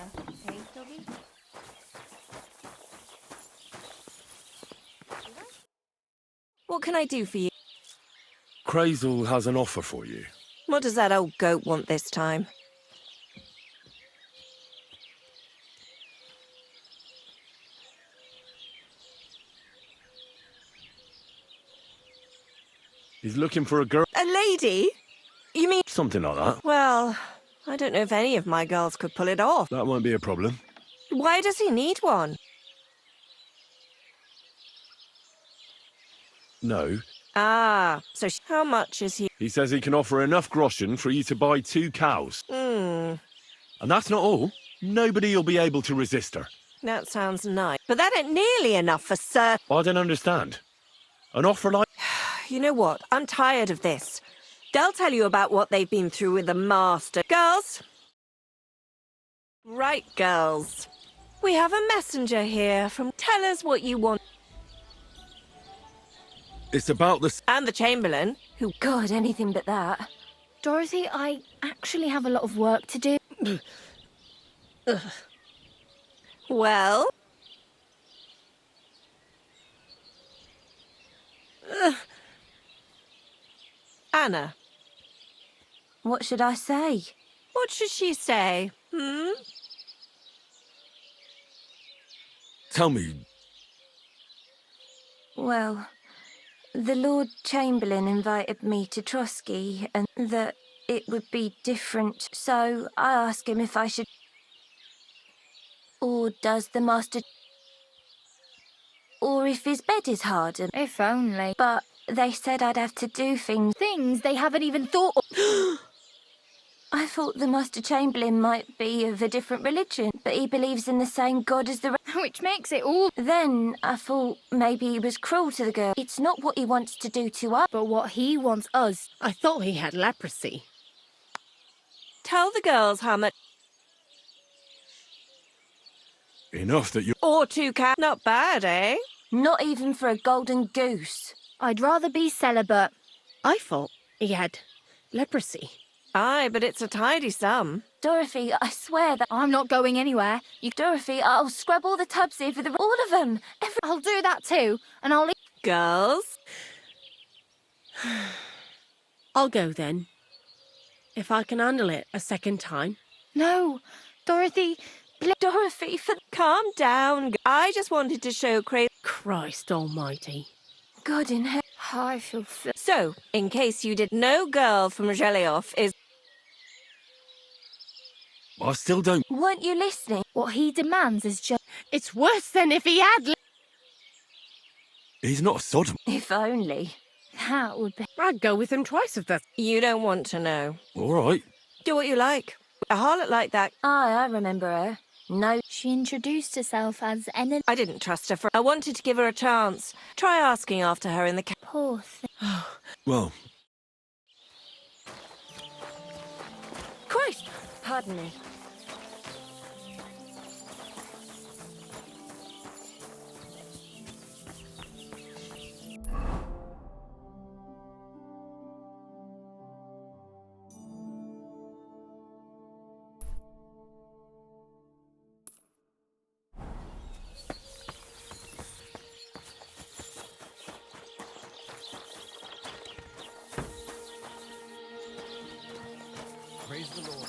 hey, doggy? What can I do for you? Crazel has an offer for you. What does that old goat want this time? He's looking for a girl... A lady? You mean... Something like that. Well, I don't know if any of my girls could pull it off. That won't be a problem. Why does he need one? No. Ah, so how much is he? He says he can offer enough groschen for you to buy 2 cows. Hmm, And that's not all. Nobody will be able to resist her. that sounds nice. But that ain't nearly enough for Sir... I don't understand. An offer like... You know what? I'm tired of this. They'll tell you about what they've been through with the master. Girls? Right, girls. We have a messenger here from... Tell us what you want. It's about the... And the Chamberlain, who... God, anything but that. Dorothy, I actually have a lot of work to do. Well? Anna. What should I say? What should she say? Hmm? Tell me... Well, the Lord Chamberlain invited me to Trotsky and that it would be different, so I asked him if I should... Or does the master... Or if his bed is harder. If only. But they said I'd have to do things... Things they haven't even thought of. I thought the Master Chamberlain might be of a different religion, but he believes in the same God as the... Which makes it all... Then I thought maybe he was cruel to the girl. It's not what he wants to do to us. But what he wants us. I thought he had leprosy. Tell the girls how much... Enough that you... Or 2 cows. Not bad, eh? Not even for a golden goose. I'd rather be celibate. I thought he had leprosy. Aye, but it's a tidy sum. Dorothy, I swear that... I'm not going anywhere. Dorothy, I'll scrub all the tubs here for the... All of them. I'll do that too, and I'll... Girls? I'll go then. If I can handle it a second time. No, Dorothy... Dorothy, calm down. I just wanted to show Christ almighty. God in heaven. I feel... So, in case you did... No girl from Zhelioff is... I still don't... Weren't you listening? What he demands is just... It's worse than if he had... He's not a sodom. If only. That would be... I'd go with him twice if that... You don't want to know. All right. Do what you like. A harlot like that... Aye, I remember her. No. She introduced herself as Enna... I didn't trust her for... I wanted to give her a chance. Try asking after her in the... Poor thing. Well... Christ! Pardon me. Praise the Lord.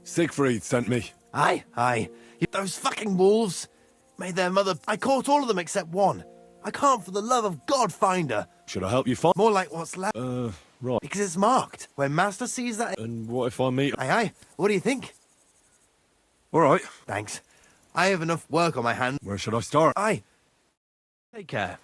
Siegfried sent me. Aye, aye. Those fucking wolves. May their mother... I caught all of them except one. I can't for the love of God find her. Should I help you find? More like what's left. Right. Because it's marked. When Master sees that... And what if I meet... Aye, aye. What do you think? All right. Thanks. I have enough work on my hands. Where should I start? Aye. Take care.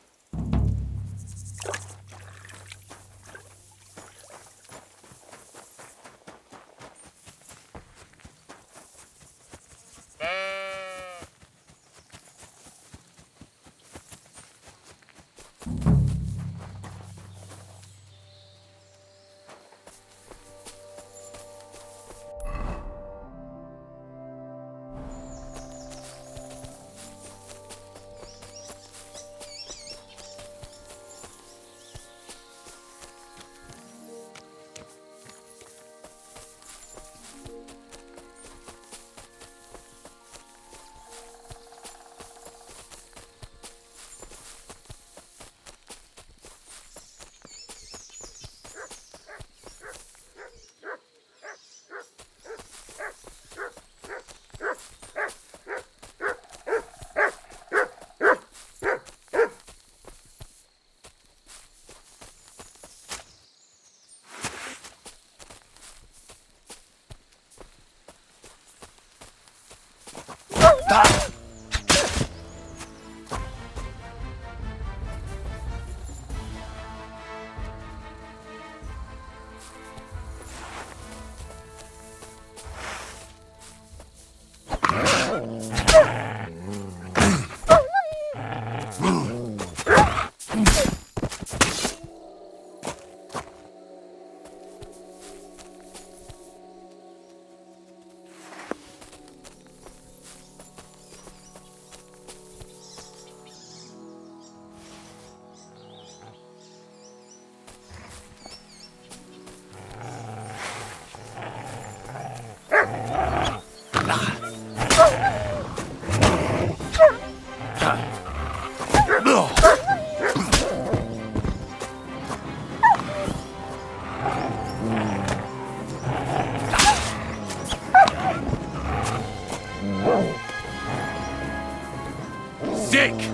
Sick!